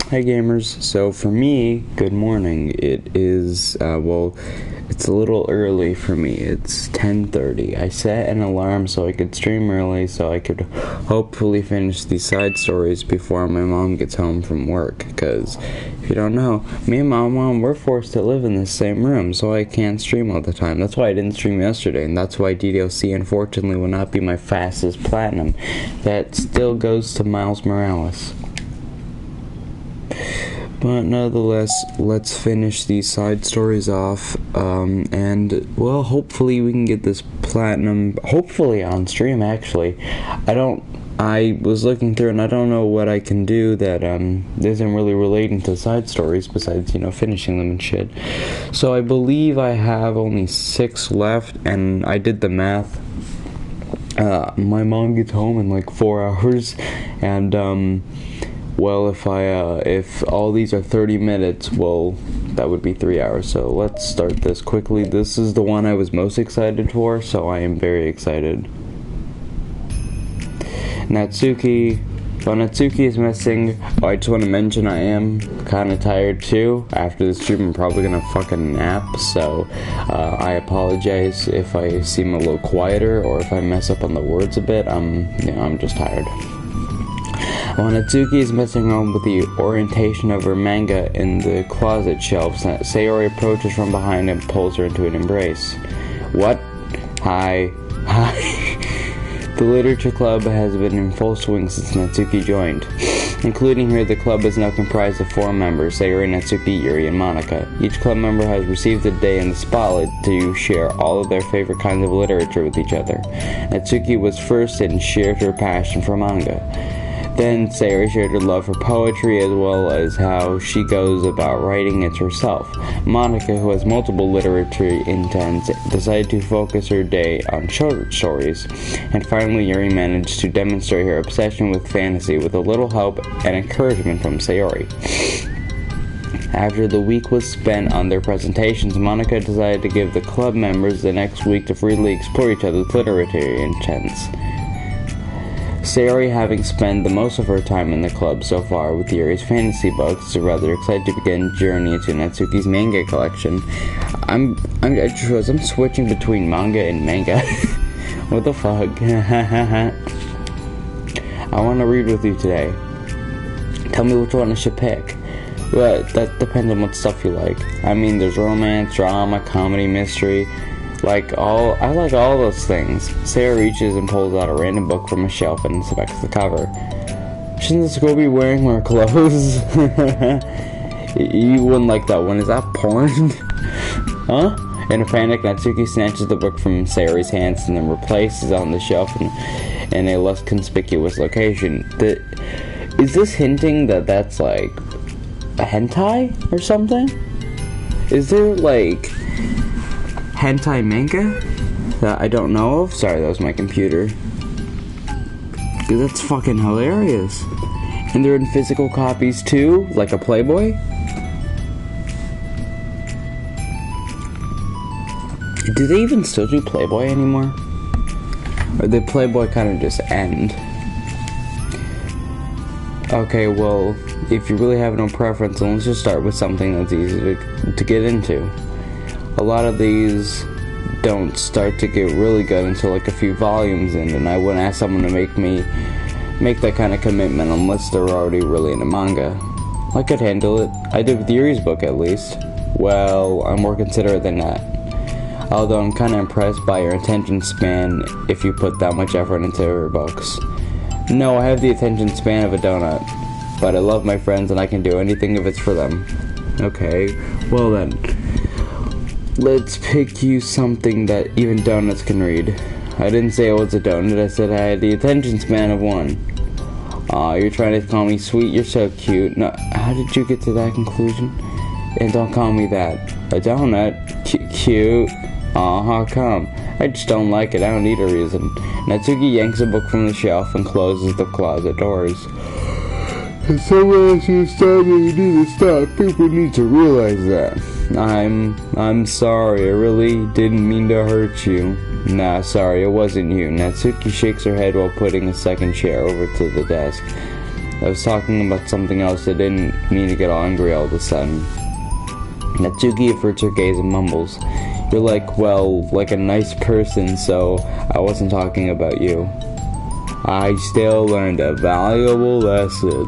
Hi gamers, so for me, good morning. It is, it's a little early for me. It's 10:30. I set an alarm so I could stream early so I could hopefully finish these side stories before my mom gets home from work. Because, if you don't know, me and my mom, we're forced to live in the same room, so I can't stream all the time. That's why I didn't stream yesterday, and that's why DDLC unfortunately will not be my fastest platinum. That still goes to Miles Morales. But nonetheless, let's finish these side stories off, and, well, hopefully we can get this platinum, hopefully on stream, actually. I was looking through and I don't know what I can do that, isn't really relating to side stories besides, finishing them and shit. So I believe I have only 6 left, and I did the math. My mom gets home in like 4 hours, and, well, if all these are 30 minutes, well, that would be 3 hours. So let's start this quickly. This is the one I was most excited for, so I am very excited. Natsuki. Well, Natsuki is missing. I just want to mention I am kind of tired too. After this stream, I'm probably gonna fucking nap. So I apologize if I seem a little quieter or if I mess up on the words a bit. I'm just tired. While Natsuki is messing around with the orientation of her manga in the closet shelves, Sayori approaches from behind and pulls her into an embrace. What? Hi. The literature club has been in full swing since Natsuki joined. Including her, the club is now comprised of 4 members, Sayori, Natsuki, Yuri, and Monika. Each club member has received a day in the spotlight to share all of their favorite kinds of literature with each other. Natsuki was first and shared her passion for manga. Then Sayori shared her love for poetry as well as how she goes about writing it herself. Monika, who has multiple literary intents, decided to focus her day on short stories. And finally, Yuri managed to demonstrate her obsession with fantasy with a little help and encouragement from Sayori. After the week was spent on their presentations, Monika decided to give the club members the next week to freely explore each other's literary intents. Sayori, having spent the most of her time in the club so far with Yuri's fantasy books, is rather excited to begin journey into Natsuki's manga collection. I'm switching between manga and manga. What the fuck? I want to read with you today. Tell me which one I should pick. Well, that depends on what stuff you like. I mean, there's romance, drama, comedy, mystery. I like all those things. Sarah reaches and pulls out a random book from a shelf and inspects the cover. Shouldn't this girl be wearing more clothes? You wouldn't like that one. Is that porn? Huh? In a panic, Natsuki snatches the book from Sayori's hands and then replaces it on the shelf in a less conspicuous location. Is this hinting that that's like a hentai or something? Is there like hentai manga that I don't know of? Sorry, that was my computer. That's fucking hilarious. And they're in physical copies too, like a Playboy? Do they even still do Playboy anymore? Or did Playboy kind of just end? Okay, well, if you really have no preference, then let's just start with something that's easy to get into. A lot of these don't start to get really good until like a few volumes in, and I wouldn't ask someone to make that kind of commitment unless they're already really into manga. I could handle it. I did with Yuri's book at least. Well, I'm more considerate than that. Although I'm kind of impressed by your attention span if you put that much effort into her books. No, I have the attention span of a donut, but I love my friends and I can do anything if it's for them. Okay, well then. Let's pick you something that even donuts can read. I didn't say it was a donut, I said I had the attention span of one. Aw, you're trying to call me sweet, you're so cute. No, how did you get to that conclusion? And don't call me that. A donut? Cute? Aw, how come? I just don't like it, I don't need a reason. Natsuki yanks a book from the shelf and closes the closet doors. If someone asks you to stop, you need to stop. People need to realize that. I'm sorry, I really didn't mean to hurt you. Nah, sorry, it wasn't you. Natsuki shakes her head while putting a second chair over to the desk. I was talking about something else. I didn't mean to get all angry all of a sudden. Natsuki averts her gaze and mumbles. You're like, well, like a nice person, so I wasn't talking about you. I still learned a valuable lesson.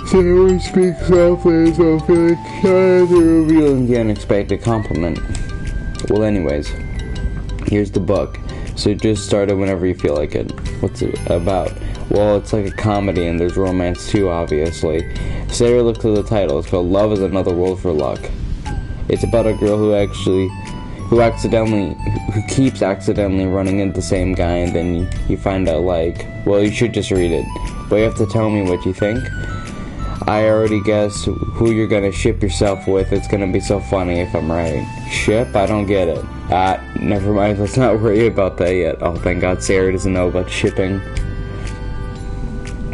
Sayori speaks softly as though feeling shy to revealing the unexpected compliment. Well, anyways, here's the book. So just start it whenever you feel like it. What's it about? Well, it's like a comedy and there's romance too, obviously. Sayori looked at the title. It's called Love is Another Word for Luck. It's about a girl who keeps accidentally running into the same guy, and then you find out, like, well, you should just read it. But you have to tell me what you think. I already guess who you're gonna ship yourself with. It's gonna be so funny if I'm right. Ship? I don't get it. Never mind, let's not worry about that yet. Oh, thank God Sarah doesn't know about shipping.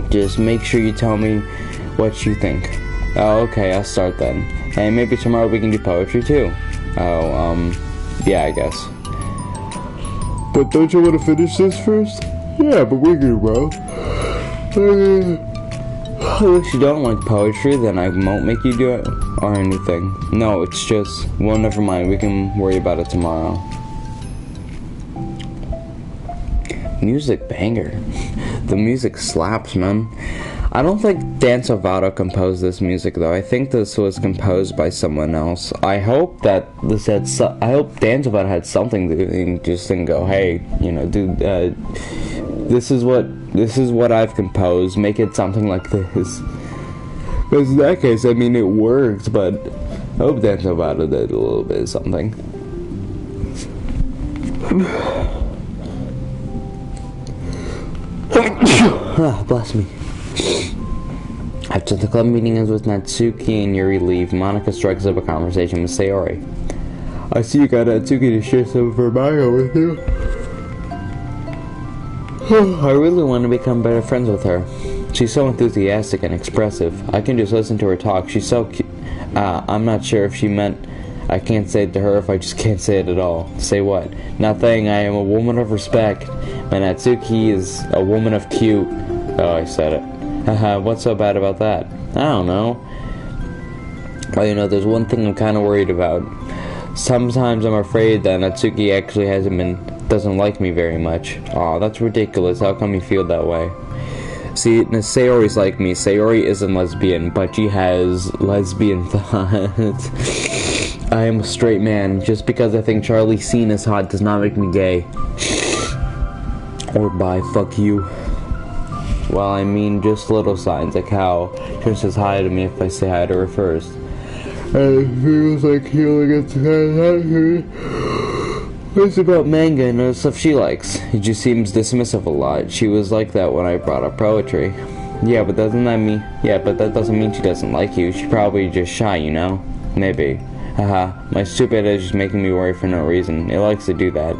Just make sure you tell me what you think. Oh, okay, I'll start then. Hey, maybe tomorrow we can do poetry too. Oh, yeah, I guess. But don't you want to finish this first? Yeah, but we can both. If you don't like poetry, then I won't make you do it or anything. No, it's just, well, never mind. We can worry about it tomorrow. Music banger. The music slaps, man. I don't think Dan Salvato composed this music, though. I think this was composed by someone else. I hope that this had. I hope Dan Salvato had something to do and just didn't go, hey, you know, dude, this is what I've composed. Make it something like this. Because in that case, I mean, it worked, but I hope Dan Salvato did a little bit of something. Bless me. After the club meeting ends with Natsuki and Yuri leave, Monica strikes up a conversation with Sayori. I see you got Natsuki to share some of her bio with you. I really want to become better friends with her. She's so enthusiastic and expressive. I can just listen to her talk. She's so cute. I'm not sure if she meant I can't say it to her if I just can't say it at all. Say what? Nothing. I am a woman of respect. My Natsuki is a woman of cute. Oh, I said it. Haha, what's so bad about that? I don't know. Well, you know, there's one thing I'm kind of worried about. Sometimes I'm afraid that Natsuki actually doesn't like me very much. Aw, that's ridiculous. How come you feel that way? See, Sayori's like me. Sayori isn't lesbian, but she has lesbian thoughts. I am a straight man. Just because I think Charlie Sheen is hot does not make me gay. Or bi, fuck you. Well, I mean, just little signs, like how she says hi to me if I say hi to her first. And it feels like healing at the It's about manga and the stuff she likes. It just seems dismissive a lot. She was like that when I brought up poetry. Yeah, but that doesn't mean she doesn't like you. She's probably just shy, you know? Maybe. Haha, my stupid head is just making me worry for no reason. It likes to do that.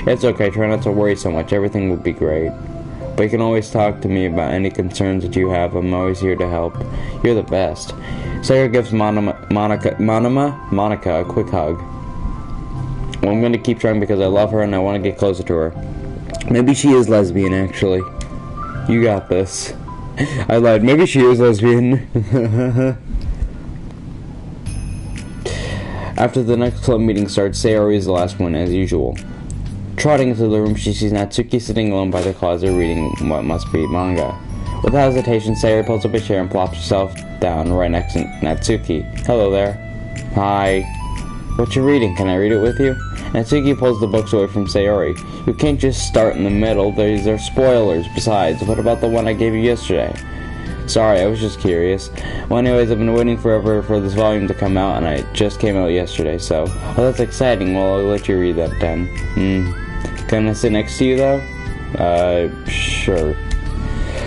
It's okay, try not to worry so much. Everything will be great. But you can always talk to me about any concerns that you have. I'm always here to help. You're the best. Sarah gives Monica a quick hug. Well, I'm going to keep trying because I love her and I want to get closer to her. Maybe she is lesbian, actually. You got this. I lied. Maybe she is lesbian. After the next club meeting starts, Sayori is the last one, as usual. Trotting into the room, she sees Natsuki sitting alone by the closet reading what must be manga. With hesitation, Sayori pulls up a chair and plops herself down right next to Natsuki. Hello there. Hi. What you reading? Can I read it with you? Natsuki pulls the books away from Sayori. You can't just start in the middle. These are spoilers. Besides, what about the one I gave you yesterday? Sorry, I was just curious. Well, anyways, I've been waiting forever for this volume to come out, and it just came out yesterday, so... Oh, that's exciting. Well, I'll let you read that then. Can I sit next to you, though? Sure.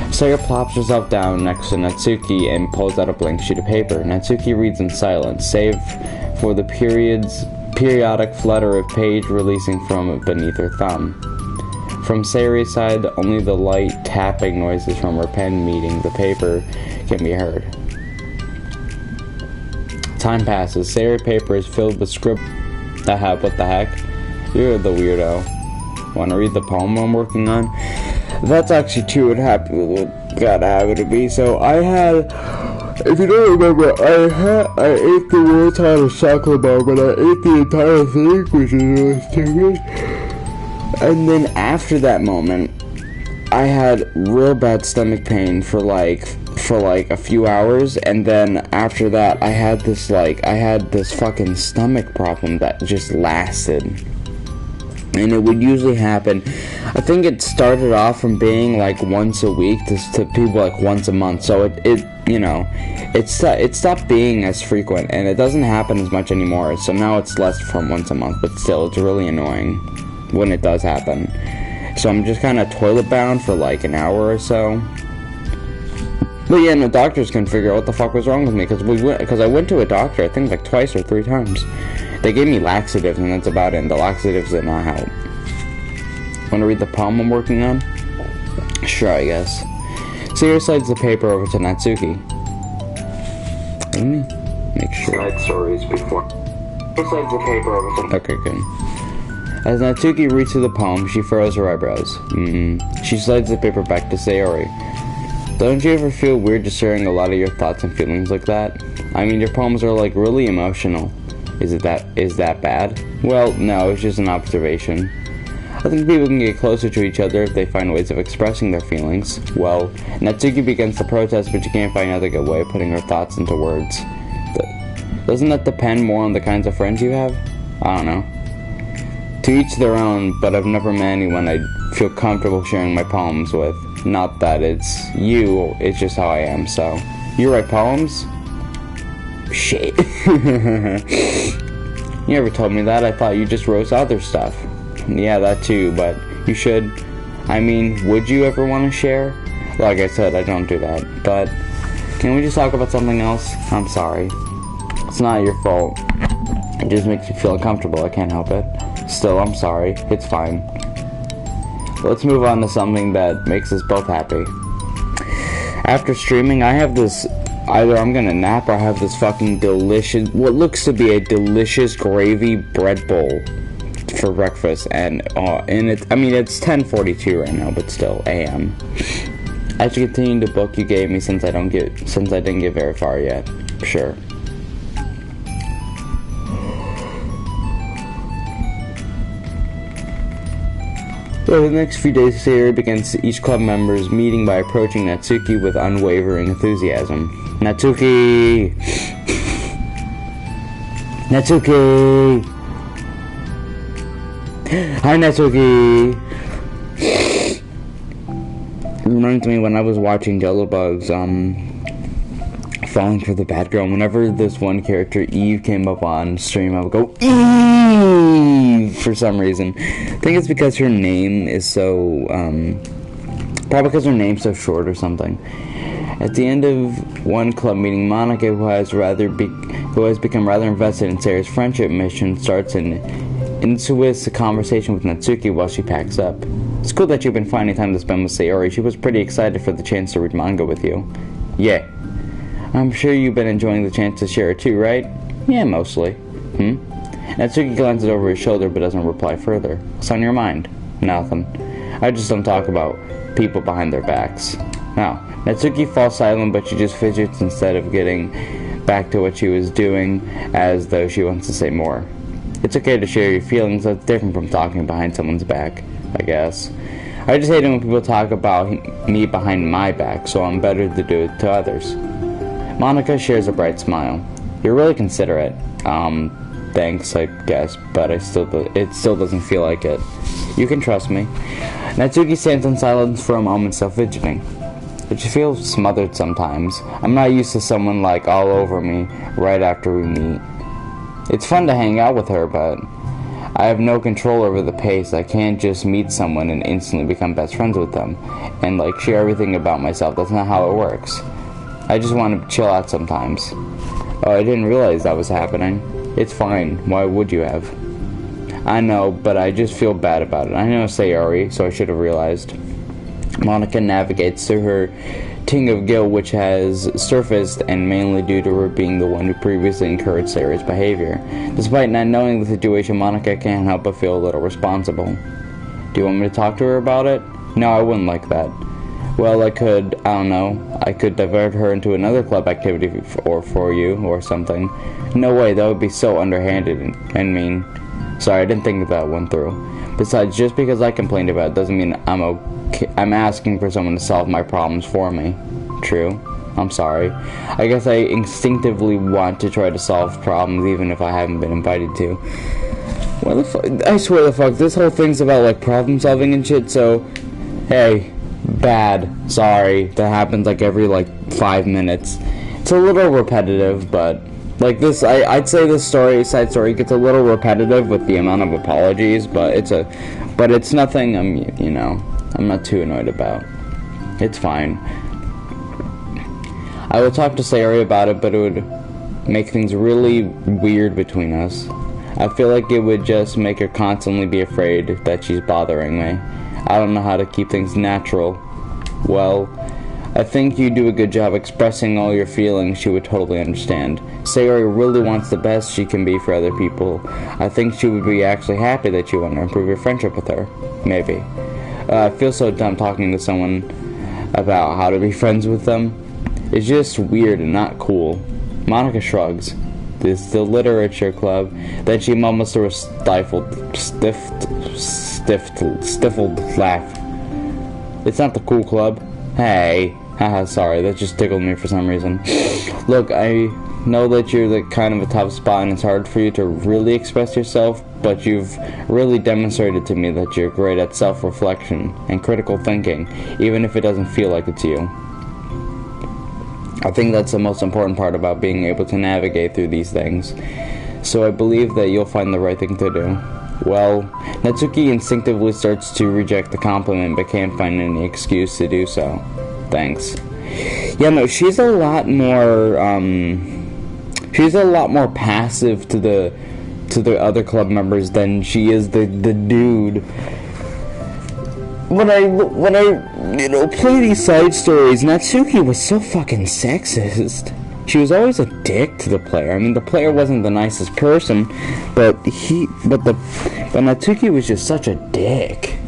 Sayori plops herself down next to Natsuki and pulls out a blank sheet of paper. Natsuki reads in silence, save for the periodic flutter of page releasing from beneath her thumb. From Sayori's side, only the light tapping noises from her pen meeting the paper can be heard. Time passes. Sayori's paper is filled with scribble. What the heck? You're the weirdo. Want to read the poem I'm working on? That's actually true. got to happen to me. So I had, if you don't remember, I ate the one time of chocolate bar, but I ate the entire thing, which is really stupid. And then after that moment, I had real bad stomach pain for like a few hours, and then after that I had this fucking stomach problem that just lasted. And it would usually happen, I think it started off from being like once a week to people like once a month. So it stopped being as frequent, and it doesn't happen as much anymore. So now it's less from once a month, but still it's really annoying when it does happen. So I'm just kind of toilet bound for like an hour or so. But yeah, no, doctors couldn't figure out what the fuck was wrong with me, because I went to a doctor, I think like twice or 3 times. They gave me laxatives, and that's about it, and the laxatives did not help. Want to read the poem I'm working on? Sure, I guess. Sayori slides the paper over to Natsuki. Let me make sure. Slide stories before. Slides the paper over to... Okay, good. As Natsuki reads through the poem, she furrows her eyebrows. She slides the paper back to Sayori. Don't you ever feel weird just sharing a lot of your thoughts and feelings like that? I mean, your poems are like really emotional. Is that bad? Well, no, it's just an observation. I think people can get closer to each other if they find ways of expressing their feelings. Well, Natsuki begins to protest, but she can't find another good way of putting her thoughts into words. Doesn't that depend more on the kinds of friends you have? I don't know. To each their own, but I've never met anyone I'd feel comfortable sharing my poems with. Not that it's you, it's just how I am, so. You write poems? Shit. You never told me that. I thought you just wrote other stuff. Yeah, that too, but you should. I mean, would you ever want to share? Like I said, I don't do that, but can we just talk about something else? I'm sorry. It's not your fault. It just makes me feel uncomfortable. I can't help it. Still, I'm sorry. It's fine. Let's move on to something that makes us both happy. After streaming, I have this, either I'm gonna nap or I have this fucking delicious, what looks to be a delicious gravy bread bowl for breakfast, and it's 10:42 right now, but still AM. I should continue the book you gave me since I didn't get very far yet. Sure. Over the next few days, Sayori begins each club member's meeting by approaching Natsuki with unwavering enthusiasm. Natsuki! Natsuki! Hi, Natsuki! It reminds me when I was watching Bugs, Falling for the Bad Girl. Whenever this one character, Eve, came up on stream, I would go, Eve! For some reason. I think it's because her name is so, probably because her name's so short or something. At the end of one club meeting, Monica, who has become rather invested in Sayori's friendship mission, starts an intuitive conversation with Natsuki while she packs up. It's cool that you've been finding time to spend with Sayori. She was pretty excited for the chance to read manga with you. Yeah. I'm sure you've been enjoying the chance to share it too, right? Yeah, mostly. Natsuki glances over his shoulder but doesn't reply further. What's on your mind? Nothing. I just don't talk about people behind their backs. Now, Natsuki falls silent, but she just fidgets instead of getting back to what she was doing, as though she wants to say more. It's okay to share your feelings. That's different from talking behind someone's back, I guess. I just hate it when people talk about me behind my back, so I'm better to do it to others. Monica shares a bright smile. You're really considerate. Thanks, I guess, but it still doesn't feel like it. You can trust me. Natsuki stands in silence for a moment, still fidgeting. But she feels smothered sometimes. I'm not used to someone like all over me right after we meet. It's fun to hang out with her, but I have no control over the pace. I can't just meet someone and instantly become best friends with them and share everything about myself. That's not how it works. I just want to chill out sometimes. Oh, I didn't realize that was happening. It's fine. Why would you have? I know, but I just feel bad about it. I know Sayori, so I should have realized. Monica navigates through her ting of guilt, which has surfaced, and mainly due to her being the one who previously encouraged Sayori's behavior. Despite not knowing the situation, Monica can't help but feel a little responsible. Do you want me to talk to her about it? No, I wouldn't like that. Well, I don't know, I could divert her into another club activity for you or something. No way, that would be so underhanded and mean. Sorry, I didn't think that one through. Besides, just because I complained about it doesn't mean I'm asking for someone to solve my problems for me. True. I'm sorry. I guess I instinctively want to try to solve problems even if I haven't been invited to. What the fuck? I swear the fuck, this whole thing's about, like, problem solving and shit, so... Hey, bad. Sorry. That happens, like, every, like, 5 minutes. It's a little repetitive, but... Like, this, I'd say this side story gets a little repetitive with the amount of apologies, but it's nothing I'm not too annoyed about. It's fine. I will talk to Sayori about it, but it would make things really weird between us. I feel like it would just make her constantly be afraid that she's bothering me. I don't know how to keep things natural. Well, I think you do a good job expressing all your feelings. She would totally understand. Sayori really wants the best she can be for other people. I think she would be actually happy that you want to improve your friendship with her. Maybe. I feel so dumb talking to someone about how to be friends with them. It's just weird and not cool. Monica shrugs. This is the literature club. Then she mumbles through a stifled laugh. It's not the cool club. Hey. Haha, sorry, that just tickled me for some reason. Look, I know that you're the kind of a tough spot and it's hard for you to really express yourself, but you've really demonstrated to me that you're great at self-reflection and critical thinking, even if it doesn't feel like it's you. I think that's the most important part about being able to navigate through these things. So I believe that you'll find the right thing to do. Well, Natsuki instinctively starts to reject the compliment but can't find any excuse to do so. Thanks. Yeah, no, she's a lot more passive to the other club members than she is the dude. When I play these side stories, Natsuki was so fucking sexist. She was always a dick to the player. I mean, the player wasn't the nicest person, but Natsuki was just such a dick.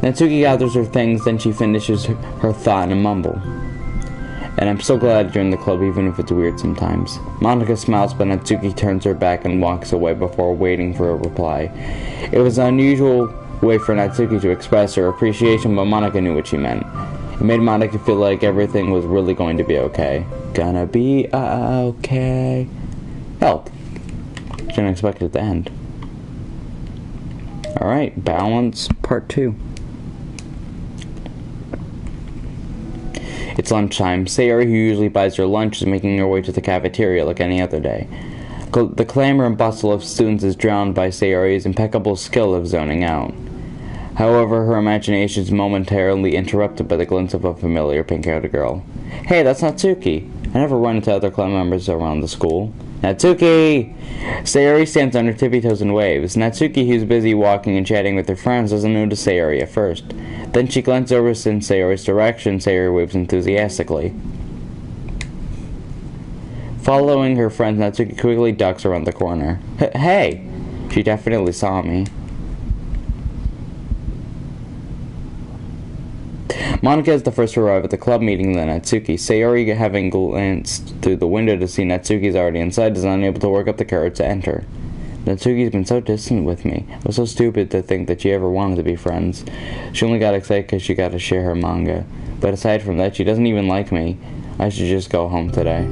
Natsuki gathers her things, then she finishes her thought in a mumble. And I'm so glad to join the club, even if it's weird sometimes. Monica smiles, but Natsuki turns her back and walks away before waiting for a reply. It was an unusual way for Natsuki to express her appreciation, but Monica knew what she meant. It made Monica feel like everything was really going to be okay. Gonna be okay. Help. Didn't expect it to end. Alright, balance part 2. It's lunchtime. Sayori, who usually buys her lunch, is making her way to the cafeteria like any other day. The clamor and bustle of students is drowned by Sayori's impeccable skill of zoning out. However, her imagination is momentarily interrupted by the glimpse of a familiar pink-haired girl. Hey, that's Natsuki. I never run into other club members around the school. Natsuki! Sayori stands on her tippy toes and waves. Natsuki, who's busy walking and chatting with her friends, doesn't notice Sayori at first. Then she glances over in Sayori's direction. Sayori waves enthusiastically. Following her friends, Natsuki quickly ducks around the corner. Hey! She definitely saw me. Monica is the first to arrive at the club meeting than Natsuki. Sayori, having glanced through the window to see Natsuki's already inside, is unable to work up the courage to enter. Natsuki's been so distant with me. I was so stupid to think that she ever wanted to be friends. She only got excited because she got to share her manga. But aside from that, she doesn't even like me. I should just go home today.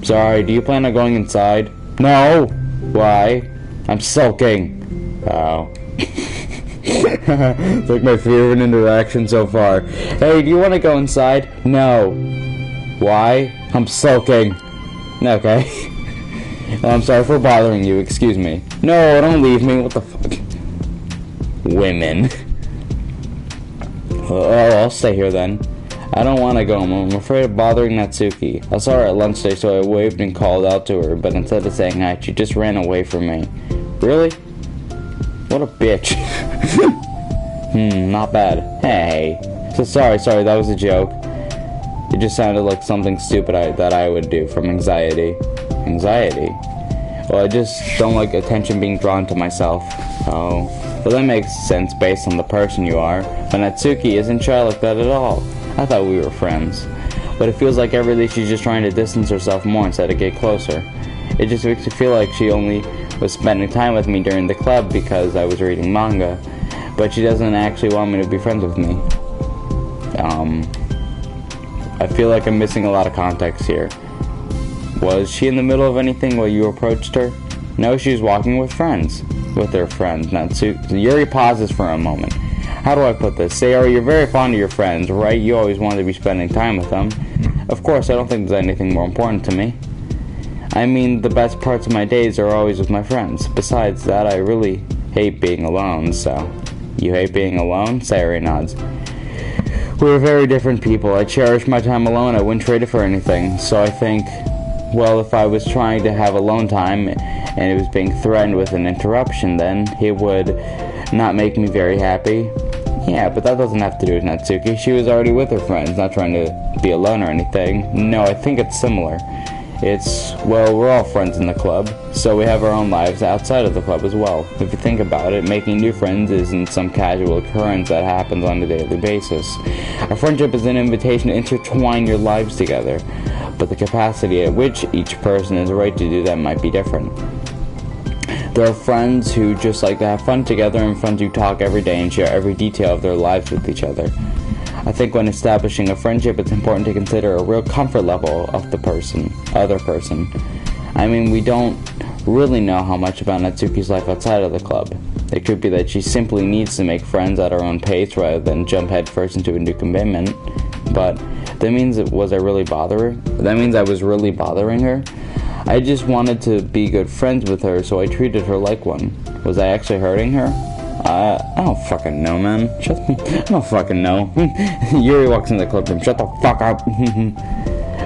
Sorry, do you plan on going inside? No! Why? I'm sulking. Oh. It's like my favorite interaction so far. Hey, do you want to go inside? No. Why? I'm sulking. Okay. I'm sorry for bothering you. Excuse me. No, don't leave me. What the fuck? Women. Oh, I'll stay here then. I don't want to go home. I'm afraid of bothering Natsuki. I saw her at lunch day, so I waved and called out to her, but instead of saying hi, she just ran away from me. Really? What a bitch. Not bad. Hey. So sorry, that was a joke. It just sounded like something stupid that I would do from anxiety. Anxiety? Well, I just don't like attention being drawn to myself. Oh. But that makes sense based on the person you are. But Natsuki isn't shy like that at all. I thought we were friends. But it feels like every day she's just trying to distance herself more instead of get closer. It just makes me feel like she only was spending time with me during the club because I was reading manga. But she doesn't actually want me to be friends with me. I feel like I'm missing a lot of context here. Was she in the middle of anything while you approached her? No, she was walking with friends. With her friends. Yuri pauses for a moment. How do I put this? Sayori, you're very fond of your friends, right? You always want to be spending time with them. Of course, I don't think there's anything more important to me. I mean, the best parts of my days are always with my friends. Besides that, I really hate being alone, so... You hate being alone? Sayori nods. We're very different people. I cherish my time alone. I wouldn't trade it for anything. So I think, well, if I was trying to have alone time and it was being threatened with an interruption, then it would not make me very happy. Yeah, but that doesn't have to do with Natsuki. She was already with her friends, not trying to be alone or anything. No, I think it's similar. It's, well, we're all friends in the club, so we have our own lives outside of the club as well. If you think about it, making new friends isn't some casual occurrence that happens on a daily basis. A friendship is an invitation to intertwine your lives together, but the capacity at which each person is right to do that might be different. There are friends who just like to have fun together and friends who talk every day and share every detail of their lives with each other. I think when establishing a friendship, it's important to consider a real comfort level of the other person. I mean, we don't really know how much about Natsuki's life outside of the club. It could be that she simply needs to make friends at her own pace rather than jump headfirst into a new commitment. But that means I was really bothering her. I just wanted to be good friends with her, so I treated her like one. Was I actually hurting her? I don't fucking know, man. I don't fucking know. Yuri walks in the club room. Shut the fuck up.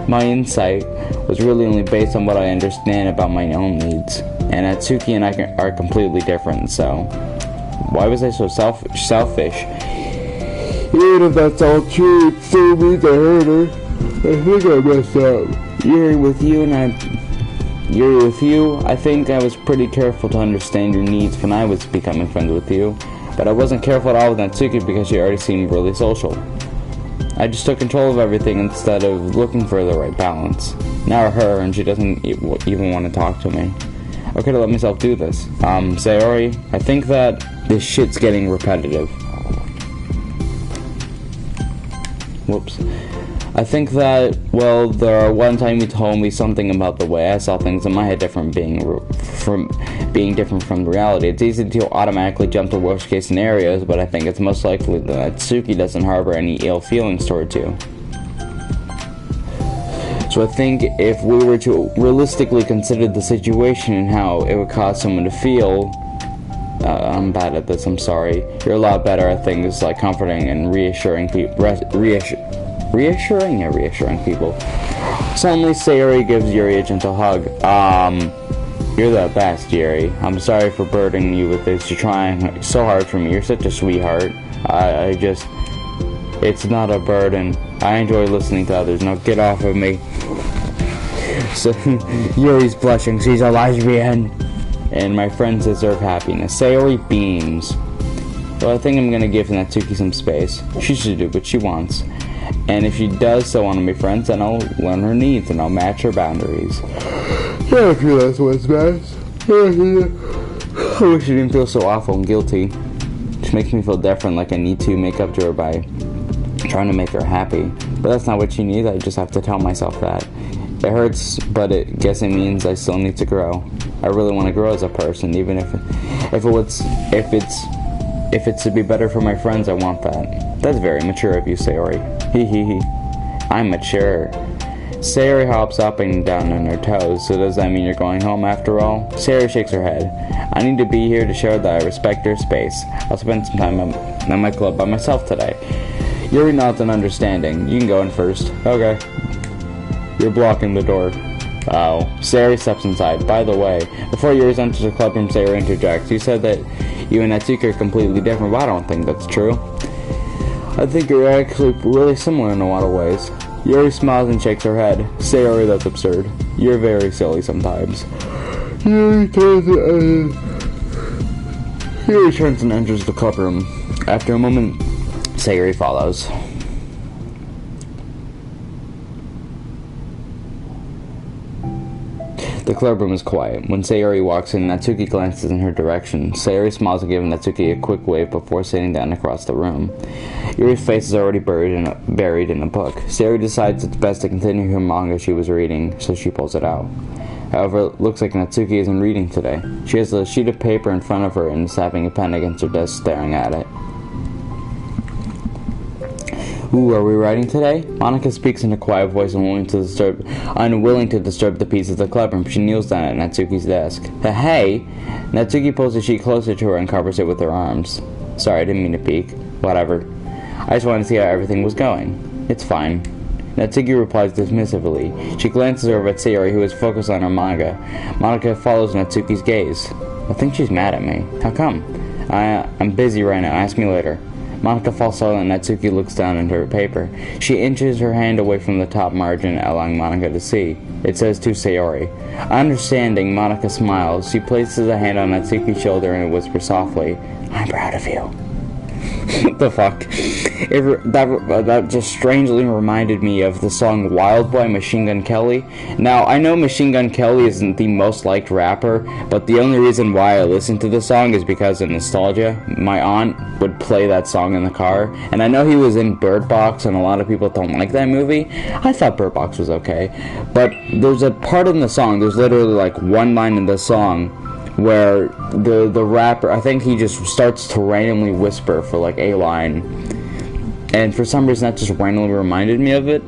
My insight was really only based on what I understand about my own needs. And Natsuki and I are completely different, so... Why was I so selfish? Even if that's all true, it still means I hurt her. I think I messed up. Yuri, with you, I think I was pretty careful to understand your needs when I was becoming friends with you, but I wasn't careful at all with Natsuki because she already seemed really social. I just took control of everything instead of looking for the right balance. Now her, and she doesn't even want to talk to me. Okay, to let myself do this. Sayori, I think that this shit's getting repetitive. Whoops. I think that, well, one time you told me something about the way I saw things in my head different from reality. It's easy to automatically jump to worst case scenarios, but I think it's most likely that Natsuki doesn't harbor any ill feelings towards you. So I think if we were to realistically consider the situation and how it would cause someone to feel, I'm bad at this, I'm sorry. You're a lot better at things like comforting and reassuring people. Reassuring people. Suddenly, Sayori gives Yuri a gentle hug. You're the best, Yuri. I'm sorry for burdening you with this. You're trying so hard for me. You're such a sweetheart. It's not a burden. I enjoy listening to others. Now get off of me. So, Yuri's blushing. She's a lesbian. And my friends deserve happiness. Sayori beams. Well, I think I'm gonna give Natsuki some space. She should do what she wants. And if she does still want to be friends, then I'll learn her needs and I'll match her boundaries. Yeah, if that's what's best. I wish she didn't feel so awful and guilty. She makes me feel different, like I need to make up to her by trying to make her happy. But that's not what she needs. I just have to tell myself that. It hurts, but I guess it means I still need to grow. I really want to grow as a person, even if it's to be better for my friends. I want that. That's very mature of you, Sayori. Hee. I'm mature. Sayori hops up and down on her toes. So does that mean you're going home after all? Sayori shakes her head. I need to be here to show that I respect her space. I'll spend some time at my club by myself today. Yuri nods in understanding. You can go in first. Okay. You're blocking the door. Oh. Sayori steps inside. By the way, before Yuri enters the clubroom, Sayori interjects. You said that you and Natsuki are completely different, but I don't think that's true. I think you're actually really similar in a lot of ways. Yuri smiles and shakes her head. Sayori, that's absurd. You're very silly sometimes. Yuri He returns and enters the club room. After a moment, Sayori follows. The club room is quiet. When Sayori walks in, Natsuki glances in her direction. Sayori smiles and gives Natsuki a quick wave before sitting down across the room. Yuri's face is already buried in a book. Sayori decides it's best to continue her manga she was reading, so she pulls it out. However, it looks like Natsuki isn't reading today. She has a sheet of paper in front of her and is tapping a pen against her desk, staring at it. Ooh, are we writing today? Monica speaks in a quiet voice, unwilling to disturb the peace of the club room. She kneels down at Natsuki's desk. Hey! Natsuki pulls the sheet closer to her and covers it with her arms. Sorry, I didn't mean to peek. Whatever. I just wanted to see how everything was going. It's fine. Natsuki replies dismissively. She glances over at Sayori, who is focused on her manga. Monica follows Natsuki's gaze. I think she's mad at me. How come? I'm busy right now. Ask me later. Monica falls silent and Natsuki looks down into her paper. She inches her hand away from the top margin, allowing Monica to see. It says to Sayori. Understanding, Monica smiles. She places a hand on Natsuki's shoulder and whispers softly, I'm proud of you. What the fuck? That just strangely reminded me of the song Wild Boy, Machine Gun Kelly. Now, I know Machine Gun Kelly isn't the most liked rapper, but the only reason why I listen to the song is because of nostalgia. My aunt would play that song in the car, and I know he was in Bird Box, and a lot of people don't like that movie. I thought Bird Box was okay, but there's a part in the song, there's literally like one line in the song where the rapper, I think he just starts to randomly whisper for like a line, and for some reason that just randomly reminded me of it.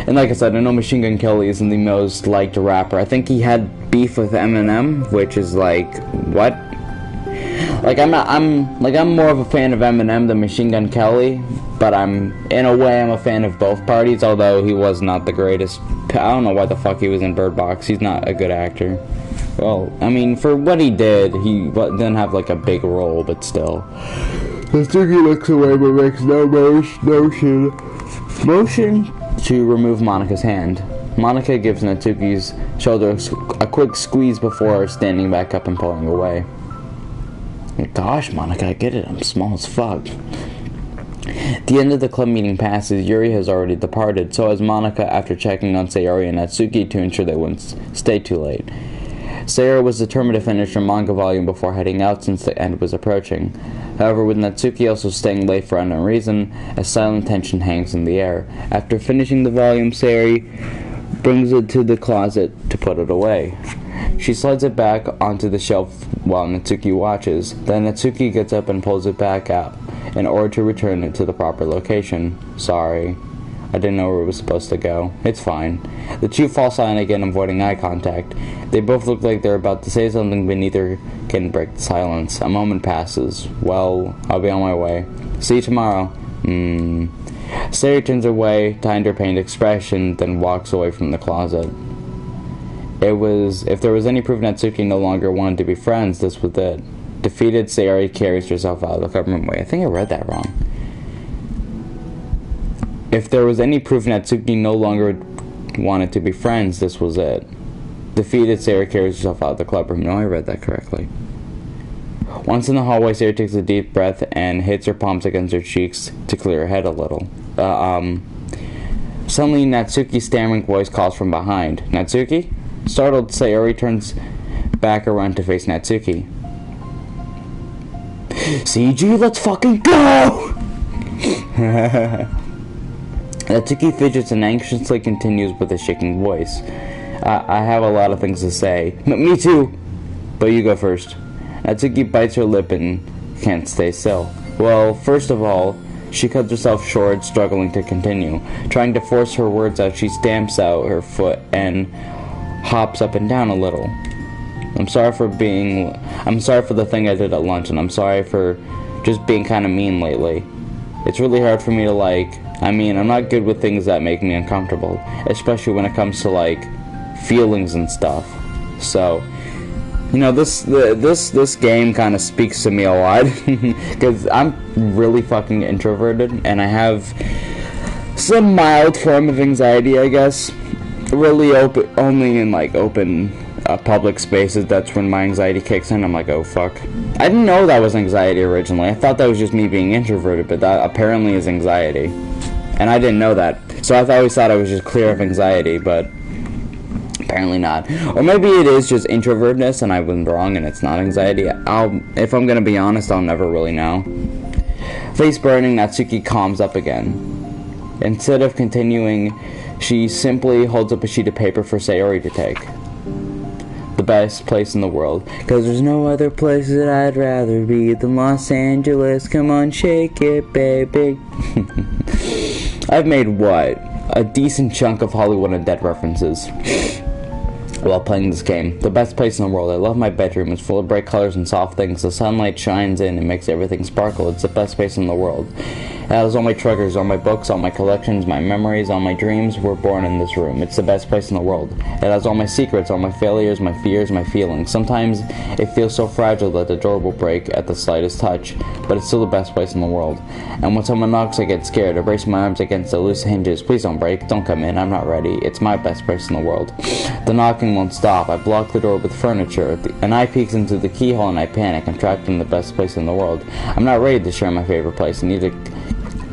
And like I said, I know Machine Gun Kelly isn't the most liked rapper. I think he had beef with Eminem, which is like, what? Like I'm more of a fan of Eminem than Machine Gun Kelly, but in a way I'm a fan of both parties, although he was not the greatest. I don't know why the fuck he was in Bird Box. He's not a good actor. Well, I mean, for what he did, he didn't have like a big role, but still. Natsuki looks away but makes no motion to remove Monica's hand. Monica gives Natsuki's shoulder a quick squeeze before standing back up and pulling away. Gosh, Monica, I get it. I'm small as fuck. The end of the club meeting passes. Yuri has already departed, so has Monica after checking on Sayori and Natsuki to ensure they wouldn't stay too late. Sayori was determined to finish her manga volume before heading out since the end was approaching. However, with Natsuki also staying late for unknown reason, a silent tension hangs in the air. After finishing the volume, Sayori brings it to the closet to put it away. She slides it back onto the shelf while Natsuki watches. Then Natsuki gets up and pulls it back out in order to return it to the proper location. Sorry. I didn't know where it was supposed to go. It's fine. The two fall silent again, avoiding eye contact. They both look like they're about to say something, but neither can break the silence. A moment passes. Well, I'll be on my way. See you tomorrow. Sayori turns away, behind her pained expression, then walks away from the closet. If there was any proof Natsuki no longer wanted to be friends, this was it. Defeated, Sayori carries herself out of the government way. I think I read that wrong. If there was any proof Natsuki no longer wanted to be friends, this was it. Defeated, Sayori carries herself out of the club room. No, I read that correctly. Once in the hallway, Sayori takes a deep breath and hits her palms against her cheeks to clear her head a little. Suddenly, Natsuki's stammering voice calls from behind. Natsuki? Startled, Sayori turns back around to face Natsuki. CG, let's fucking go! Natsuki fidgets and anxiously continues with a shaking voice. I have a lot of things to say. Me too! But you go first. Natsuki bites her lip and can't stay still. Well, first of all, she cuts herself short, struggling to continue. Trying to force her words out, she stamps out her foot and hops up and down a little. I'm sorry for the thing I did at lunch, and I'm sorry for just being kind of mean lately. It's really hard for me to I'm not good with things that make me uncomfortable, especially when it comes to feelings and stuff. So, this game kind of speaks to me a lot because I'm really fucking introverted and I have some mild form of anxiety, I guess. Really only in open public spaces, that's when my anxiety kicks in. I'm like, oh fuck. I didn't know that was anxiety originally. I thought that was just me being introverted, but that apparently is anxiety. And I didn't know that. So I always thought I was just clear of anxiety, but apparently not. Or maybe it is just introvertedness and I was wrong and it's not anxiety. If I'm gonna be honest, I'll never really know. Face burning, Natsuki calms up again. Instead of continuing, she simply holds up a sheet of paper for Sayori to take. The best place in the world. Cause there's no other place that I'd rather be than Los Angeles. Come on, shake it, baby. I've made, what? A decent chunk of Hollywood Undead references while playing this game. The best place in the world. I love my bedroom. It's full of bright colors and soft things. The sunlight shines in and makes everything sparkle. It's the best place in the world. It has all my treasures, all my books, all my collections, my memories, all my dreams were born in this room. It's the best place in the world. It has all my secrets, all my failures, my fears, my feelings. Sometimes it feels so fragile that the door will break at the slightest touch, but it's still the best place in the world. And when someone knocks, I get scared. I brace my arms against the loose hinges. Please don't break. Don't come in. I'm not ready. It's my best place in the world. The knocking won't stop. I block the door with furniture. An eye peeks into the keyhole and I panic. I'm trapped in the best place in the world. I'm not ready to share my favorite place. I need to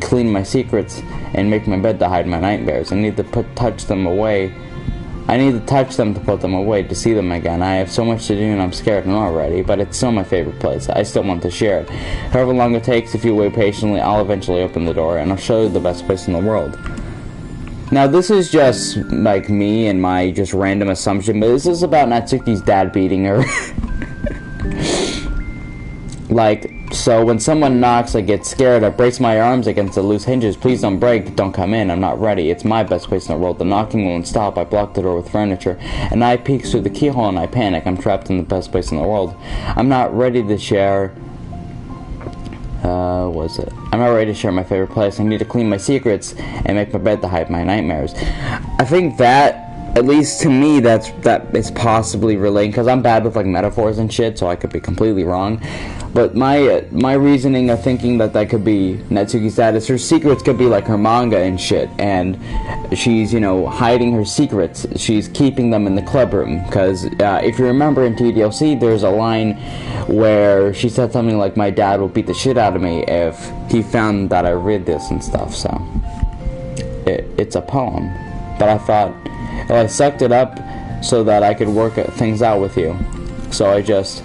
clean my secrets and make my bed to hide my nightmares. I need to touch them away. I need to touch them to put them away, to see them again. I have so much to do and I'm scared and I'm not ready, but it's still my favorite place. I still want to share it. However long it takes, if you wait patiently, I'll eventually open the door and I'll show you the best place in the world. Now this is just like me and my just random assumption, but this is about Natsuki's dad beating her. Like, so when someone knocks, I get scared. I brace my arms against the loose hinges. Please don't break. Don't come in. I'm not ready. It's my best place in the world. The knocking won't stop. I block the door with furniture. An eye peeks through the keyhole and I panic. I'm trapped in the best place in the world. I'm not ready to share... I'm not ready to share my favorite place. I need to clean my secrets and make my bed to hide my nightmares. I think that, at least to me, that is possibly relating, because I'm bad with like metaphors and shit, so I could be completely wrong. But my reasoning of thinking that could be Natsuki's dad is her secrets could be like her manga and shit, and she's, you know, hiding her secrets. She's keeping them in the club room, because if you remember in DDLC, there's a line where she said something like, my dad will beat the shit out of me if he found that I read this and stuff. So it's a poem, but I thought, well, I sucked it up so that I could work things out with you. So I just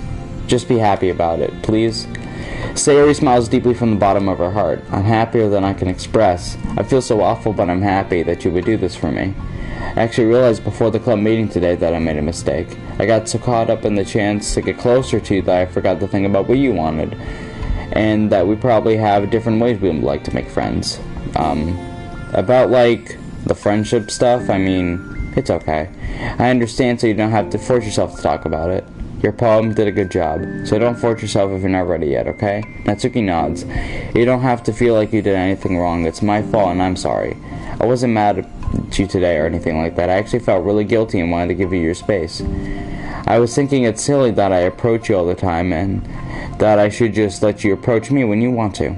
be happy about it, please. Sayori smiles deeply from the bottom of her heart. I'm happier than I can express. I feel so awful, but I'm happy that you would do this for me. I actually realized before the club meeting today that I made a mistake. I got so caught up in the chance to get closer to you that I forgot to think about what you wanted. And that we probably have different ways we would like to make friends. About, like, the friendship stuff, I mean, it's okay. I understand, so you don't have to force yourself to talk about it. Your poem did a good job, so don't force yourself if you're not ready yet, okay? Natsuki nods. You don't have to feel like you did anything wrong. It's my fault and I'm sorry. I wasn't mad at you today or anything like that. I actually felt really guilty and wanted to give you your space. I was thinking it's silly that I approach you all the time and that I should just let you approach me when you want to.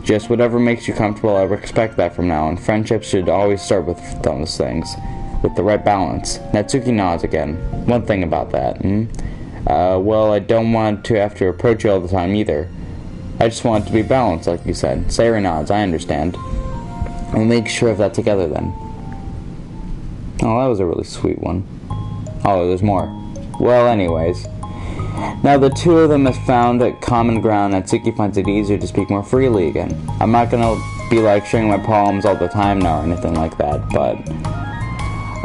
Just whatever makes you comfortable, I respect that from now on. Friendships should always start with those things, with the right balance. Natsuki nods again. One thing about that, well, I don't want to have to approach you all the time either. I just want it to be balanced, like you said. Sayori nods, I understand. We'll make sure of that together then. Oh, that was a really sweet one. Oh, there's more. Well, anyways. Now the two of them have found a common ground, and Natsuki finds it easier to speak more freely again. I'm not gonna be like sharing my poems all the time now or anything like that, but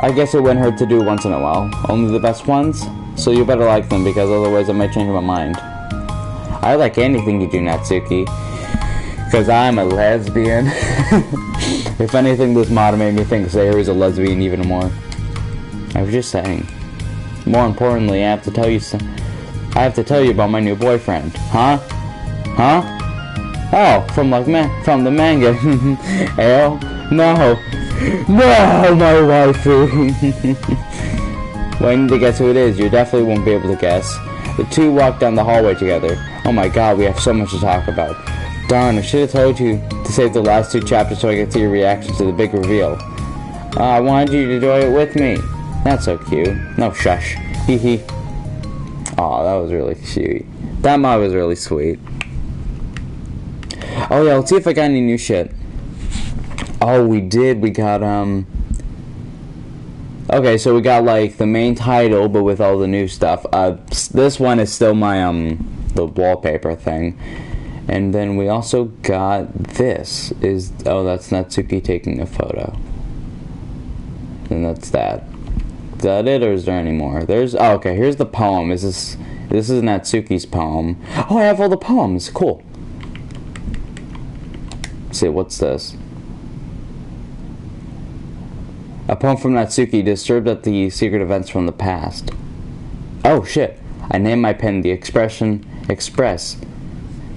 I guess it wouldn't hurt to do once in a while. Only the best ones? So you better like them, because otherwise I might change my mind. I like anything you do, Natsuki, because I'm a lesbian. If anything, this mod made me think Sayori's a lesbian even more. I was just saying. More importantly, I have to tell you about my new boyfriend. Huh? Huh? Oh, from the manga. Hell, no, my waifu. Well, I need to guess who it is. You definitely won't be able to guess. The two walk down the hallway together. Oh my god, we have so much to talk about. Darn, I should have told you to save the last two chapters so I could see your reaction to the big reveal. I wanted you to enjoy it with me. That's so cute. No, shush. Hee hee. Aw, that was really cute. That mod was really sweet. Oh yeah, let's see if I got any new shit. Oh, we did. We got, okay, so we got, like, the main title, but with all the new stuff. This one is still my, the wallpaper thing. And then we also got this. Oh, that's Natsuki taking a photo. And that's that. Is that it, or is there any more? Oh, okay, here's the poem. This is Natsuki's poem. Oh, I have all the poems. Cool. Let's see, what's this? A poem from Natsuki, disturbed at the secret events from the past. Oh, shit. I named my pen The Expression Express.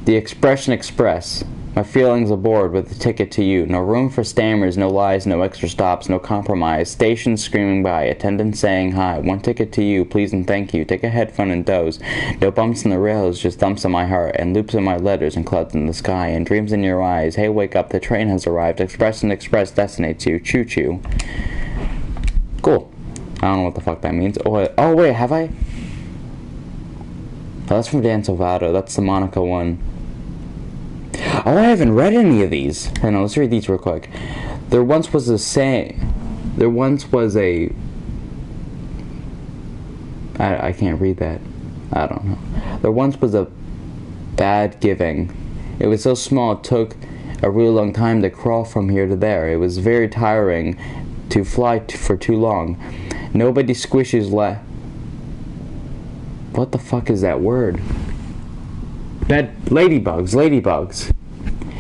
The Expression Express. My feelings aboard with a ticket to you. No room for stammers, no lies, no extra stops, no compromise. Stations screaming by, attendants saying hi. One ticket to you, please and thank you. Take a headphone and doze. No bumps in the rails, just thumps in my heart, and loops in my letters, and clouds in the sky, and dreams in your eyes. Hey, wake up, the train has arrived. Express and Express destinates you. Choo-choo. Cool. I don't know what the fuck that means. Oh, wait, have I? Oh, that's from Dan Salvato. That's the Monica one. Oh, I haven't read any of these. Hang on, let's read these real quick. There once was a I can't read that. I don't know. There once was a bad giving. It was so small it took a real long time to crawl from here to there. It was very tiring to fly for too long. Nobody squishes What the fuck is that word? Ladybugs.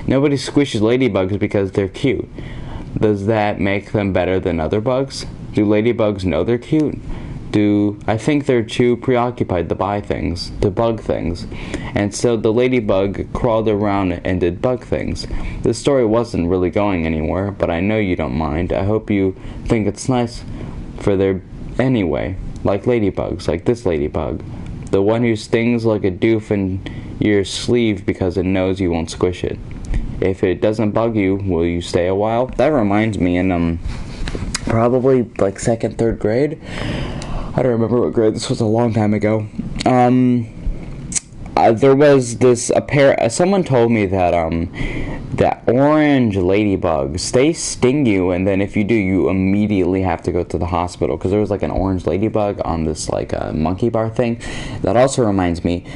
Nobody squishes ladybugs because they're cute. Does that make them better than other bugs? Do ladybugs know they're cute? I think they're too preoccupied to bug things. And so the ladybug crawled around and did bug things. The story wasn't really going anywhere, but I know you don't mind. I hope you think it's nice for their anyway. Like ladybugs, like this ladybug. The one who stings like a doof in your sleeve because it knows you won't squish it. If it doesn't bug you, will you stay a while? That reminds me, in probably like 2nd, 3rd grade. I don't remember what grade. This was a long time ago. There was this someone told me that that orange ladybugs, they sting you, and then if you do, you immediately have to go to the hospital, because there was like an orange ladybug on this like monkey bar thing. That also reminds me,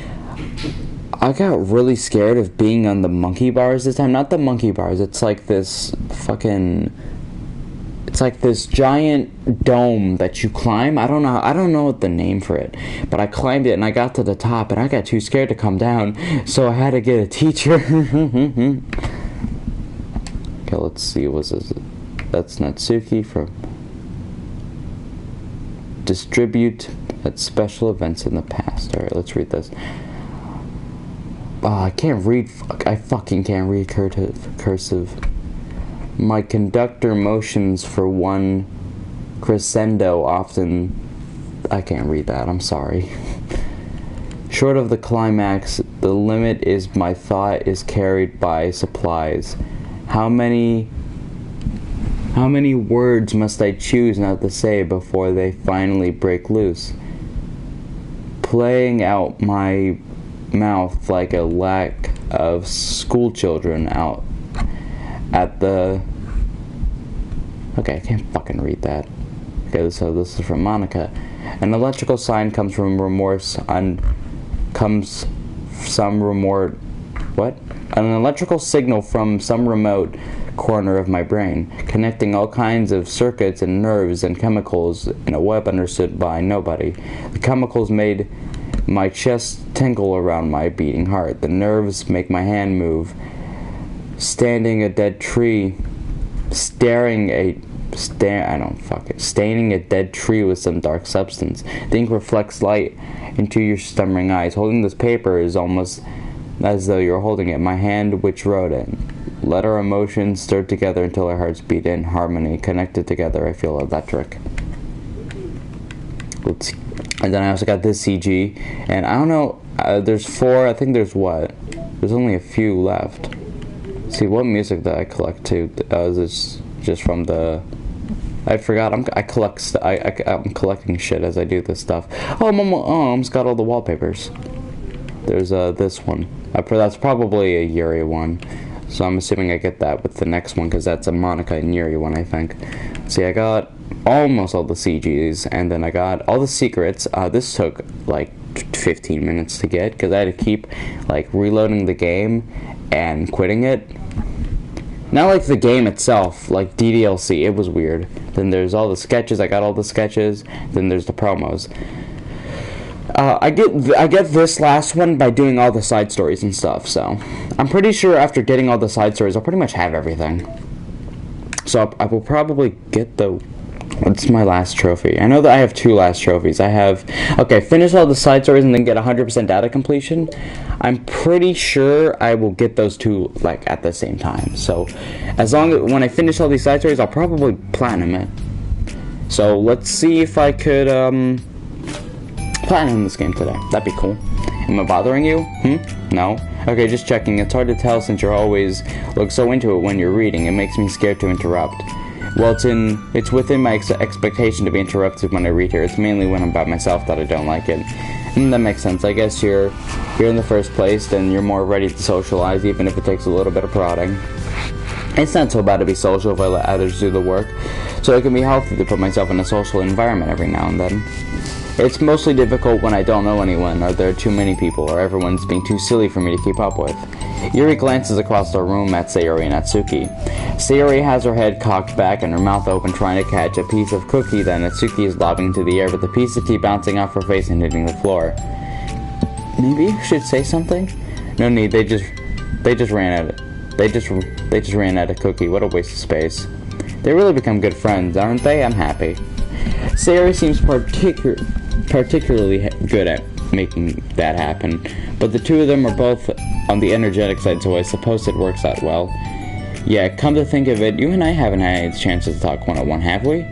I got really scared of being on the monkey bars this time. Not the monkey bars, it's like this it's like this giant dome that you climb. I don't know what the name for it, but I climbed it and I got to the top and I got too scared to come down, so I had to get a teacher. Okay, let's see, that's Natsuki from Distribute at Special Events in the Past. Alright, let's read this. I can't read, I fucking can't read cursive. My conductor motions for one crescendo often... I can't read that, I'm sorry. Short of the climax, the limit is my thought is carried by supplies. How many words must I choose not to say before they finally break loose? Playing out my mouth like a lack of school children out at the... Okay, I can't fucking read that. Okay, so this is from Monica. An electrical sign comes from remorse An electrical signal from some remote corner of my brain, connecting all kinds of circuits and nerves and chemicals in a web understood by nobody. The chemicals made my chest tingle around my beating heart. The nerves make my hand move. Staining a dead tree with some dark substance. The ink reflects light into your stammering eyes. Holding this paper is almost as though you're holding it. My hand which wrote it. Let our emotions stir together until our hearts beat in harmony. Connected together, I feel electric. Let's see. And then I also got this CG, and I don't know, there's 4, I think there's only a few left. See, what music did I collect too? Is this just from the I forgot. I'm collecting shit as I do this stuff. Oh, I almost got all the wallpapers. There's this one. That's probably a Yuri one. So I'm assuming I get that with the next one because that's a Monica and Yuri one, I think. See, I got almost all the CGs, and then I got all the secrets. This took like 15 minutes to get because I had to keep like reloading the game and quitting it. Not like the game itself, like DDLC, it was weird. Then there's all the sketches, I got all the sketches. Then there's the promos. I get this last one by doing all the side stories and stuff, so I'm pretty sure after getting all the side stories, I'll pretty much have everything. So I will probably get the... What's my last trophy? I know that I have 2 last trophies. I have... Okay, finish all the side stories and then get 100% data completion. I'm pretty sure I will get those 2, like, at the same time. So, as long as... When I finish all these side stories, I'll probably platinum it. So, let's see if I could, platinum this game today. That'd be cool. Am I bothering you? No? Okay, just checking. It's hard to tell since you're always look so into it when you're reading. It makes me scared to interrupt. Well, it's within my expectation to be interrupted when I read here. It's mainly when I'm by myself that I don't like it. And that makes sense. I guess you're here in the first place, then you're more ready to socialize, even if it takes a little bit of prodding. It's not so bad to be social if I let others do the work, so it can be healthy to put myself in a social environment every now and then. It's mostly difficult when I don't know anyone, or there are too many people, or everyone's being too silly for me to keep up with. Yuri glances across the room at Sayori and Natsuki. Sayori has her head cocked back and her mouth open trying to catch a piece of cookie that Natsuki is lobbing into the air, but the pieces keep bouncing off her face and hitting the floor. Maybe you should say something? No need, they just ran at it. They just ran at a cookie. What a waste of space. They really become good friends, aren't they? I'm happy. Sayori seems particularly good at making that happen, but the two of them are both on the energetic side, so I suppose it works out well. Yeah, come to think of it, you and I haven't had any chances to talk one-on-one, have we?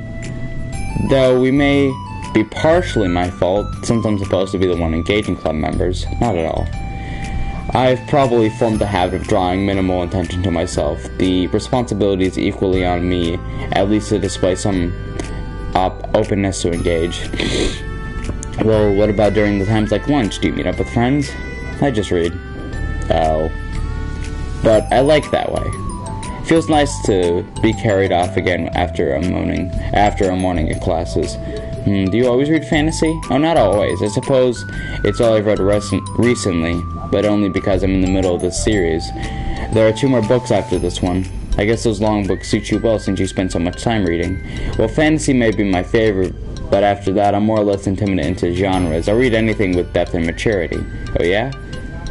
Though we may be partially my fault, since I'm supposed to be the one engaging club members. Not at all. I've probably formed the habit of drawing minimal attention to myself. The responsibility is equally on me, at least to display some openness to engage. Well, what about during the times like lunch? Do you meet up with friends? I just read. Oh. But I like that way. Feels nice to be carried off again after a morning of classes. Do you always read fantasy? Oh, not always. I suppose it's all I've read recently, but only because I'm in the middle of this series. There are 2 more books after this one. I guess those long books suit you well since you spend so much time reading. Well, fantasy may be my favorite, but after that I'm more or less intimidated into genres. I'll read anything with depth and maturity. Oh yeah?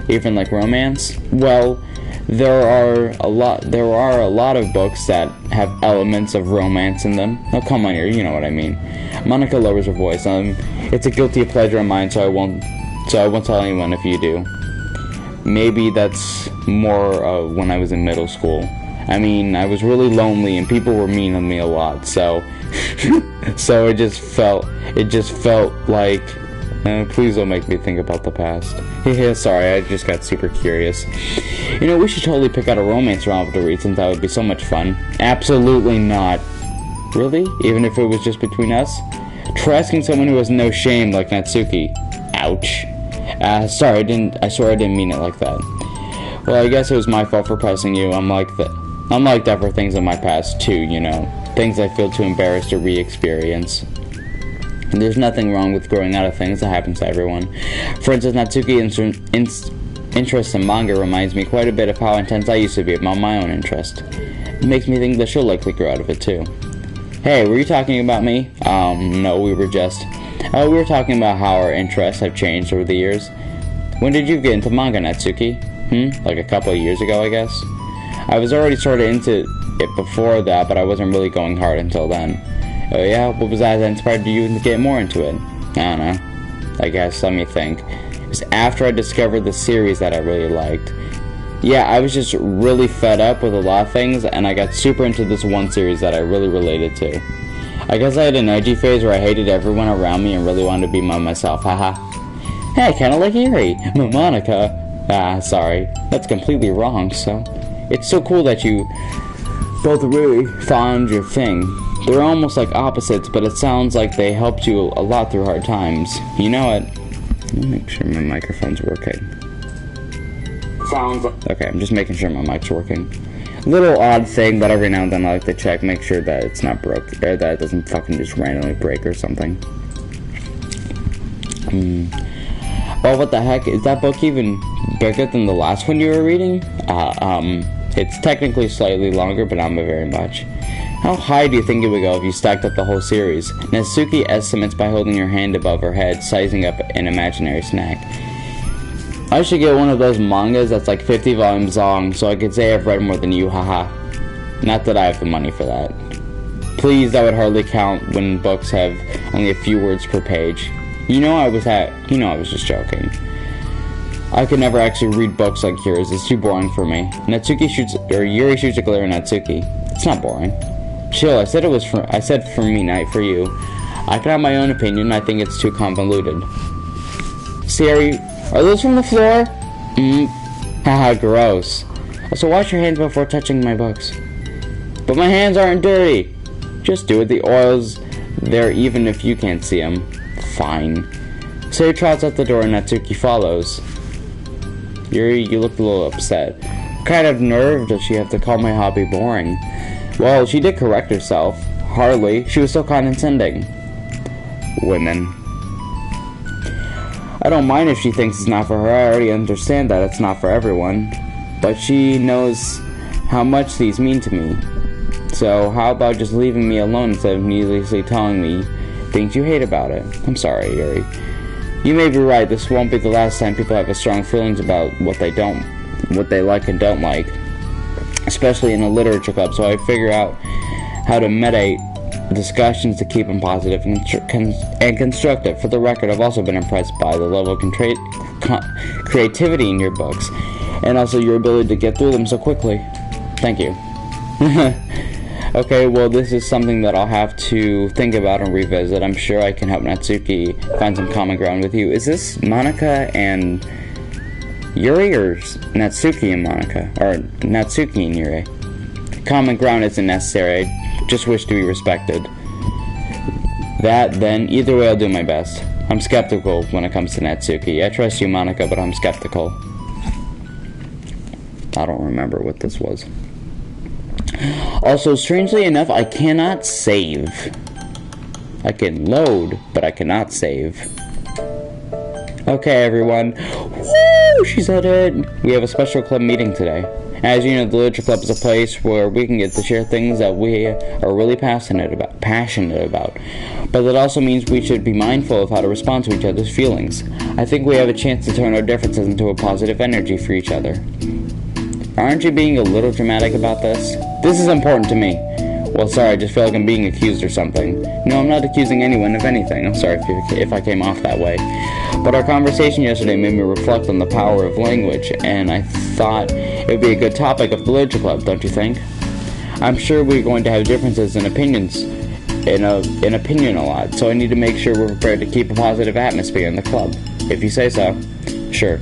Even like romance? Well, there are a lot of books that have elements of romance in them. Oh, come on here, you know what I mean. Monica lowers her voice. It's a guilty pleasure of mine, so I won't tell anyone if you do. Maybe that's more when I was in middle school. I mean, I was really lonely and people were mean to me a lot, so so it just felt like please don't make me think about the past. Yeah, sorry, I just got super curious. You know, we should totally pick out a romance novel to read since that would be so much fun. Absolutely not. Really? Even if it was just between us? Try asking someone who has no shame like Natsuki. Ouch. Sorry, I swear I didn't mean it like that. Well, I guess it was my fault for pressing you. I'm like that for things in my past too, you know. Things I feel too embarrassed to re-experience. There's nothing wrong with growing out of things that happens to everyone. For instance, Natsuki's interest in manga reminds me quite a bit of how intense I used to be about my own interest. It makes me think that she'll likely grow out of it too. Hey, were you talking about me? No, we were talking about how our interests have changed over the years. When did you get into manga, Natsuki? Like a couple of years ago, I guess? I was already sort of into it before that, but I wasn't really going hard until then. Oh yeah? What was that inspired you to get more into it? I don't know. I guess, let me think. It was after I discovered the series that I really liked. Yeah, I was just really fed up with a lot of things, and I got super into this one series that I really related to. I guess I had an edgy phase where I hated everyone around me and really wanted to be myself, haha. Hey, I kinda like Yuri. Monica. Sorry. That's completely wrong, so... It's so cool that you both really found your thing. They're almost like opposites, but it sounds like they helped you a lot through hard times. You know what? Let me make sure my microphone's working. Okay, I'm just making sure my mic's working. Little odd thing, but every now and then I like to check, make sure that it's not broke, or that it doesn't fucking just randomly break or something. Well, what the heck? Is that book even bigger than the last one you were reading? It's technically slightly longer, but not by very much. How high do you think it would go if you stacked up the whole series? Natsuki estimates by holding her hand above her head, sizing up an imaginary snack. I should get one of those mangas that's like 50 volumes long, so I could say I've read more than you, haha. Not that I have the money for that. Please, that would hardly count when books have only a few words per page. I was just joking. I could never actually read books like yours, it's too boring for me. Yuri shoots a glare at Natsuki. It's not boring. Chill, I said for me, not for you. I can have my own opinion, I think it's too convoluted. See, are those from the floor? Haha, gross. So wash your hands before touching my books. But my hands aren't dirty. Just do it, the oil's there even if you can't see them. Fine. Sayori trots out the door and Natsuki follows. Yuri, you look a little upset. What kind of nerve does she have to call my hobby boring? Well, she did correct herself. Hardly. She was so condescending. Women. I don't mind if she thinks it's not for her. I already understand that it's not for everyone. But she knows how much these mean to me. So how about just leaving me alone instead of needlessly telling me things you hate about it? I'm sorry, Yuri. You may be right. This won't be the last time people have strong feelings about what they like and don't like. Especially in a literature club, so I figure out how to mediate discussions to keep them positive and constructive. For the record, I've also been impressed by the level of creativity in your books, and also your ability to get through them so quickly. Thank you. Okay, well, this is something that I'll have to think about and revisit. I'm sure I can help Natsuki find some common ground with you. Is this Monica and Yuri, or Natsuki and Monica? Or Natsuki and Yuri? Common ground isn't necessary. I just wish to be respected. Then, either way, I'll do my best. I'm skeptical when it comes to Natsuki. I trust you, Monica, but I'm skeptical. I don't remember what this was. Also, strangely enough, I cannot save. I can load, but I cannot save. Okay, everyone. Woo! She said it! We have a special club meeting today. As you know, the Literature Club is a place where we can get to share things that we are really passionate about. But that also means we should be mindful of how to respond to each other's feelings. I think we have a chance to turn our differences into a positive energy for each other. Aren't you being a little dramatic about this? This is important to me. Well, sorry, I just feel like I'm being accused or something. No, I'm not accusing anyone of anything. I'm sorry if I came off that way. But our conversation yesterday made me reflect on the power of language, and I thought it would be a good topic of the Literature Club, don't you think? I'm sure we're going to have differences in opinions, in opinion a lot, so I need to make sure we're prepared to keep a positive atmosphere in the club. If you say so. Sure.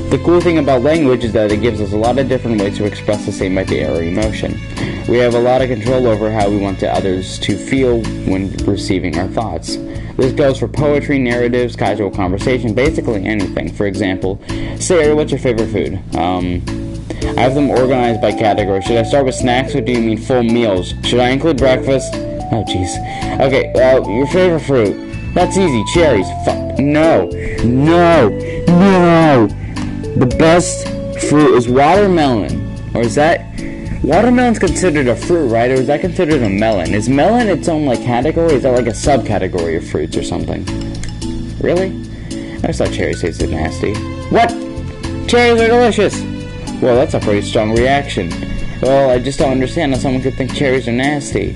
The cool thing about language is that it gives us a lot of different ways to express the same idea or emotion. We have a lot of control over how we want others to feel when receiving our thoughts. This goes for poetry, narratives, casual conversation, basically anything. For example, Sarah, what's your favorite food? I have them organized by category. Should I start with snacks or do you mean full meals? Should I include breakfast? Oh, jeez. Okay, your favorite fruit. That's easy. Cherries. Fuck. No. The best fruit is watermelon. Or is that... Watermelon's considered a fruit, right? Or is that considered a melon? Is melon its own, category? Is that a subcategory of fruits or something? Really? I just thought cherries tasted nasty. What? Cherries are delicious! Well, that's a pretty strong reaction. Well, I just don't understand how someone could think cherries are nasty.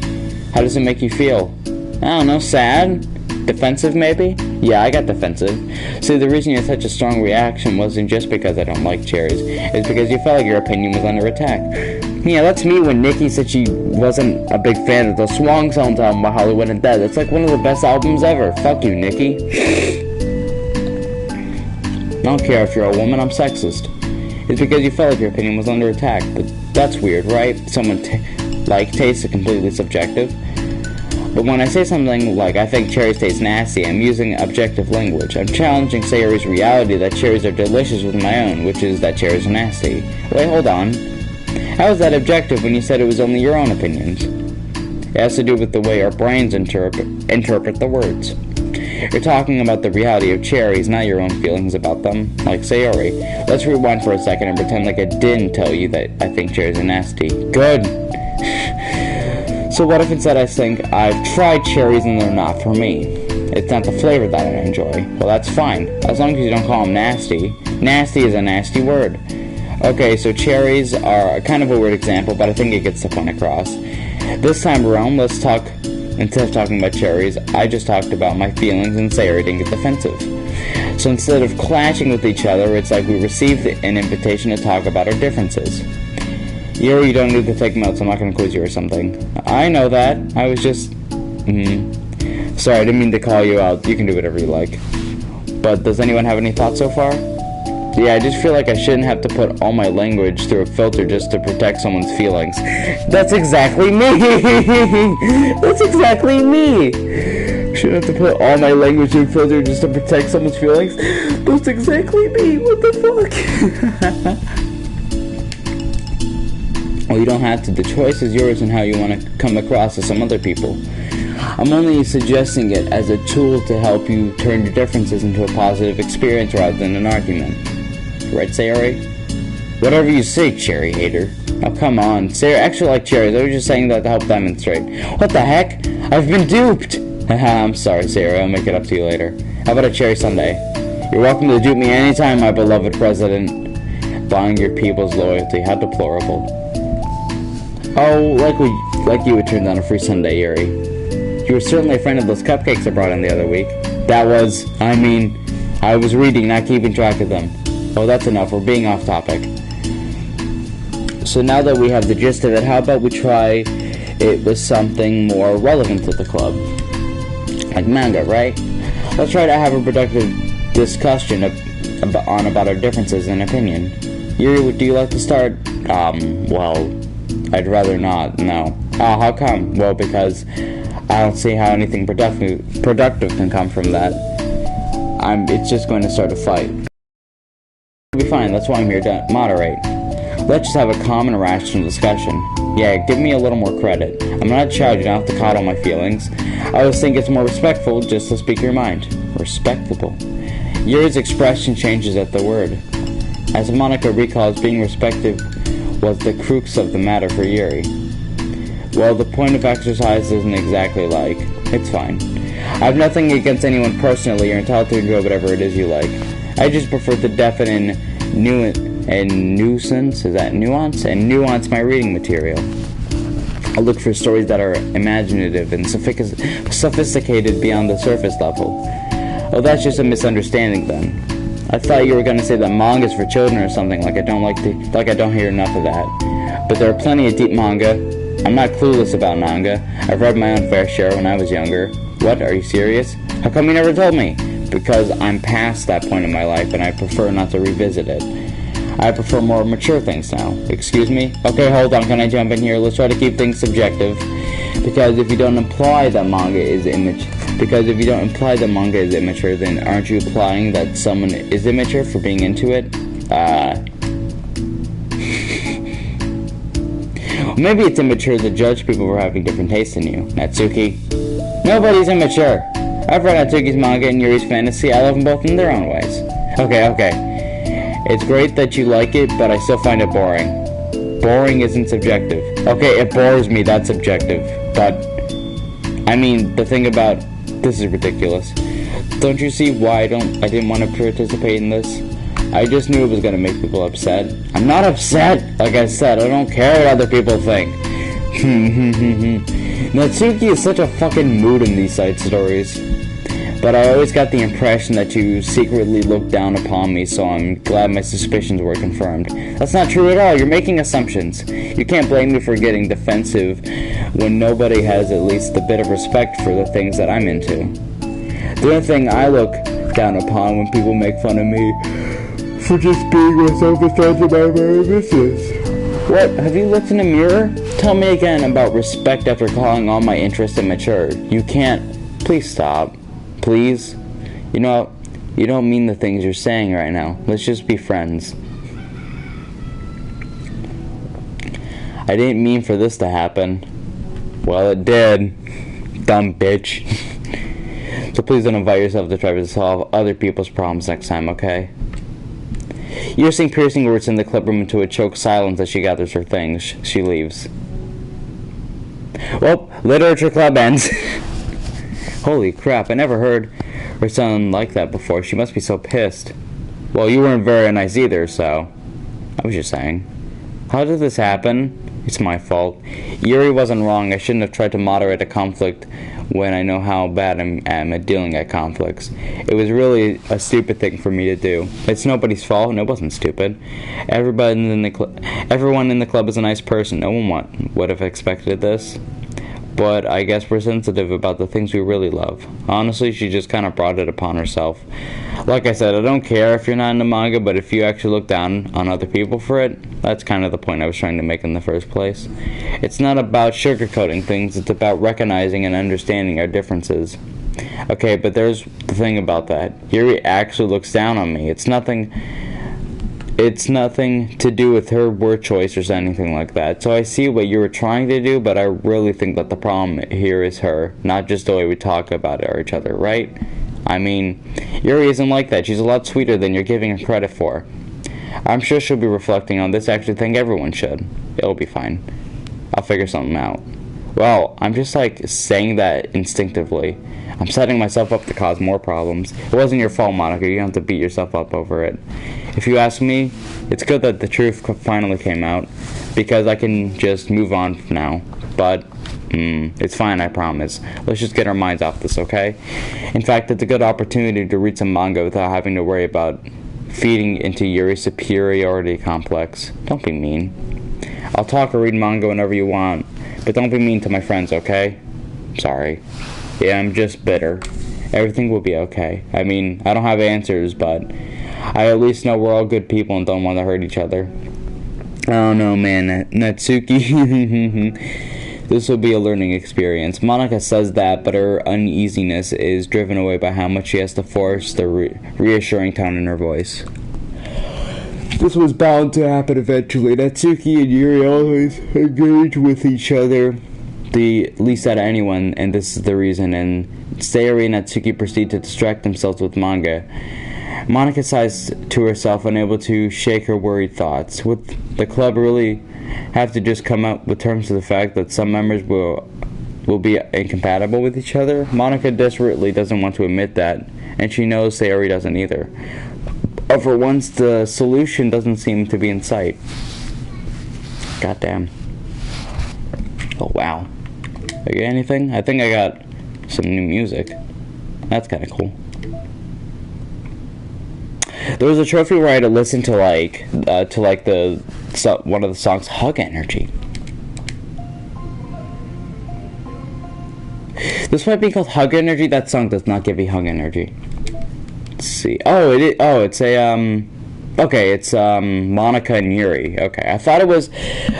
How does it make you feel? I don't know, sad? Defensive, maybe? Yeah, I got defensive. See, the reason you had such a strong reaction wasn't just because I don't like cherries. It's because you felt like your opinion was under attack. Yeah, that's me when Nikki said she wasn't a big fan of the Swan Songs album by Hollywood and Dead. It's like one of the best albums ever. Fuck you, Nikki. I don't care if you're a woman, I'm sexist. It's because you felt like your opinion was under attack. But that's weird, right? Taste is completely subjective. But when I say something like, I think cherries taste nasty, I'm using objective language. I'm challenging Sayori's reality that cherries are delicious with my own, which is that cherries are nasty. Wait, hold on. How is that objective when you said it was only your own opinions? It has to do with the way our brains interpret the words. You're talking about the reality of cherries, not your own feelings about them, like Sayori. Let's rewind for a second and pretend like I didn't tell you that I think cherries are nasty. Good! So what if instead I think, I've tried cherries and they're not for me? It's not the flavor that I enjoy. Well, that's fine, as long as you don't call them nasty. Nasty is a nasty word. Okay, so cherries are kind of a weird example, but I think it gets the point across. This time around, let's talk, instead of talking about cherries, I just talked about my feelings and Sayori didn't get defensive. So instead of clashing with each other, it's like we received an invitation to talk about our differences. Yuri, you don't need to take notes, I'm not going to quiz you or something. I know that, I was just... Sorry, I didn't mean to call you out, you can do whatever you like. But does anyone have any thoughts so far? Yeah, I just feel like I shouldn't have to put all my language through a filter just to protect someone's feelings. That's exactly me! That's exactly me! Shouldn't have to put all my language through a filter just to protect someone's feelings? That's exactly me! What the fuck? Well, you don't have to. The choice is yours and how you want to come across to some other people. I'm only suggesting it as a tool to help you turn your differences into a positive experience rather than an argument. Right, Sayori? Whatever you say, cherry hater. Oh, come on. Sayori actually like cherries. I was just saying that to help demonstrate. What the heck? I've been duped! I'm sorry, Sayori. I'll make it up to you later. How about a cherry sundae? You're welcome to dupe me anytime, my beloved president. Buying your people's loyalty. How deplorable. Oh, like you would turn down a free sundae, Yuri. You were certainly a friend of those cupcakes I brought in the other week. I was reading, not keeping track of them. Oh, that's enough. We're being off topic. So now that we have the gist of it, how about we try it with something more relevant to the club? Like manga, right? Let's try to have a productive discussion about our differences in opinion. Yuri, would you like to start? Well, I'd rather not, no. Oh, how come? Well, because I don't see how anything productive can come from that. It's just going to start a fight. It'll be fine, that's why I'm here to moderate. Let's just have a calm and rational discussion. Yeah, give me a little more credit. I'm not a child, you don't have to coddle my feelings. I always think it's more respectful just to speak your mind. Respectable. Yuri's expression changes at the word. As Monica recalls, being respectful was the crux of the matter for Yuri. Well, the point of exercise isn't exactly like. It's fine. I have nothing against anyone personally. You're entitled to enjoy whatever it is you like. I just prefer to deafen and nuance my reading material. I look for stories that are imaginative and sophisticated beyond the surface level. Oh, that's just a misunderstanding then. I thought you were going to say that manga's for children or something, like I don't hear enough of that. But there are plenty of deep manga. I'm not clueless about manga. I've read my own fair share when I was younger. What, are you serious? How come you never told me? Because I'm past that point in my life and I prefer not to revisit it. I prefer more mature things now. Excuse me? Okay, hold on, can I jump in here? Let's try to keep things subjective. Because if you don't imply that manga is immature, then aren't you implying that someone is immature for being into it? Maybe it's immature to judge people for having different tastes than you. Natsuki. Nobody's immature. I've read Natsuki's manga and Yuri's fantasy. I love them both in their own ways. Okay. It's great that you like it, but I still find it boring. Boring isn't subjective. Okay, it bores me, that's subjective. But, I mean, the thing about... This is ridiculous. Don't you see why I didn't want to participate in this? I just knew it was going to make people upset. I'm not upset! Like I said, I don't care what other people think. Natsuki is such a fucking mood in these side stories. But I always got the impression that you secretly looked down upon me, so I'm glad my suspicions were confirmed. That's not true at all, you're making assumptions. You can't blame me for getting defensive when nobody has at least a bit of respect for the things that I'm into. The only thing I look down upon when people make fun of me for just being myself is trying to mind my own business. What? Have you looked in a mirror? tell me again about respect after calling all my interests immature. You can't. Please stop. Please. You know, you don't mean the things you're saying right now. Let's just be friends. I didn't mean for this to happen. Well, it did. Dumb bitch. So please don't invite yourself to try to solve other people's problems next time, okay? You're saying piercing words in the club room into a choked silence as she gathers her things. She leaves. Well, literature club ends. Holy crap, I never heard her sound like that before. She must be so pissed. Well, you weren't very nice either, so... I was just saying. How did this happen? It's my fault. Yuri wasn't wrong. I shouldn't have tried to moderate a conflict when I know how bad I am at dealing at conflicts. It was really a stupid thing for me to do. It's nobody's fault, and it wasn't stupid. Everyone in the club is a nice person. No one would have expected this. But I guess we're sensitive about the things we really love. Honestly, she just kind of brought it upon herself. Like I said, I don't care if you're not into manga, but if you actually look down on other people for it, that's kind of the point I was trying to make in the first place. It's not about sugarcoating things, it's about recognizing and understanding our differences. Okay, but there's the thing about that. Yuri actually looks down on me. It's nothing to do with her word choice or anything like that. So I see what you were trying to do, but I really think that the problem here is her, not just the way we talk about it or each other, right? I mean, Yuri isn't like that. She's a lot sweeter than you're giving her credit for. I'm sure she'll be reflecting on this. I actually think everyone should. It'll be fine. I'll figure something out. Well, I'm just like saying that instinctively. I'm setting myself up to cause more problems. It wasn't your fault, Monica. You don't have to beat yourself up over it. If you ask me, it's good that the truth finally came out, because I can just move on now. But, it's fine, I promise. Let's just get our minds off this, okay? In fact, it's a good opportunity to read some manga without having to worry about feeding into Yuri's superiority complex. Don't be mean. I'll talk or read manga whenever you want, but don't be mean to my friends, okay? Sorry. Yeah, I'm just bitter. Everything will be okay. I mean, I don't have answers, but I at least know we're all good people and don't want to hurt each other. Oh no, man, Natsuki. This will be a learning experience. Monica says that, but her uneasiness is driven away by how much she has to force the reassuring tone in her voice. This was bound to happen eventually. Natsuki and Yuri always engage with each other, the least out of anyone, and this is the reason. And Sayori and Natsuki proceed to distract themselves with manga. Monica sighs to herself, unable to shake her worried thoughts. Would the club really have to just come up with terms to the fact that some members will be incompatible with each other? Monica desperately doesn't want to admit that, and she knows Sayori doesn't either. But for once, the solution doesn't seem to be in sight. Goddamn. Oh, wow. I got anything? I think I got some new music. That's kind of cool. There was a trophy where I had to listen to one of the songs, Hug Energy. This might be called Hug Energy. That song does not give me hug energy. Let's see. Oh, it is. Oh, it's a okay, it's Monica and Yuri. Okay, I thought it was,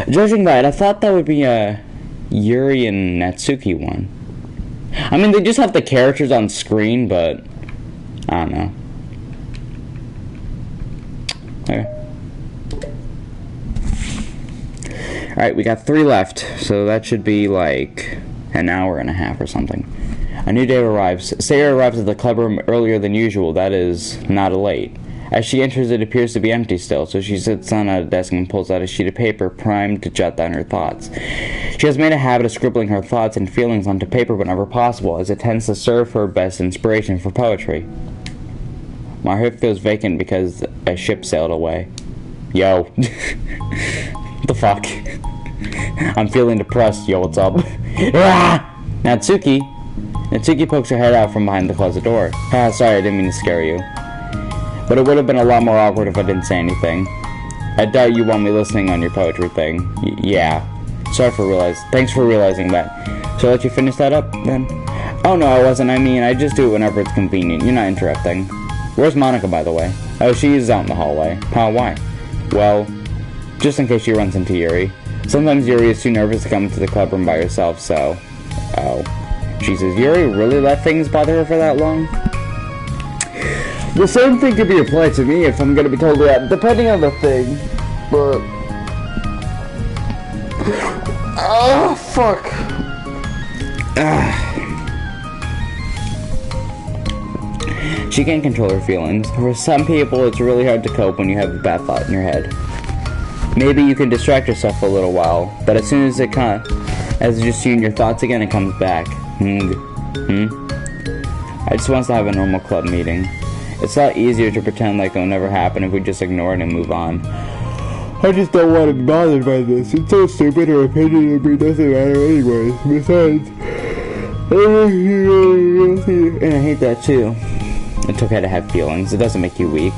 judging by it, I thought that would be a Yuri and Natsuki one. I mean, they just have the characters on screen, but I don't know. Okay. Alright, we got 3 left, so that should be like an hour and a half or something. A new day arrives. Sayori arrives at the club room earlier than usual. That is not late. As she enters, it appears to be empty still, so she sits down at a desk and pulls out a sheet of paper primed to jot down her thoughts. She has made a habit of scribbling her thoughts and feelings onto paper whenever possible, as it tends to serve her best inspiration for poetry. My heart feels vacant because a ship sailed away. Yo. What the fuck? I'm feeling depressed. Yo, what's up? Natsuki pokes her head out from behind the closet door. Ah, sorry, I didn't mean to scare you. But it would have been a lot more awkward if I didn't say anything. I doubt you want me listening on your poetry thing. Yeah. Thanks for realizing that. Should I let you finish that up, then? Oh, no, I wasn't. I mean, I just do it whenever it's convenient. You're not interrupting. Where's Monica, by the way? Oh, she is out in the hallway. Why? Well, just in case she runs into Yuri. Sometimes Yuri is too nervous to come to the club room by herself, so... Oh. Jesus, Yuri really let things bother her for that long? The same thing could be applied to me if I'm gonna be totally honest, depending on the thing, but... Oh, fuck. She can't control her feelings. For some people, it's really hard to cope when you have a bad thought in your head. Maybe you can distract yourself for a little while, but as soon as it as just you and your thoughts again, it comes back. I just want to have a normal club meeting. It's a lot easier to pretend like it'll never happen if we just ignore it and move on. I just don't want to be bothered by this. It's so stupid, her opinion of me doesn't matter anyways. Besides, and I hate that too. It's okay to have feelings. It doesn't make you weak.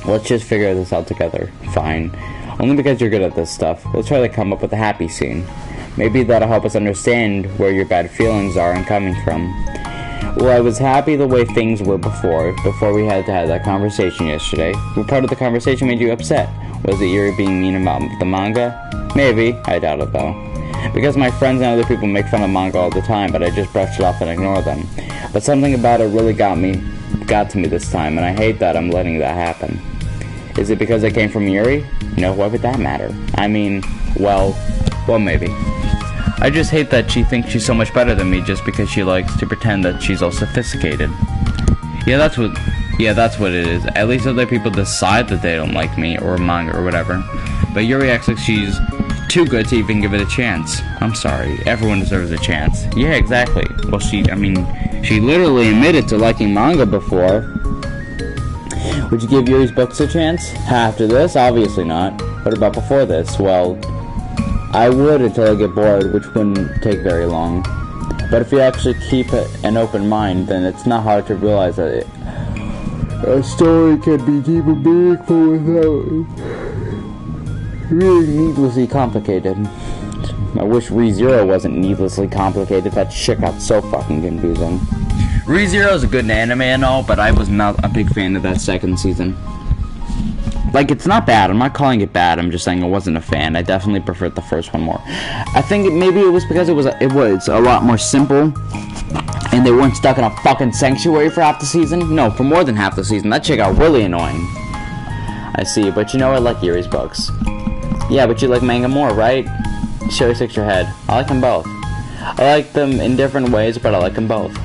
Let's just figure this out together. Fine. Only because you're good at this stuff. Let's try to come up with a happy scene. Maybe that'll help us understand where your bad feelings are and coming from. Well, I was happy the way things were before we had to have that conversation yesterday. What part of the conversation made you upset? Was it Yuri being mean about the manga? Maybe. I doubt it though. Because my friends and other people make fun of manga all the time, but I just brushed it off and ignored them. But something about it really got to me this time, and I hate that I'm letting that happen. Is it because it came from Yuri? No, why would that matter? I mean, well, maybe. I just hate that she thinks she's so much better than me just because she likes to pretend that she's all sophisticated. Yeah, that's what it is. At least other people decide that they don't like me or manga or whatever. But Yuri acts like she's too good to even give it a chance. I'm sorry, everyone deserves a chance. Yeah, exactly. Well, she literally admitted to liking manga before. Would you give Yuri's books a chance? After this? Obviously not. What about before this? Well, I would until I get bored, which wouldn't take very long. But if you actually keep an open mind, then it's not hard to realize that a story can be deep and meaningful without being needlessly complicated. I wish ReZero wasn't needlessly complicated. That shit got so fucking confusing. ReZero is a good anime and all, but I was not a big fan of that second season. Like, it's not bad. I'm not calling it bad. I'm just saying I wasn't a fan. I definitely preferred the first one more. I think maybe it was because it was a lot more simple, and they weren't stuck in a fucking sanctuary for half the season. No, for more than half the season. That shit got really annoying. I see, but you know I like Yuri's books. Yeah, but you like manga more, right? Sherry shakes her head. I like them both. I like them in different ways, but I like them both.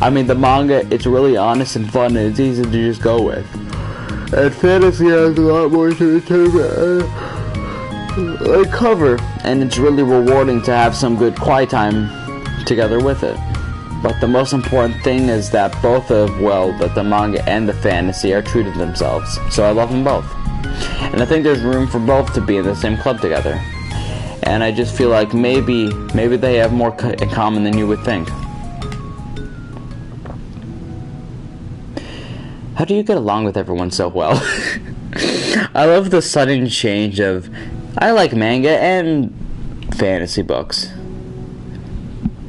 I mean, the manga, it's really honest and fun, and it's easy to just go with. And fantasy has a lot more to entertainment and cover, and it's really rewarding to have some good quiet time together with it. But the most important thing is that that the manga and the fantasy are true to themselves. So I love them both. And I think there's room for both to be in the same club together. And I just feel like maybe they have more in common than you would think. How do you get along with everyone so well? I love the sudden change of, I like manga and fantasy books.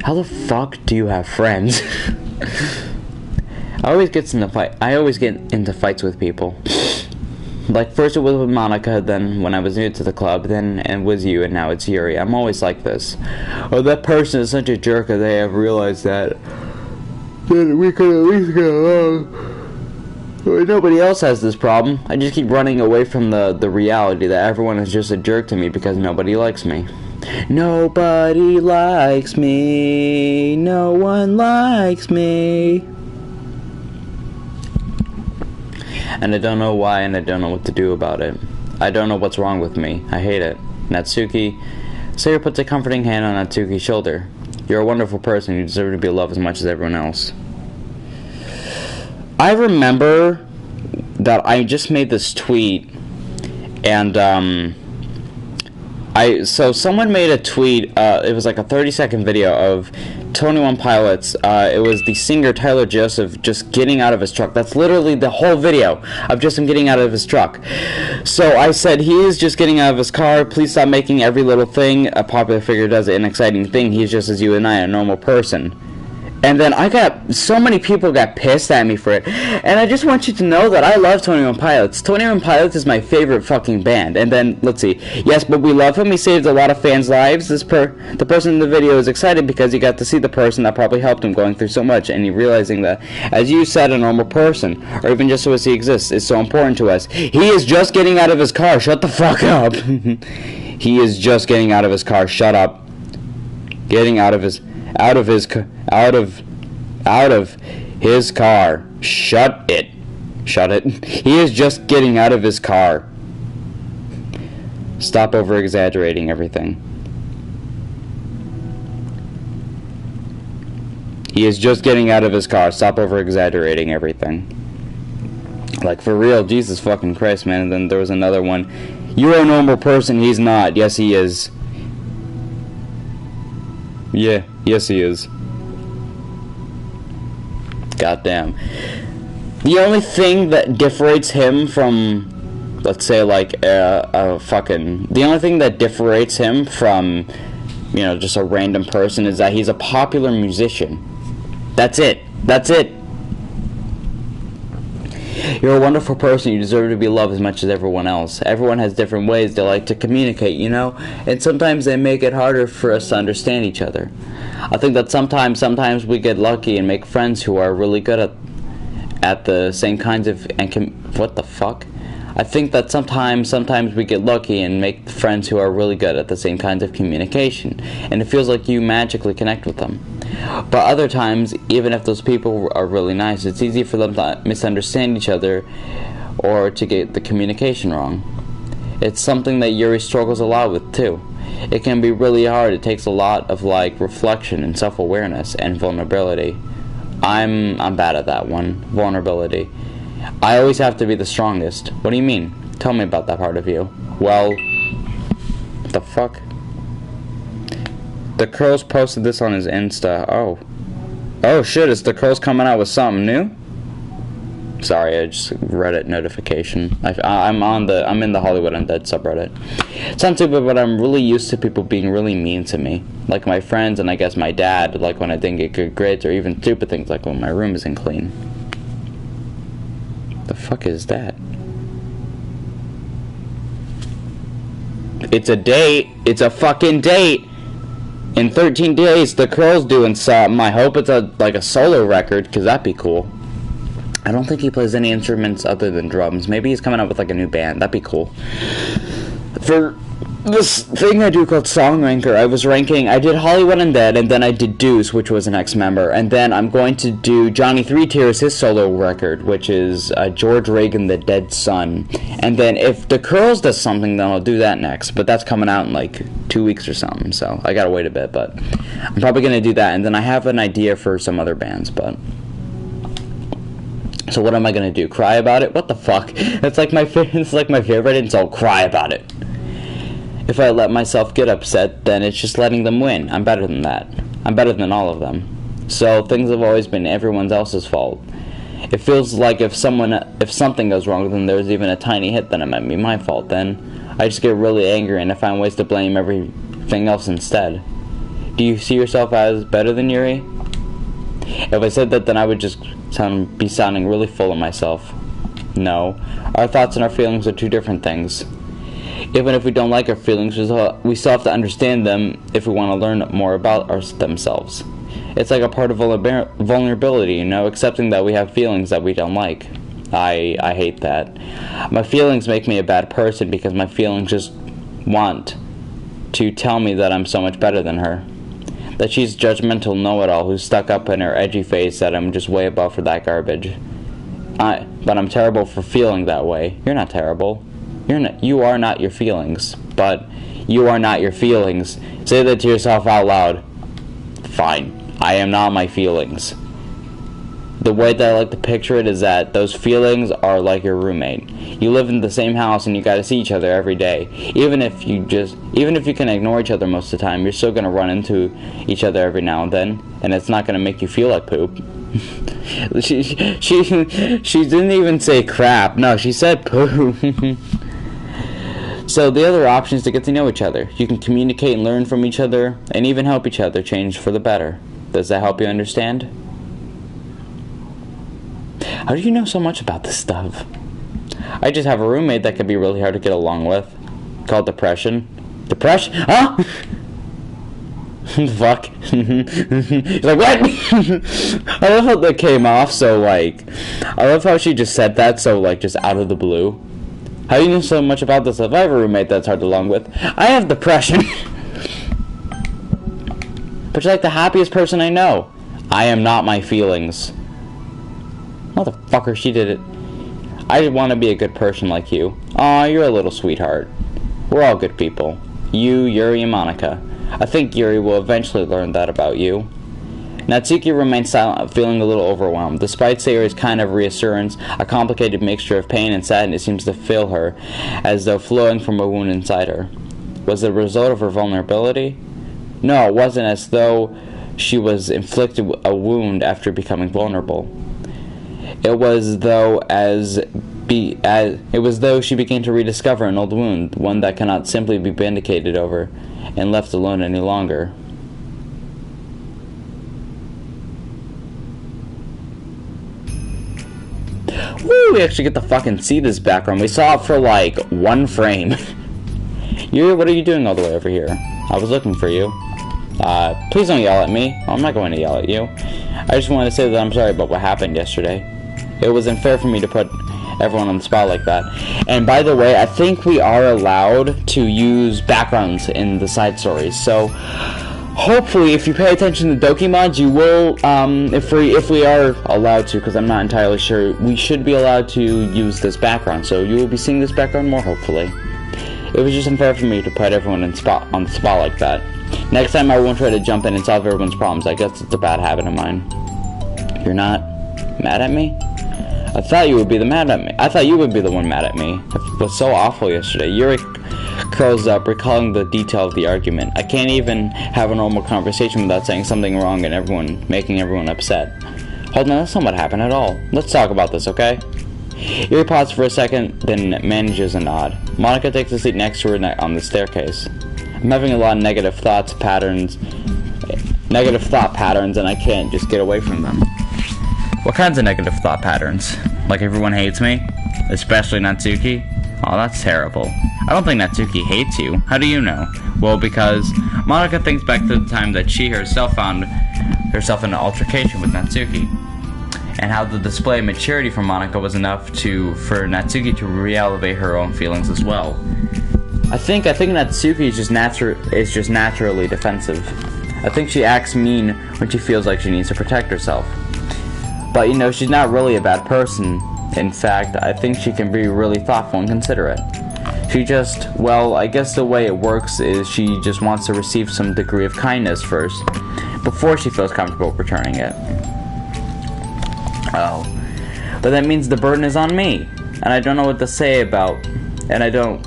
How the fuck do you have friends? I always get into fights with people. Like, first it was with Monica, then when I was new to the club, then it was you, and now it's Yuri. I'm always like this. Oh, that person is such a jerk that they have realized that we could at least get along. Nobody else has this problem. I just keep running away from the reality that everyone is just a jerk to me because nobody likes me. Nobody likes me. No one likes me. And I don't know why, and I don't know what to do about it. I don't know what's wrong with me. I hate it. Natsuki. Sayori puts a comforting hand on Natsuki's shoulder. You're a wonderful person. You deserve to be loved as much as everyone else. I remember that I just made this tweet, and so someone made a tweet. It was like a 30-second video of 21 Pilots. It was the singer Tyler Joseph just getting out of his truck. That's literally the whole video of just him getting out of his truck. So I said, he is just getting out of his car. Please stop making every little thing a popular figure does an exciting thing. He's just as you and I, a normal person. And then so many people got pissed at me for it. And I just want you to know that I love 21 Pilots. 21 Pilots is my favorite fucking band. And then, let's see. Yes, but we love him. He saved a lot of fans' lives. The person in the video is excited because he got to see the person that probably helped him going through so much. And he realizing that, as you said, a normal person, or even just as he exists, is so important to us. He is just getting out of his car. Shut the fuck up. He is just getting out of his car. Shut up. Getting out of his car. Shut it. He is just getting out of his car. Stop over-exaggerating everything. He is just getting out of his car. Stop over-exaggerating everything. Like, for real, Jesus fucking Christ, man. And then there was another one. You're a normal person. He's not. Yes, he is. Yeah, yes, he is. Goddamn. The only thing that differentiates him from, let's say, like, the only thing that differentiates him from, you know, just a random person is that he's a popular musician. That's it. You're a wonderful person. You deserve to be loved as much as everyone else. Everyone has different ways they like to communicate, you know? And sometimes they make it harder for us to understand each other. I think that sometimes we get lucky and make friends who are really good at the same kinds of... what the fuck? I think that sometimes we get lucky and make friends who are really good at the same kinds of communication. And it feels like you magically connect with them. But other times, even if those people are really nice, it's easy for them to misunderstand each other or to get the communication wrong. It's something that Yuri struggles a lot with too. It can be really hard. It takes a lot of like reflection and self-awareness and vulnerability. I'm bad at that one. Vulnerability. I always have to be the strongest. What do you mean? Tell me about that part of you. Well, what the fuck? The Curls posted this on his Insta. Oh shit, it's the Curls coming out with something new? Sorry, I just read it notification. I'm in the Hollywood Undead subreddit. It's not stupid, but I'm really used to people being really mean to me. Like my friends and I guess my dad, like when I didn't get good grades, or even stupid things like when my room isn't clean. The fuck is that? It's a date. It's a fucking date. In 13 days, the Curl's doing something. I hope it's like a solo record, because that'd be cool. I don't think he plays any instruments other than drums. Maybe he's coming out with like a new band. That'd be cool. For this thing I do called Song Ranker, I did Hollywood Undead, and then I did Deuce, which was an ex-member, and then I'm going to do Johnny 3 Tears, his solo record, which is George Reagan, the Dead Son. And then if the Curls does something, then I'll do that next, but that's coming out in like 2 weeks or something, so I gotta wait a bit, but I'm probably gonna do that, and then I have an idea for some other bands, but... So what am I gonna do? Cry about it? What the fuck? It's like my favorite insult. Cry about it. If I let myself get upset, then it's just letting them win. I'm better than that. I'm better than all of them. So things have always been everyone else's fault. It feels like if something goes wrong, then there's even a tiny hit, then it might be my fault. Then I just get really angry and I find ways to blame everything else instead. Do you see yourself as better than Yuri? If I said that, then I would just be sounding really full of myself. No. Our thoughts and our feelings are two different things. Even if we don't like our feelings, we still have to understand them if we want to learn more about themselves. It's like a part of vulnerability, you know, accepting that we have feelings that we don't like. I hate that. My feelings make me a bad person because my feelings just want to tell me that I'm so much better than her. That she's a judgmental know-it-all who's stuck up in her edgy face, that I'm just way above for that garbage. But I'm terrible for feeling that way. You're not terrible. You are not your feelings. But you are not your feelings. Say that to yourself out loud. Fine. I am not my feelings. The way that I like to picture it is that those feelings are like your roommate. You live in the same house and you gotta see each other every day. Even if you can ignore each other most of the time, you're still gonna run into each other every now and then, and it's not gonna make you feel like poop. she didn't even say crap. No, she said poop. So the other option is to get to know each other. You can communicate and learn from each other, and even help each other change for the better. Does that help you understand? How do you know so much about this stuff? I just have a roommate that can be really hard to get along with. Called depression. Depression? Huh? Fuck. He's like, what? I love how that came off so, like... I love how she just said that so, like, just out of the blue. How do you know so much about this? If I have a roommate that's hard to get along with, I have depression. But you're like the happiest person I know. I am not my feelings. Motherfucker, she did it. I want to be a good person like you. Aw, you're a little sweetheart. We're all good people. You, Yuri, and Monica. I think Yuri will eventually learn that about you. Natsuki remained silent, feeling a little overwhelmed. Despite Sayori's kind of reassurance, a complicated mixture of pain and sadness seems to fill her, as though flowing from a wound inside her. Was it a result of her vulnerability? No, it wasn't as though she was inflicted a wound after becoming vulnerable. It was though she began to rediscover an old wound, one that cannot simply be band-aided over and left alone any longer. Woo, we actually get to fucking see this background. We saw it for like 1 frame. Yuri, what are you doing all the way over here? I was looking for you. Please don't yell at me. I'm not going to yell at you. I just wanted to say that I'm sorry about what happened yesterday. It was unfair for me to put everyone on the spot like that. And by the way, I think we are allowed to use backgrounds in the side stories. So hopefully, if you pay attention to Doki mods, you will. If we are allowed to, because I'm not entirely sure, we should be allowed to use this background. So you will be seeing this background more, hopefully. It was just unfair for me to put everyone on the spot like that. Next time, I won't try to jump in and solve everyone's problems. I guess it's a bad habit of mine. You're not mad at me? I thought you would be the one mad at me. It was so awful yesterday. Yuri curls up, recalling the detail of the argument. I can't even have a normal conversation without saying something wrong and making everyone upset. Hold on, that's not what happened at all. Let's talk about this, okay? Yuri pauses for a second, then manages a nod. Monica takes a seat next to her on the staircase. I'm having a lot of negative thought patterns, and I can't just get away from them. What kinds of negative thought patterns? Like everyone hates me? Especially Natsuki? Oh, that's terrible. I don't think Natsuki hates you. How do you know? Well, because Monica thinks back to the time that she herself found herself in an altercation with Natsuki, and how the display of maturity from Monica was enough for Natsuki to re-elevate her own feelings as well. I think Natsuki is just naturally defensive. I think she acts mean when she feels like she needs to protect herself. But, she's not really a bad person. In fact, I think she can be really thoughtful and considerate. I guess the way it works is she just wants to receive some degree of kindness first, before she feels comfortable returning it. Oh. But that means the burden is on me, and I don't know what to say and I don't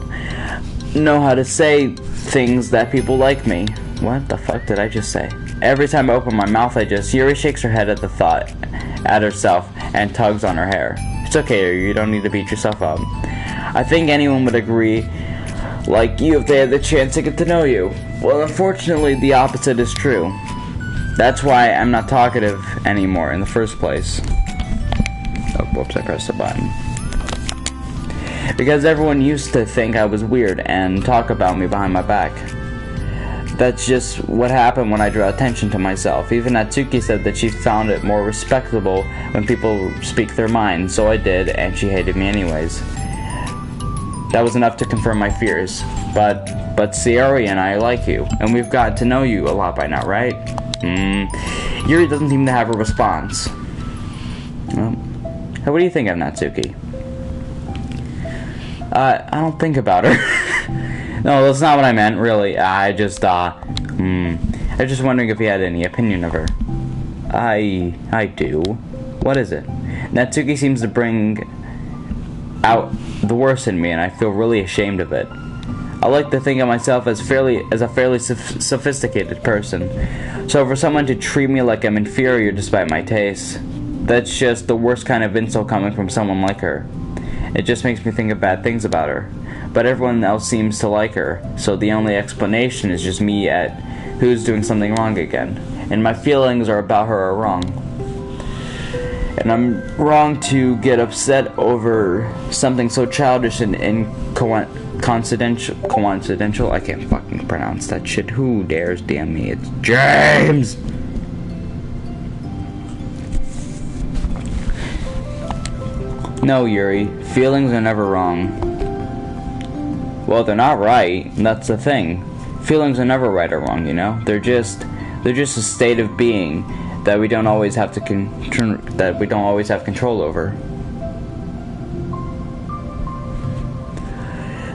know how to say things that people like me. What the fuck did I just say? Every time I open my mouth, Yuri shakes her head at the thought, at herself, and tugs on her hair. It's okay, Yuri, you don't need to beat yourself up. I think anyone would agree, like you, if they had the chance to get to know you. Well, unfortunately, the opposite is true. That's why I'm not talkative anymore in the first place. Oh, whoops, I pressed the button. Because everyone used to think I was weird and talk about me behind my back. That's just what happened when I drew attention to myself. Even Natsuki said that she found it more respectable when people speak their mind, so I did, and she hated me anyways. That was enough to confirm my fears. But Sayori and I like you, and we've gotten to know you a lot by now, right? Yuri doesn't seem to have a response. Well, what do you think of Natsuki? I don't think about her. No, that's not what I meant, really. I was just wondering if you had any opinion of her. I do. What is it? Natsuki seems to bring out the worst in me, and I feel really ashamed of it. I like to think of myself as a fairly sophisticated person. So for someone to treat me like I'm inferior despite my tastes, that's just the worst kind of insult coming from someone like her. It just makes me think of bad things about her. But everyone else seems to like her, so the only explanation is just me at who's doing something wrong again. And my feelings are about her are wrong. And I'm wrong to get upset over something so childish and coincidental. I can't fucking pronounce that shit. Who dares damn me? It's James! No, Yuri. Feelings are never wrong. Well, they're not right. That's the thing. Feelings are never right or wrong, you know? They're just a state of being that we don't always have to have control over.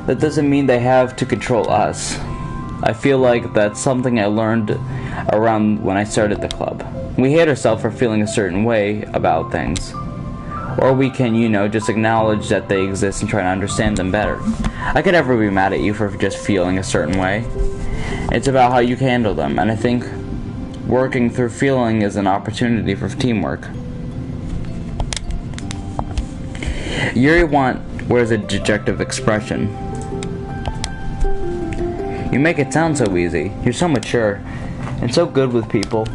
That doesn't mean they have to control us. I feel like that's something I learned around when I started the club. We hate ourselves for feeling a certain way about things. Or we can, just acknowledge that they exist and try to understand them better. I could never be mad at you for just feeling a certain way. It's about how you handle them, and I think working through feeling is an opportunity for teamwork. Yuri wears a dejective expression. You make it sound so easy. You're so mature and so good with people.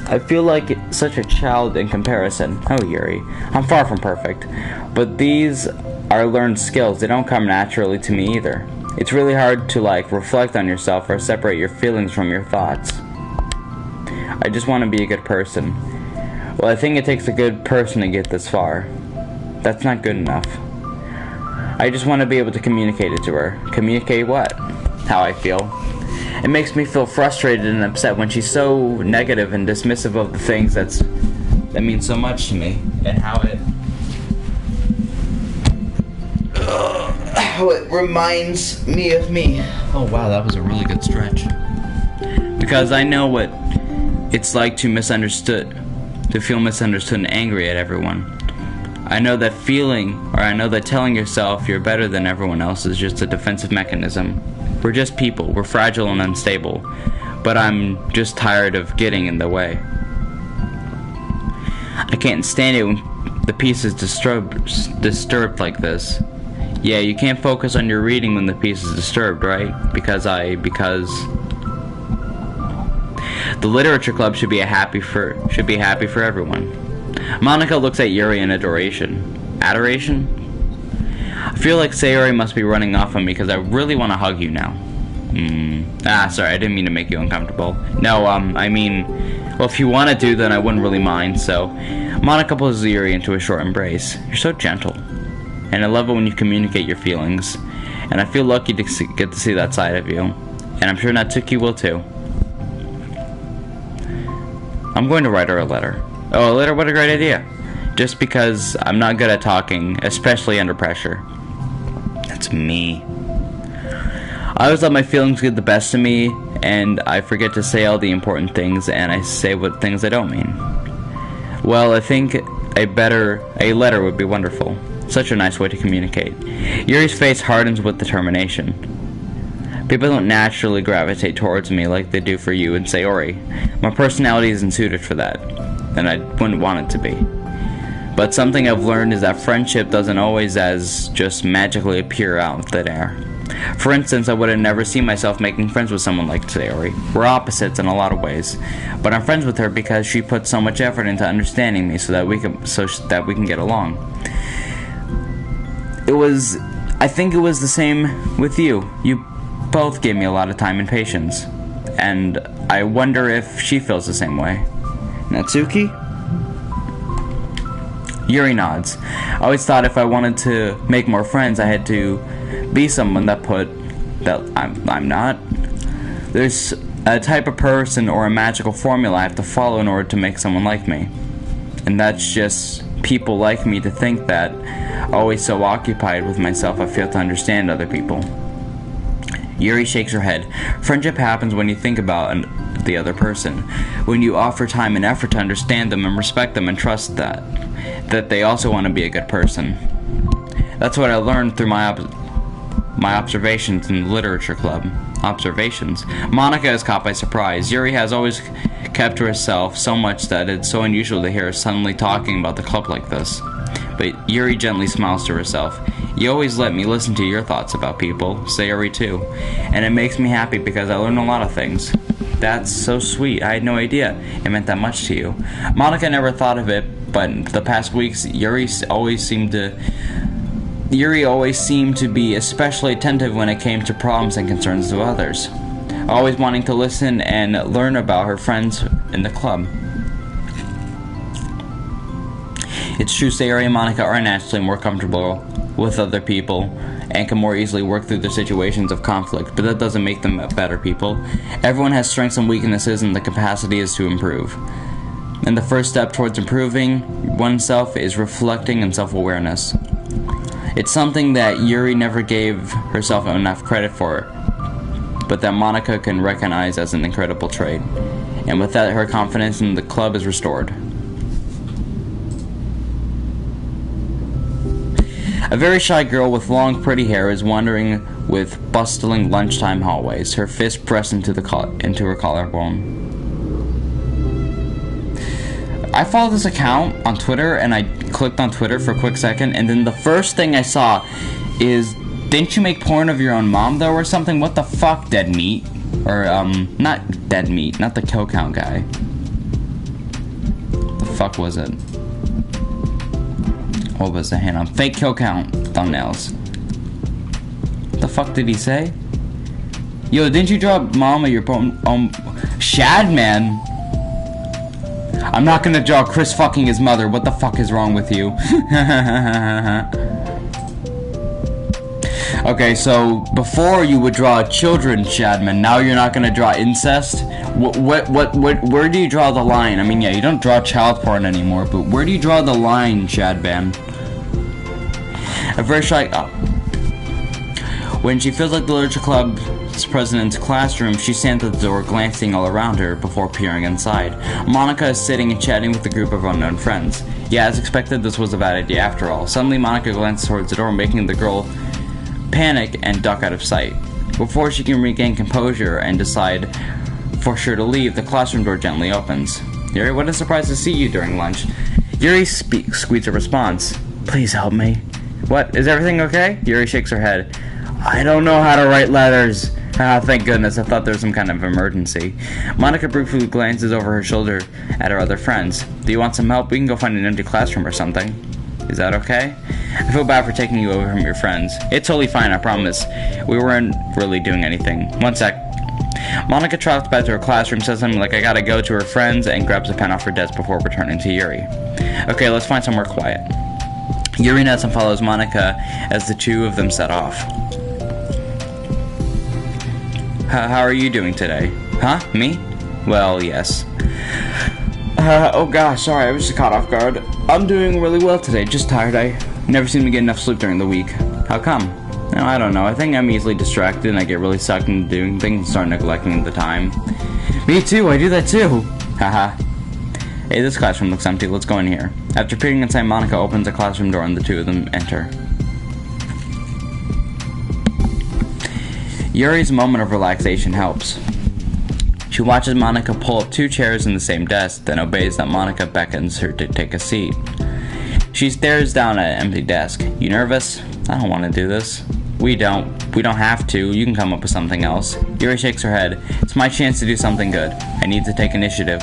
I feel like such a child in comparison. Oh, Yuri, I'm far from perfect, but these are learned skills. They don't come naturally to me either. It's really hard to reflect on yourself or separate your feelings from your thoughts. I just want to be a good person. Well, I think it takes a good person to get this far. That's not good enough. I just want to be able to communicate it to her. Communicate what? How I feel. It makes me feel frustrated and upset when she's so negative and dismissive of the things that mean so much to me, and how it reminds me of me. Oh wow, that was a really good stretch. Because I know what it's like to feel misunderstood and angry at everyone. I know that telling yourself you're better than everyone else is just a defensive mechanism. We're just people. We're fragile and unstable. But I'm just tired of getting in the way. I can't stand it when the peace is disturbed like this. Yeah, you can't focus on your reading when the peace is disturbed, right? Because the literature club should be happy for everyone. Monica looks at Yuri in adoration. Adoration? I feel like Sayori must be running off on me because I really want to hug you now. Sorry, I didn't mean to make you uncomfortable. No, well, if you want to do, then I wouldn't really mind, so. Monica pulls Yuri into a short embrace. You're so gentle. And I love it when you communicate your feelings. And I feel lucky to get to see that side of you. And I'm sure Natsuki will too. I'm going to write her a letter. Oh, a letter? What a great idea. Just because I'm not good at talking, especially under pressure. That's me. I always let my feelings get the best of me, and I forget to say all the important things, and I say what things I don't mean. Well, I think a letter would be wonderful. Such a nice way to communicate. Yuri's face hardens with determination. People don't naturally gravitate towards me like they do for you and Sayori. My personality isn't suited for that, and I wouldn't want it to be. But something I've learned is that friendship doesn't always just magically appear out of thin air. For instance, I would have never seen myself making friends with someone like Sayori. We're opposites in a lot of ways, but I'm friends with her because she put so much effort into understanding me so that we can get along. I think it was the same with you. You both gave me a lot of time and patience, and I wonder if she feels the same way. Natsuki? Yuri nods. I always thought if I wanted to make more friends, I had to be someone that I'm not. There's a type of person or a magical formula I have to follow in order to make someone like me. And that's just people like me to think that, always so occupied with myself, I fail to understand other people. Yuri shakes her head. Friendship happens when you think about the other person. When you offer time and effort to understand them and respect them and trust that they also want to be a good person. That's what I learned through my observations in the literature club. Observations. Monica is caught by surprise. Yuri has always kept to herself so much that it's so unusual to hear her suddenly talking about the club like this. But Yuri gently smiles to herself. You always let me listen to your thoughts about people, Sayori too, and it makes me happy because I learn a lot of things. That's so sweet. I had no idea it meant that much to you. Monica never thought of it, but the past weeks, Yuri always seemed to be especially attentive when it came to problems and concerns of others, always wanting to listen and learn about her friends in the club. It's true, Sayori and Monica are naturally more comfortable with other people and can more easily work through their situations of conflict, but that doesn't make them better people. Everyone has strengths and weaknesses, and the capacity is to improve. And the first step towards improving oneself is reflecting and self-awareness. It's something that Yuri never gave herself enough credit for, but that Monica can recognize as an incredible trait. And with that, her confidence in the club is restored. A very shy girl with long, pretty hair is wandering with bustling lunchtime hallways, her fist pressed into her collarbone. I followed this account on Twitter, and I clicked on Twitter for a quick second, and then the first thing I saw is, didn't you make porn of your own mom, though, or something? What the fuck, Dead Meat? Or, not Dead Meat, not the kill count guy. The fuck was it? What was the hand on? Fake kill count thumbnails. What the fuck did he say? Yo, didn't you draw mom of your Shad, man? I'm not gonna draw Chris fucking his mother. What the fuck is wrong with you? Okay, so before you would draw children, Shadman. Now you're not gonna draw incest. Where do you draw the line? I mean, yeah, you don't draw child porn anymore, but where do you draw the line, Shadman? A very shy. Oh. When she feels like the Literature Club's president's classroom, she stands at the door, glancing all around her before peering inside. Monica is sitting and chatting with a group of unknown friends. Yeah, as expected, this was a bad idea after all. Suddenly, Monica glances towards the door, making the girl panic and duck out of sight. Before she can regain composure and decide for sure to leave, the classroom door gently opens. Yuri, what a surprise to see you during lunch. Yuri squeaks a response. Please help me. What? Is everything okay? Yuri shakes her head. I don't know how to write letters. Ah, thank goodness. I thought there was some kind of emergency. Monica briefly glances over her shoulder at her other friends. Do you want some help? We can go find an empty classroom or something. Is that okay? I feel bad for taking you away from your friends. It's totally fine, I promise. We weren't really doing anything. One sec. Monica trots back to her classroom, says something like I gotta go to her friends, and grabs a pen off her desk before returning to Yuri. Okay, let's find somewhere quiet. Yuri nods and follows Monica as the two of them set off. How are you doing today? Huh? Me? Well, yes. Oh gosh, sorry, I was just caught off guard. I'm doing really well today, just tired. I never seem to get enough sleep during the week. How come? No, I don't know. I think I'm easily distracted and I get really sucked into doing things and start neglecting the time. Me too, I do that too. Haha. Hey, this classroom looks empty. Let's go in here. After peering inside, Monica opens the classroom door and the two of them enter. Yuri's moment of relaxation helps. She watches Monica pull up two chairs in the same desk, then obeys that Monica beckons her to take a seat. She stares down at an empty desk. You nervous? I don't want to do this. We don't have to. You can come up with something else. Yuri shakes her head. It's my chance to do something good. I need to take initiative.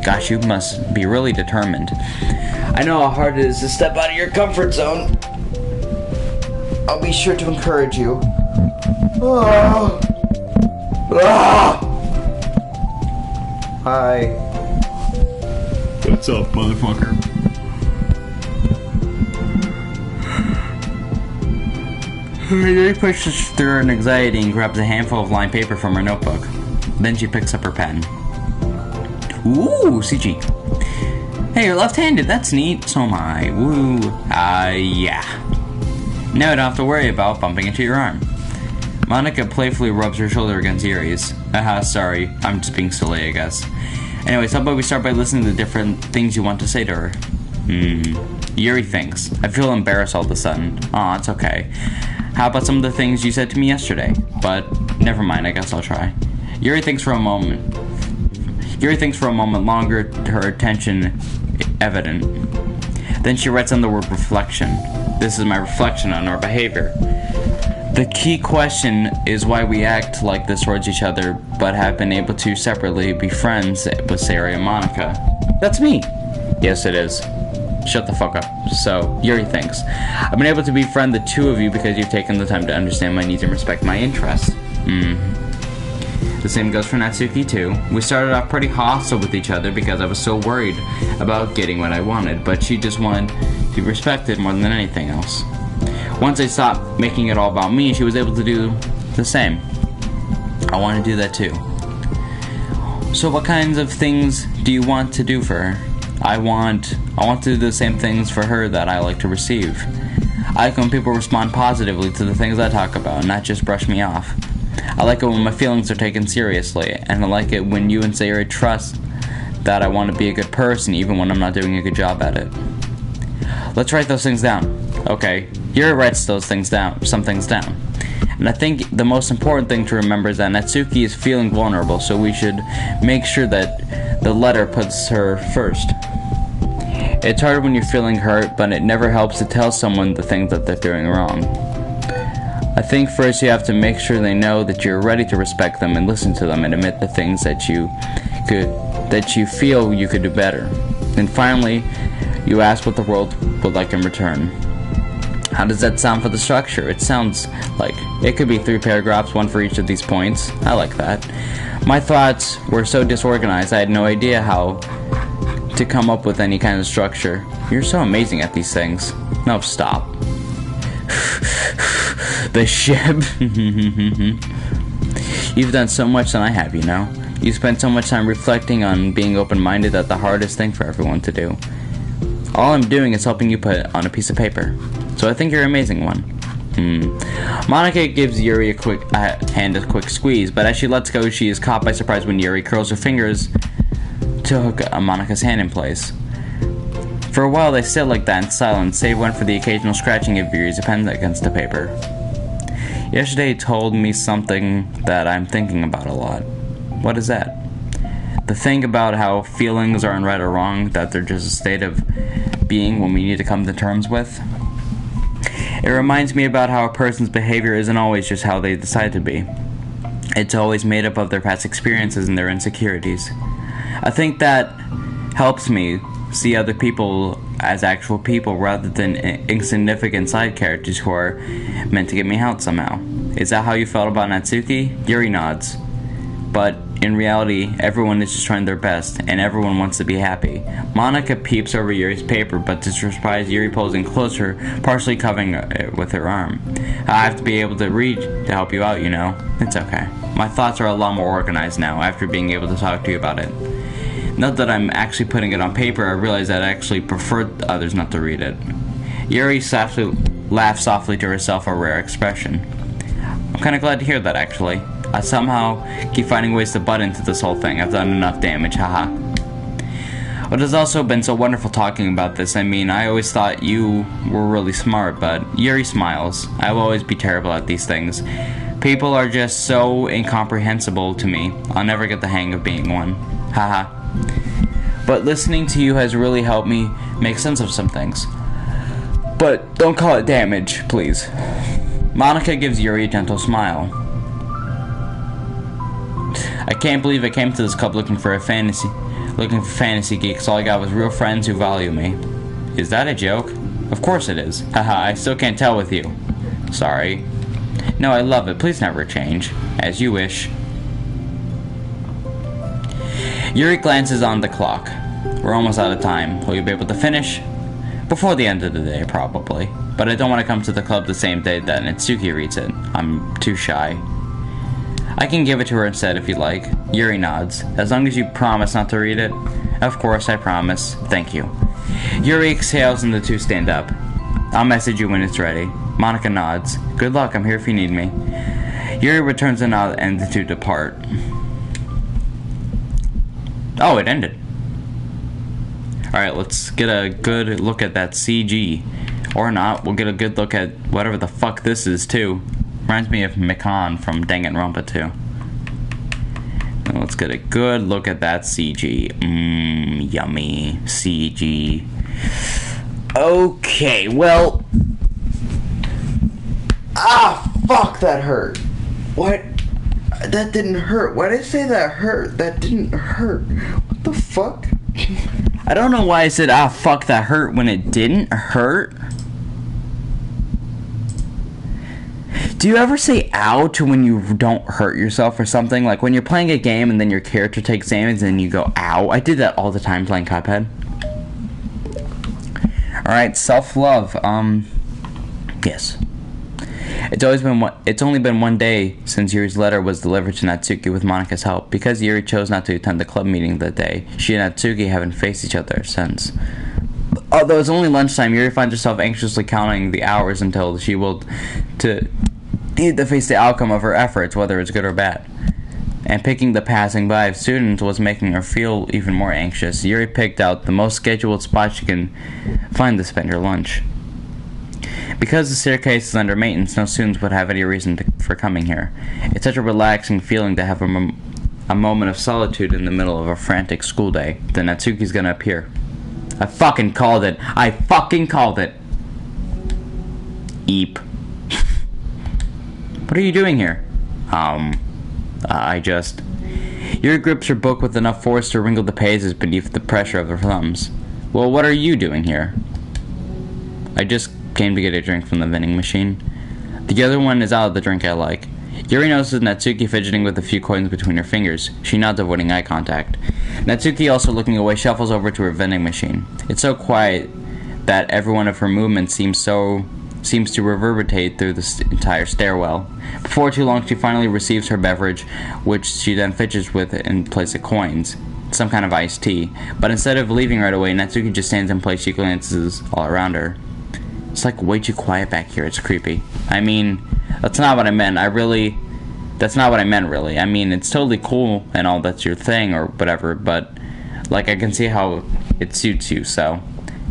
Gosh, you must be really determined. I know how hard it is to step out of your comfort zone. I'll be sure to encourage you. Oh. Ah. Hi. What's up, motherfucker? Yuri pushes through her anxiety and grabs a handful of lined paper from her notebook. Then she picks up her pen. Ooh, CG. Hey, you're left-handed. That's neat. So am I. Woo. Yeah. Now I don't have to worry about bumping into your arm. Monica playfully rubs her shoulder against Yuri's. Haha, sorry. I'm just being silly, I guess. Anyways, how about we start by listening to the different things you want to say to her? Yuri thinks. I feel embarrassed all of a sudden. Aw, it's okay. How about some of the things you said to me yesterday? But, never mind, I guess I'll try. Yuri thinks for a moment longer, her attention evident. Then she writes on the word reflection. This is my reflection on our behavior. The key question is why we act like this towards each other, but have been able to separately be friends with Sarah and Monica. That's me. Yes, it is. Shut the fuck up. So, Yuri thinks, I've been able to befriend the two of you because you've taken the time to understand my needs and respect my interests. The same goes for Natsuki too. We started off pretty hostile with each other because I was so worried about getting what I wanted, but she just wanted to be respected more than anything else. Once I stopped making it all about me, she was able to do the same. I want to do that too. So what kinds of things do you want to do for her? I want to do the same things for her that I like to receive. I like when people respond positively to the things I talk about, not just brush me off. I like it when my feelings are taken seriously, and I like it when you and Sarah trust that I want to be a good person even when I'm not doing a good job at it. Let's write those things down. Okay, Yuri writes some things down. And I think the most important thing to remember is that Natsuki is feeling vulnerable, so we should make sure that the letter puts her first. It's hard when you're feeling hurt, but it never helps to tell someone the things that they're doing wrong. I think first you have to make sure they know that you're ready to respect them and listen to them and admit the things that you feel you could do better. Then finally, you ask what the world would like in return. How does that sound for the structure? It sounds like it could be 3 paragraphs, 1 for each of these points. I like that. My thoughts were so disorganized I had no idea how to come up with any kind of structure. You're so amazing at these things. No, stop. The ship. You've done so much than I have, you know. You spent so much time reflecting on being open-minded that the hardest thing for everyone to do. All I'm doing is helping you put it on a piece of paper. So I think you're an amazing one. Monica gives Yuri a quick squeeze, but as she lets go, she is caught by surprise when Yuri curls her fingers to hook Monica's hand in place. For a while, they sit like that in silence, save one for the occasional scratching of Yuri's pen against the paper. Yesterday he told me something that I'm thinking about a lot. What is that? The thing about how feelings aren't right or wrong, that they're just a state of being when we need to come to terms with. It reminds me about how a person's behavior isn't always just how they decide to be. It's always made up of their past experiences and their insecurities. I think that helps me see other people as actual people rather than insignificant side characters who are meant to get me out somehow. Is that how you felt about Natsuki? Yuri nods. But in reality, everyone is just trying their best, and everyone wants to be happy. Monica peeps over Yuri's paper, but to surprise, Yuri pulls in closer, partially covering it with her arm. I have to be able to read to help you out, you know. It's okay. My thoughts are a lot more organized now, after being able to talk to you about it. Not that I'm actually putting it on paper, I realize that I actually prefer others not to read it. Yuri laughs softly to herself, a rare expression. I'm kinda glad to hear that, actually. I somehow keep finding ways to butt into this whole thing. I've done enough damage, haha. But it's also been so wonderful talking about this. I mean, I always thought you were really smart, but Yuri smiles. I will always be terrible at these things. People are just so incomprehensible to me. I'll never get the hang of being one. Haha. But listening to you has really helped me make sense of some things. But don't call it damage, please. Monica gives Yuri a gentle smile. I can't believe I came to this club looking for fantasy geeks. All I got was real friends who value me. Is that a joke? Of course it is. Haha, I still can't tell with you. Sorry. No, I love it. Please never change. As you wish. Yuri glances on the clock. We're almost out of time. Will you be able to finish? Before the end of the day, probably. But I don't want to come to the club the same day that Natsuki reads it. I'm too shy. I can give it to her instead if you like. Yuri nods. As long as you promise not to read it. Of course, I promise. Thank you. Yuri exhales and the two stand up. I'll message you when it's ready. Monica nods. Good luck, I'm here if you need me. Yuri returns a nod and the two depart. Oh, it ended. Alright, let's get a good look at that CG. Or not, we'll get a good look at whatever the fuck this is, too. Reminds me of Mikan from Danganronpa 2. Now let's get a good look at that CG. Yummy. CG. Okay, well... Ah! Fuck, that hurt. What? That didn't hurt. Why did I say that hurt? That didn't hurt. What the fuck? I don't know why I said, ah, fuck, that hurt when it didn't hurt. Do you ever say ow to when you don't hurt yourself or something? Like when you're playing a game and then your character takes damage and you go ow? I did that all the time playing Cuphead. Alright, self-love. Yes. It's only been one day since Yuri's letter was delivered to Natsuki with Monika's help. Because Yuri chose not to attend the club meeting that day, she and Natsuki haven't faced each other since. Although it's only lunchtime, Yuri finds herself anxiously counting the hours until she will to face the outcome of her efforts, whether it's good or bad. And picking the passing by of students was making her feel even more anxious. Yuri picked out the most scheduled spot she can find to spend her lunch. Because the staircase is under maintenance, no students would have any reason for coming here. It's such a relaxing feeling to have a moment of solitude in the middle of a frantic school day. Then Natsuki's gonna appear. I fucking called it. I fucking called it. Eep. What are you doing here? Yuri grips her book with enough force to wrinkle the pages beneath the pressure of her thumbs. Well, what are you doing here? I just came to get a drink from the vending machine. The other one is out of the drink I like. Yuri notices Natsuki fidgeting with a few coins between her fingers. She nods, avoiding eye contact. Natsuki, also looking away, shuffles over to her vending machine. It's so quiet that every one of her movements seems to reverberate through the entire stairwell. Before too long, she finally receives her beverage, which she then fidgets with in place of coins. Some kind of iced tea. But instead of leaving right away, Natsuki just stands in place. She glances all around her. It's like way too quiet back here. It's creepy. I mean, that's not what I meant. That's not what I meant, really. I mean, it's totally cool and all, that's your thing or whatever, but, like, I can see how it suits you, so.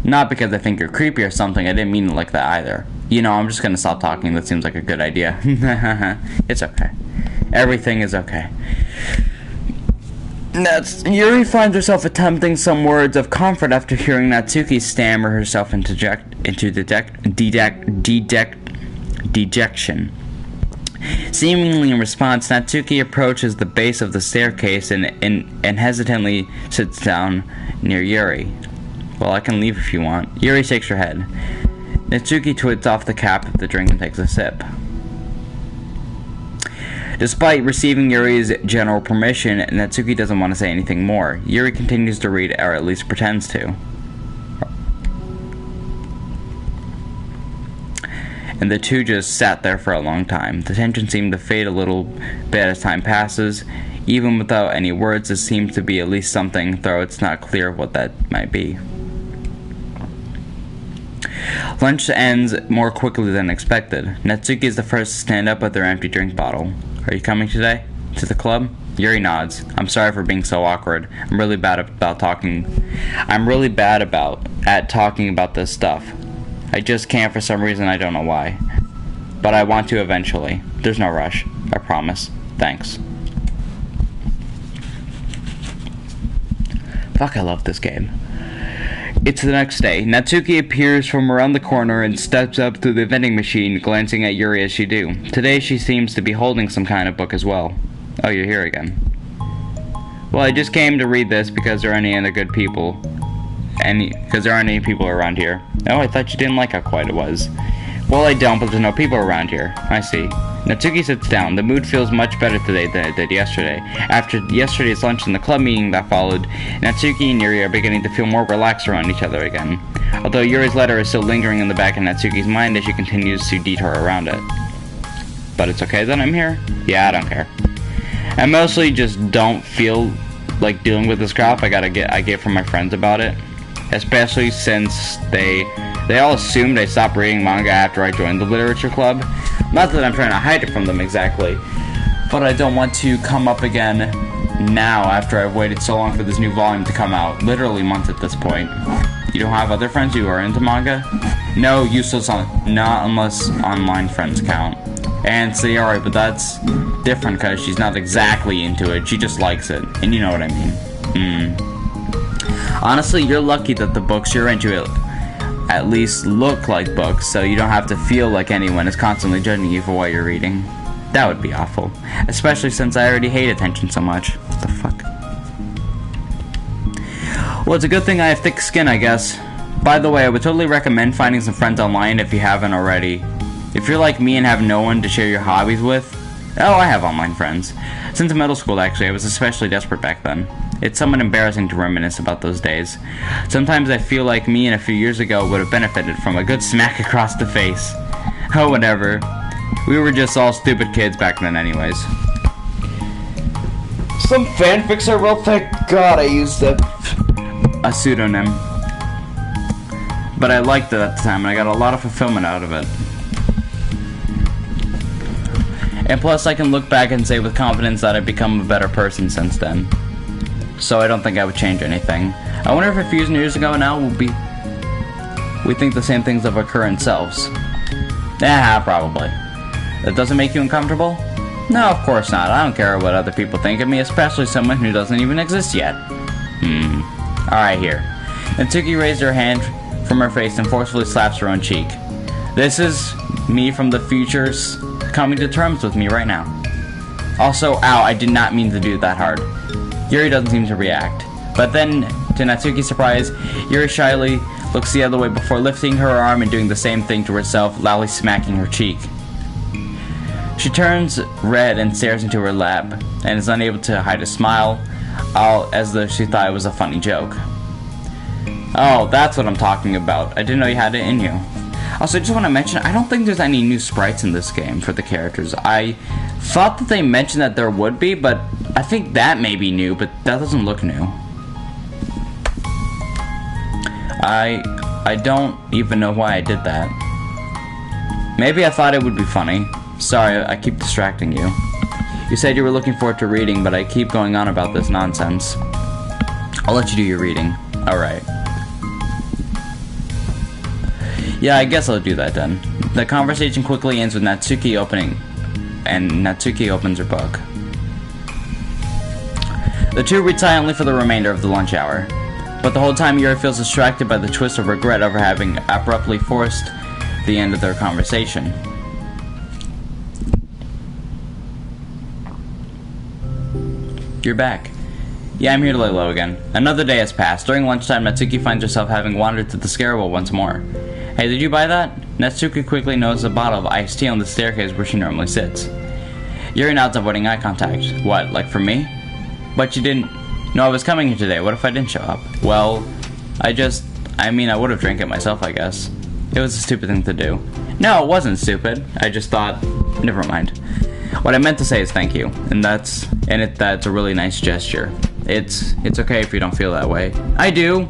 Not because I think you're creepy or something. I didn't mean it like that either. You know, I'm just gonna stop talking. That seems like a good idea. It's okay. Everything is okay. Yuri finds herself attempting some words of comfort after hearing Natsuki stammer herself into dejection. Seemingly in response, Natsuki approaches the base of the staircase and hesitantly sits down near Yuri. Well, I can leave if you want. Yuri shakes her head. Natsuki twists off the cap of the drink and takes a sip. Despite receiving Yuri's general permission, Natsuki doesn't want to say anything more. Yuri continues to read, or at least pretends to. And the two just sat there for a long time. The tension seemed to fade a little bit as time passes. Even without any words, there seems to be at least something, though it's not clear what that might be. Lunch ends more quickly than expected. Natsuki is the first to stand up with her empty drink bottle. Are you coming today? To the club? Yuri nods. I'm sorry for being so awkward. I'm really bad at talking about this stuff. I just can't for some reason, I don't know why. But I want to eventually. There's no rush. I promise. Thanks. Fuck, I love this game. It's the next day. Natsuki appears from around the corner and steps up to the vending machine, glancing at Yuri as she do. Today she seems to be holding some kind of book as well. Oh, you're here again. Well, I just came to read this because there aren't any other good people. Because there aren't any people around here. Oh, I thought you didn't like how quiet it was. Well, I don't, but there's no people around here. I see. Natsuki sits down. The mood feels much better today than it did yesterday. After yesterday's lunch and the club meeting that followed, Natsuki and Yuri are beginning to feel more relaxed around each other again. Although Yuri's letter is still lingering in the back of Natsuki's mind as she continues to detour around it. But it's okay that I'm here? Yeah, I don't care. I mostly just don't feel like dealing with this crap. I get from my friends about it. Especially since they all assumed I stopped reading manga after I joined the literature club. Not that I'm trying to hide it from them exactly, but I don't want to come up again now after I've waited so long for this new volume to come out. Literally months at this point. You don't have other friends who are into manga? No, useless not unless online friends count. And say, alright, but that's different because she's not exactly into it, she just likes it. And you know what I mean. Honestly, you're lucky that the books you're into at least look like books, so you don't have to feel like anyone is constantly judging you for what you're reading. That would be awful. Especially since I already hate attention so much. What the fuck? Well, it's a good thing I have thick skin, I guess. By the way, I would totally recommend finding some friends online if you haven't already. If you're like me and have no one to share your hobbies with... Oh, I have online friends. Since middle school, actually, I was especially desperate back then. It's somewhat embarrassing to reminisce about those days. Sometimes I feel like me and a few years ago would have benefited from a good smack across the face. Oh, whatever. We were just all stupid kids back then anyways. Some fanfics are real, thank God I used a pseudonym. But I liked it at the time and I got a lot of fulfillment out of it. And plus I can look back and say with confidence that I've become a better person since then. So I don't think I would change anything. I wonder if a few years ago now we think the same things of our current selves. Yeah, probably. That doesn't make you uncomfortable? No, of course not. I don't care what other people think of me, especially someone who doesn't even exist yet. Alright, here. Natsuki raised her hand from her face and forcefully slaps her own cheek. This is me from the future's coming to terms with me right now. Also, ow, I did not mean to do that hard. Yuri doesn't seem to react. But then, to Natsuki's surprise, Yuri shyly looks the other way before lifting her arm and doing the same thing to herself, loudly smacking her cheek. She turns red and stares into her lap, and is unable to hide a smile, all as though she thought it was a funny joke. Oh, that's what I'm talking about. I didn't know you had it in you. Also, I just want to mention, I don't think there's any new sprites in this game for the characters. I thought that they mentioned that there would be, but I think that may be new, but that doesn't look new. I don't even know why I did that. Maybe I thought it would be funny. Sorry, I keep distracting you. You said you were looking forward to reading, but I keep going on about this nonsense. I'll let you do your reading. Alright. Yeah, I guess I'll do that then. The conversation quickly ends with Natsuki opening, and Natsuki opens her book. The two read silently for the remainder of the lunch hour, but the whole time Yuri feels distracted by the twist of regret over having abruptly forced the end of their conversation. You're back. Yeah, I'm here to lay low again. Another day has passed. During lunchtime, Natsuki finds herself having wandered to the stairwell once more. Hey, did you buy that? Natsuki quickly notices a bottle of iced tea on the staircase where she normally sits. Yuri nods, avoiding eye contact. What, like for me? But you didn't know I was coming here today. What if I didn't show up? Well, I would have drank it myself, I guess. It was a stupid thing to do. No, it wasn't stupid. I just thought, never mind. What I meant to say is thank you, and that's a really nice gesture. It's okay if you don't feel that way. I do.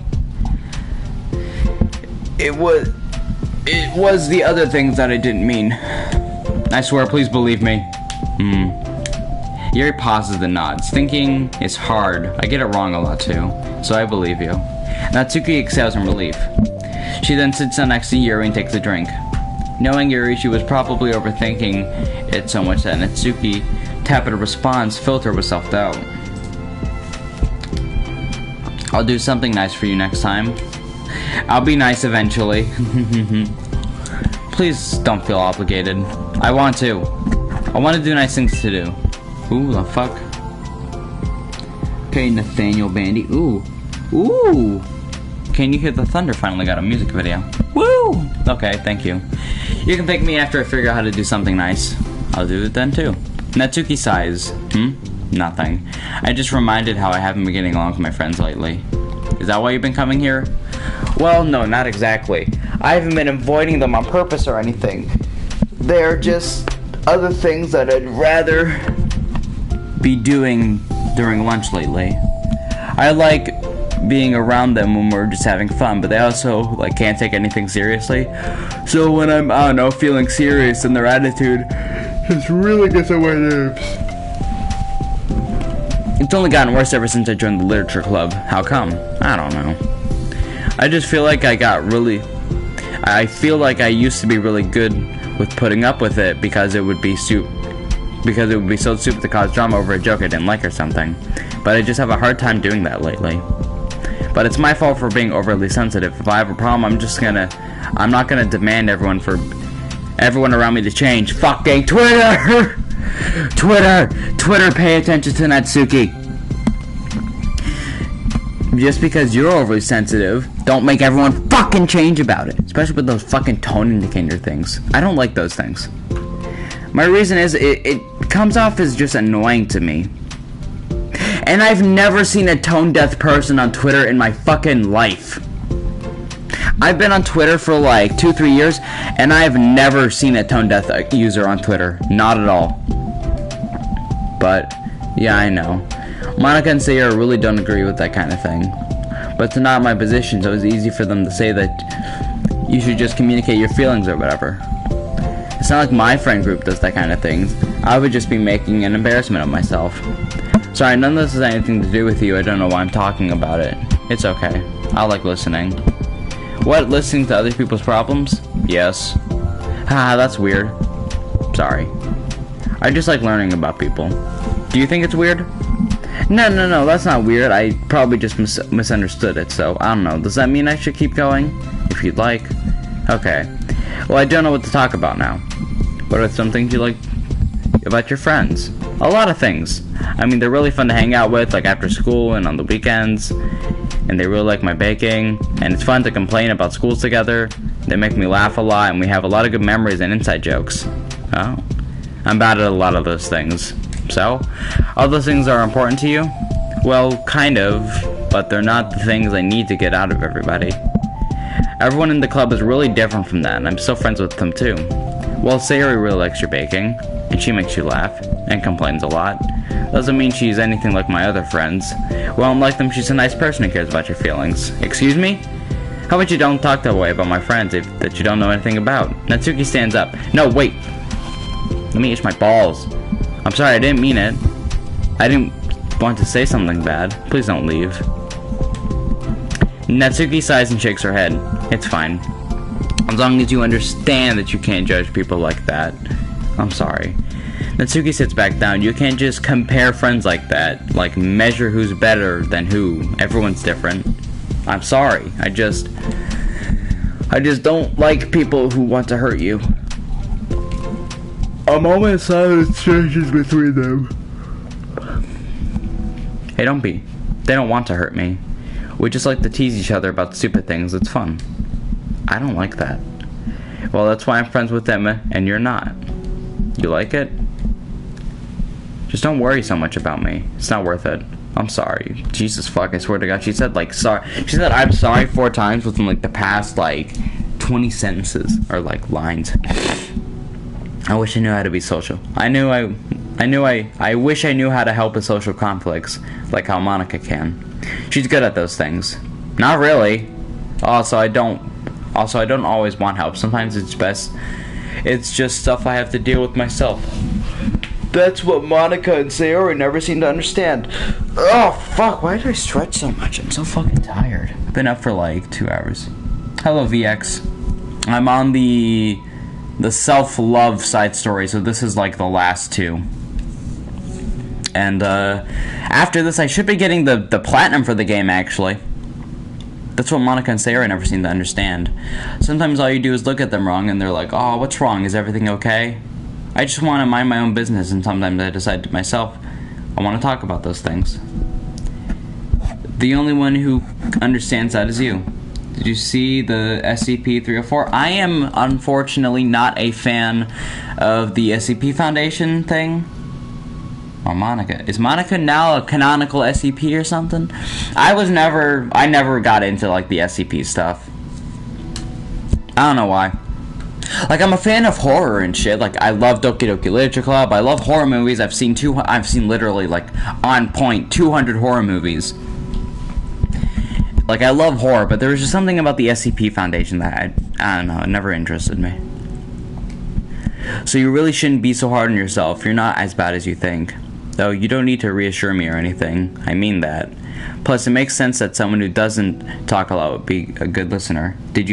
It was the other things that I didn't mean. I swear, please believe me. Yuri pauses and nods. Thinking is hard. I get it wrong a lot too, so I believe you. Natsuki exhales in relief. She then sits down next to Yuri and takes a drink. Knowing Yuri, she was probably overthinking it so much that Natsuki tepid response filled her with self-doubt. I'll do something nice for you next time. I'll be nice eventually. Please don't feel obligated. I want to. I want to do nice things to do. Ooh, the fuck. Okay, Nathaniel Bandy. Ooh. Ooh. Can you hear the thunder? Finally got a music video. Woo! Okay, thank you. You can thank me after I figure out how to do something nice. I'll do it then too. Natsuki sighs. Nothing. I just reminded how I haven't been getting along with my friends lately. Is that why you've been coming here? Well, no, not exactly. I haven't been avoiding them on purpose or anything. They're just other things that I'd rather be doing during lunch lately. I like being around them when we're just having fun, but they also can't take anything seriously. So when I'm, I don't know, feeling serious, and their attitude just really gets on my nerves. It's only gotten worse ever since I joined the literature club. How come? I don't know. I just feel like I feel like I used to be really good with putting up with it because it would be so stupid to cause drama over a joke I didn't like or something. But I just have a hard time doing that lately. But it's my fault for being overly sensitive. If I have a problem, I'm not gonna demand everyone around me to change. Fucking Twitter! Twitter, pay attention to Natsuki. Just because you're overly sensitive, don't make everyone fucking change about it. Especially with those fucking tone indicator things. I don't like those things. My reason is, it comes off as just annoying to me. And I've never seen a tone-deaf person on Twitter in my fucking life. I've been on Twitter for like 2-3 years, and I've never seen a tone-deaf user on Twitter. Not at all. But, yeah, I know. Monica and Sayori really don't agree with that kind of thing. But it's not my position, so it's easy for them to say that you should just communicate your feelings or whatever. It's not like my friend group does that kind of thing. I would just be making an embarrassment of myself. Sorry, none of this has anything to do with you. I don't know why I'm talking about it. It's okay. I like listening. What, listening to other people's problems? Yes. Haha, that's weird. Sorry. I just like learning about people. Do you think it's weird? No, that's not weird. I probably just misunderstood it, so I don't know. Does that mean I should keep going? If you'd like. Okay. Well, I don't know what to talk about now. What are some things you like about your friends? A lot of things. I mean, they're really fun to hang out with, like after school and on the weekends. And they really like my baking. And it's fun to complain about schools together. They make me laugh a lot, and we have a lot of good memories and inside jokes. Oh. I'm bad at a lot of those things. So, all those things are important to you? Well, kind of, but they're not the things I need to get out of everybody. Everyone in the club is really different from that, and I'm still friends with them too. Well, Sayori really likes your baking, and she makes you laugh, and complains a lot. Doesn't mean she's anything like my other friends. Well, unlike them, she's a nice person who cares about your feelings. Excuse me? How about you don't talk that way about my friends that you don't know anything about? Natsuki stands up. No, wait! Let me itch my balls. I'm sorry, I didn't mean it. I didn't want to say something bad. Please don't leave. Natsuki sighs and shakes her head. It's fine. As long as you understand that you can't judge people like that. I'm sorry. Natsuki sits back down. You can't just compare friends like that. Like, measure who's better than who. Everyone's different. I'm sorry. I just don't like people who want to hurt you. A moment of silence changes between them. Hey, don't be. They don't want to hurt me. We just like to tease each other about stupid things. It's fun. I don't like that. Well, that's why I'm friends with them, and you're not. You like it? Just don't worry so much about me. It's not worth it. I'm sorry. Jesus fuck, I swear to God. She said, like, sorry. She said, I'm sorry 4 times within, like, the past, like, 20 sentences. Or, like, lines. I wish I knew how to be social. I wish I knew how to help with social conflicts, like how Monica can. She's good at those things. Not really. Also, I don't always want help. Sometimes it's just stuff I have to deal with myself. That's what Monica and Sayori never seem to understand. Oh, fuck, why did I stretch so much? I'm so fucking tired. I've been up for like 2 hours. Hello, VX. I'm on the self-love side story, so this is like the last 2. And after this, I should be getting the platinum for the game, actually. That's what Monica and Sayori never seem to understand. Sometimes all you do is look at them wrong, and they're like, oh, what's wrong? Is everything okay? I just want to mind my own business, and sometimes I decide to myself, I want to talk about those things. The only one who understands that is you. Did you see the SCP-304? I am, unfortunately, not a fan of the SCP Foundation thing. Or Monica. Is Monica now a canonical SCP or something? I never got into, like, the SCP stuff. I don't know why. Like, I'm a fan of horror and shit. Like, I love Doki Doki Literature Club. I love horror movies. I've seen literally, like, on point, 200 horror movies. Like, I love horror, but there was just something about the SCP Foundation that, I don't know, it never interested me. So you really shouldn't be so hard on yourself. You're not as bad as you think. Though, you don't need to reassure me or anything. I mean that. Plus, it makes sense that someone who doesn't talk a lot would be a good listener. Did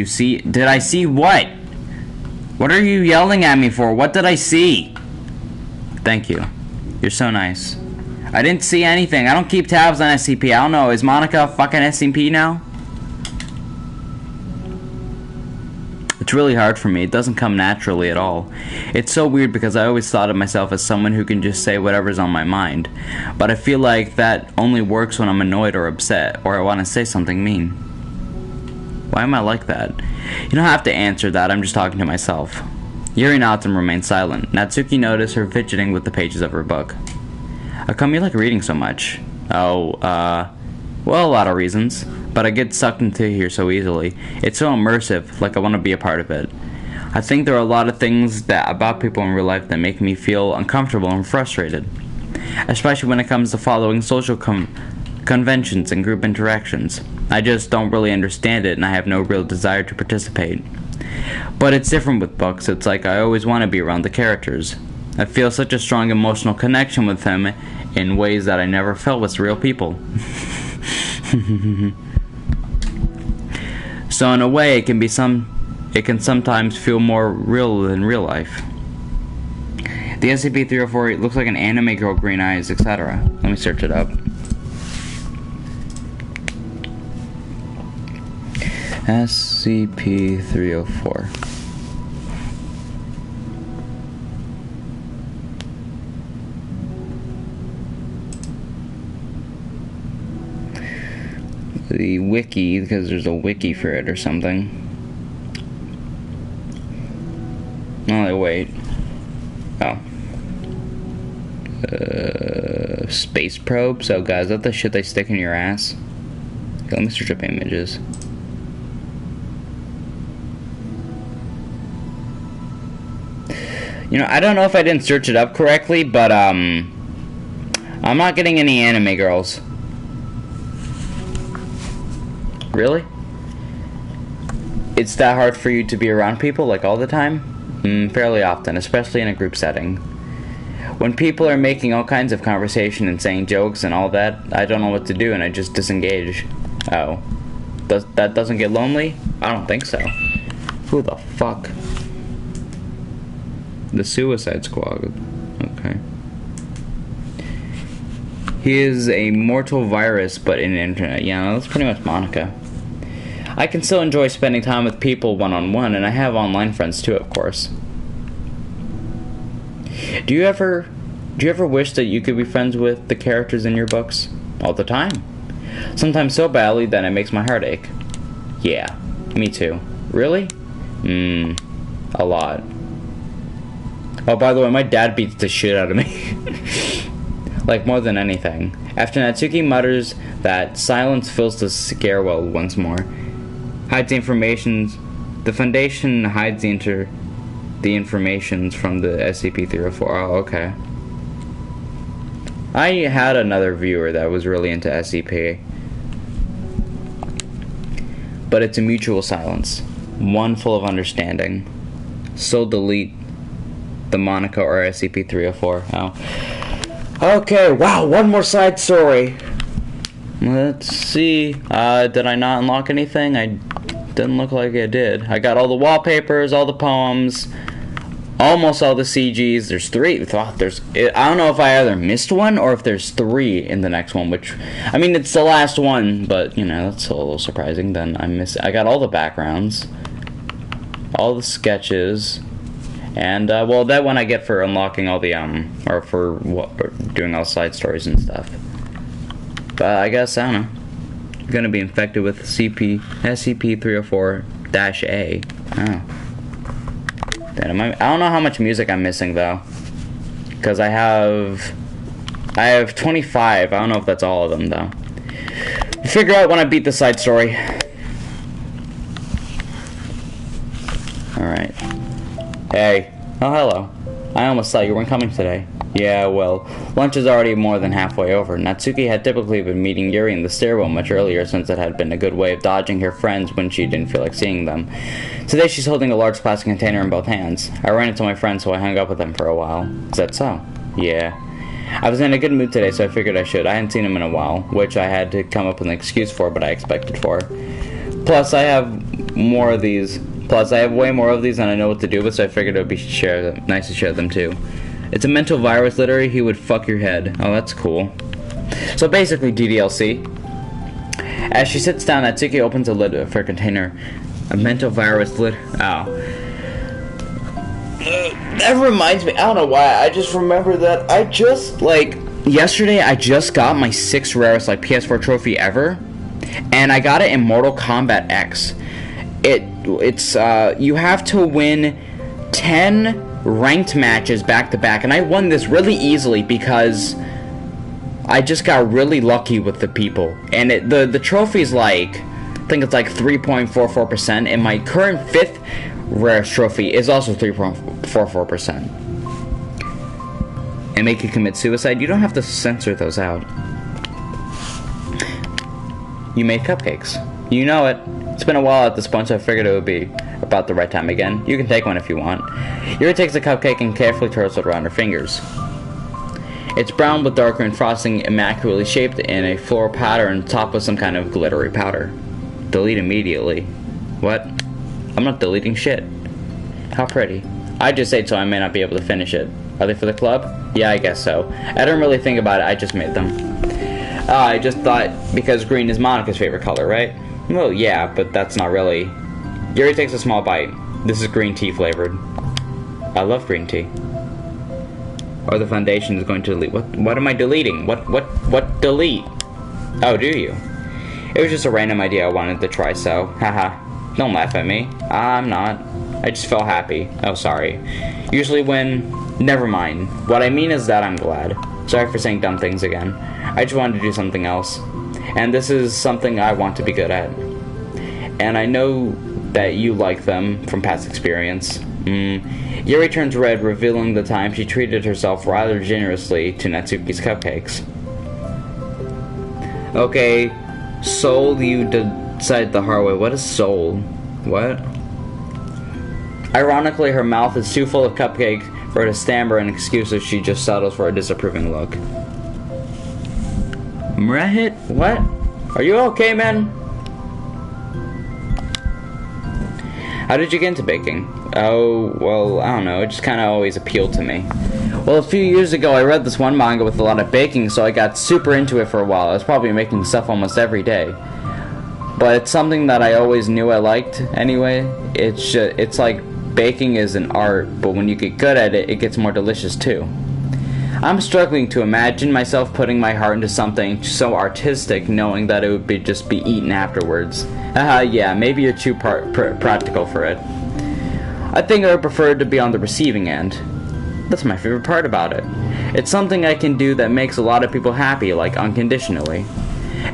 I see what? What are you yelling at me for? What did I see? Thank you. You're so nice. I didn't see anything. I don't keep tabs on SCP. I don't know. Is Monica fucking SCP now? It's really hard for me. It doesn't come naturally at all. It's so weird because I always thought of myself as someone who can just say whatever's on my mind. But I feel like that only works when I'm annoyed or upset, or I want to say something mean. Why am I like that? You don't have to answer that. I'm just talking to myself. Yuri nods and remains silent. Natsuki noticed her fidgeting with the pages of her book. How come you like reading so much? Oh, well, a lot of reasons. But I get sucked into here so easily. It's so immersive, like I want to be a part of it. I think there are a lot of things about people in real life that make me feel uncomfortable and frustrated. Especially when it comes to following social conventions and group interactions. I just don't really understand it and I have no real desire to participate. But it's different with books. It's like I always want to be around the characters. I feel such a strong emotional connection with them in ways that I never felt with real people. So in a way, it can sometimes feel more real than real life. The SCP-304 looks like an anime girl, green eyes, etc. Let me search it up. SCP-304. The wiki, because there's a wiki for it or something. Oh, wait. Oh. Space probe? So, guys, is that the shit they stick in your ass? Okay, let me search up images. You know, I don't know if I didn't search it up correctly, but, I'm not getting any anime girls. Really? It's that hard for you to be around people, like, all the time? Fairly often, especially in a group setting. When people are making all kinds of conversation and saying jokes and all that, I don't know what to do and I just disengage. Oh. That doesn't get lonely? I don't think so. Who the fuck? The Suicide Squad. Okay. He is a mortal virus, but in the internet. Yeah, that's pretty much Monica. I can still enjoy spending time with people one-on-one, and I have online friends too, of course. Do you ever wish that you could be friends with the characters in your books? All the time. Sometimes so badly that it makes my heart ache. Yeah, me too. Really? A lot. Oh, by the way, my dad beats the shit out of me. Like, more than anything. After Natsuki mutters that, silence fills the stairwell once more. Hides the information. The Foundation hides the information from the SCP-304. Oh, okay. I had another viewer that was really into SCP. But it's a mutual silence. One full of understanding. So delete the Monica or SCP-304. Oh. Okay, wow, one more side story. Let's see. Did I not unlock anything? I didn't look like I did. I got all the wallpapers, all the poems, almost all the CGs. There's 3. I don't know if I either missed one or if there's 3 in the next one, which, I mean, it's the last one, but, you know, that's a little surprising. Then I got all the backgrounds, all the sketches. And, well, that one I get for unlocking all the, or for doing all side stories and stuff. But I guess, I don't know. I'm gonna be infected with SCP-304-A. Oh. Damn, I don't know how much music I'm missing, though. Because I have 25. I don't know if that's all of them, though. Figure out when I beat the side story. Alright. Hey. Oh, hello. I almost thought you weren't coming today. Yeah, well, lunch is already more than halfway over. Natsuki had typically been meeting Yuri in the stairwell much earlier, since it had been a good way of dodging her friends when she didn't feel like seeing them. Today she's holding a large plastic container in both hands. I ran into my friend, so I hung up with them for a while. Is that so? Yeah. I was in a good mood today, so I figured I should. I hadn't seen him in a while, which I had to come up with an excuse for, but I expected for. Plus, I have way more of these than I know what to do with, so I figured it would be nice to share them too. It's a mental virus, literally. He would fuck your head. Oh, that's cool. So basically, DDLC. As she sits down, Natsuki opens a lid for a container. A mental virus lid. Oh. That reminds me. I don't know why. I just remember that I just, like, yesterday I just got my 6th rarest, like, PS4 trophy ever. And I got it in Mortal Kombat X. It's you have to win 10 ranked matches back to back, and I won this really easily because I just got really lucky with the people. And the trophy's like, I think it's like 3.44%, and my current 5th rarest trophy is also 3.44%. And make you commit suicide. You don't have to censor those out. You made cupcakes. You know it. It's been a while at this point, so I figured it would be about the right time again. You can take one if you want. Yuri takes the cupcake and carefully twirls it around her fingers. It's brown with dark green frosting, immaculately shaped in a floral pattern, topped with some kind of glittery powder. Delete immediately. What? I'm not deleting shit. How pretty. I just ate, so I may not be able to finish it. Are they for the club? Yeah, I guess so. I didn't really think about it, I just made them. I just thought because green is Monica's favorite color, right? Well, yeah, but that's not really. Yuri takes a small bite. This is green tea flavored. I love green tea. Or the foundation is going to delete. What am I deleting? What delete? Oh, do you? It was just a random idea I wanted to try, so haha. Don't laugh at me. I'm not. I just felt happy. Oh, sorry. Usually never mind. What I mean is that I'm glad. Sorry for saying dumb things again. I just wanted to do something else. And this is something I want to be good at. And I know that you like them from past experience. Yuri turns red, revealing the time she treated herself rather generously to Natsuki's cupcakes. Okay, soul, you decided the hard way. What is soul? What? Ironically, her mouth is too full of cupcake for her to stammer an excuse if she just settles for a disapproving look. Mrahit? What? Are you okay, man? How did you get into baking? Oh, well, I don't know. It just kind of always appealed to me. Well, a few years ago, I read this one manga with a lot of baking, so I got super into it for a while. I was probably making stuff almost every day. But it's something that I always knew I liked anyway. It's like baking is an art, but when you get good at it, it gets more delicious too. I'm struggling to imagine myself putting my heart into something so artistic, knowing that it would just be eaten afterwards. Yeah, maybe you're too practical for it. I think I would prefer to be on the receiving end. That's my favorite part about it. It's something I can do that makes a lot of people happy, like unconditionally.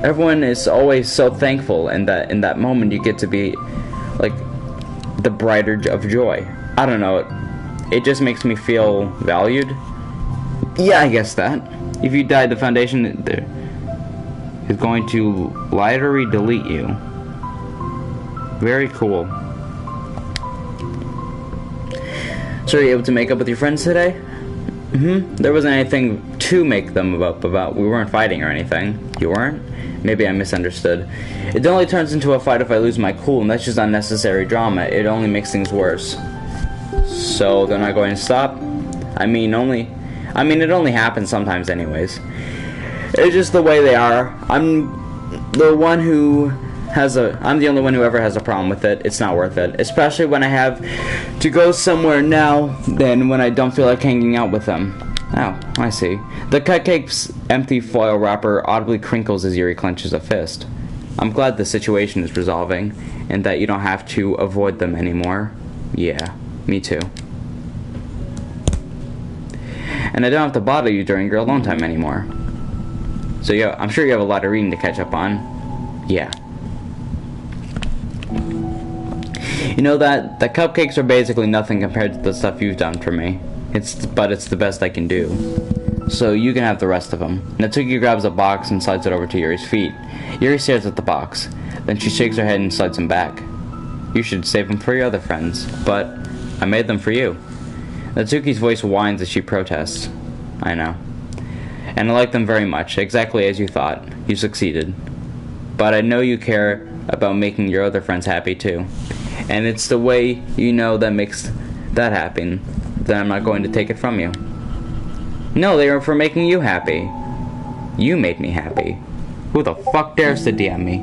Everyone is always so thankful, and that in that moment you get to be like the brighter of joy. I don't know, it just makes me feel valued. Yeah, I guess that. If you died, the foundation is going to literally delete you. Very cool. So, are you able to make up with your friends today? There wasn't anything to make them up about. We weren't fighting or anything. You weren't? Maybe I misunderstood. It only turns into a fight if I lose my cool, and that's just unnecessary drama. It only makes things worse. So, they're not going to stop? I mean, it only happens sometimes anyways. It's just the way they are. I'm the only one who ever has a problem with it. It's not worth it. Especially when I have to go somewhere now than when I don't feel like hanging out with them. Oh, I see. The cupcake's empty foil wrapper audibly crinkles as Yuri clenches a fist. I'm glad the situation is resolving, and that you don't have to avoid them anymore. Yeah, me too. And I don't have to bother you during your alone time anymore. So yeah, I'm sure you have a lot of reading to catch up on. Yeah. You know that the cupcakes are basically nothing compared to the stuff you've done for me. But it's the best I can do. So you can have the rest of them. Natsuki grabs a box and slides it over to Yuri's feet. Yuri stares at the box. Then she shakes her head and slides them back. You should save them for your other friends. But I made them for you. Natsuki's voice whines as she protests. I know. And I like them very much, exactly as you thought. You succeeded. But I know you care about making your other friends happy too. And it's the way you know that makes that happen that I'm not going to take it from you. No, they were for making you happy. You made me happy. Who the fuck dares to DM me?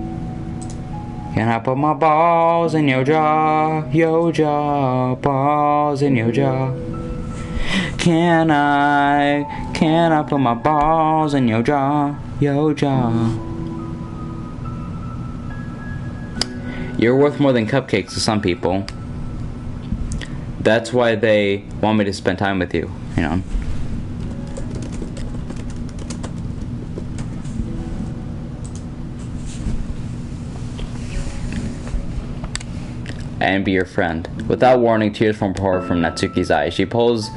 Can I put my balls in your jaw? Balls in your jaw. Can I put my balls in your jaw? You're worth more than cupcakes to some people. That's why they want me to spend time with you, you know. And be your friend. Without warning, tears pour from Natsuki's eyes. She pulls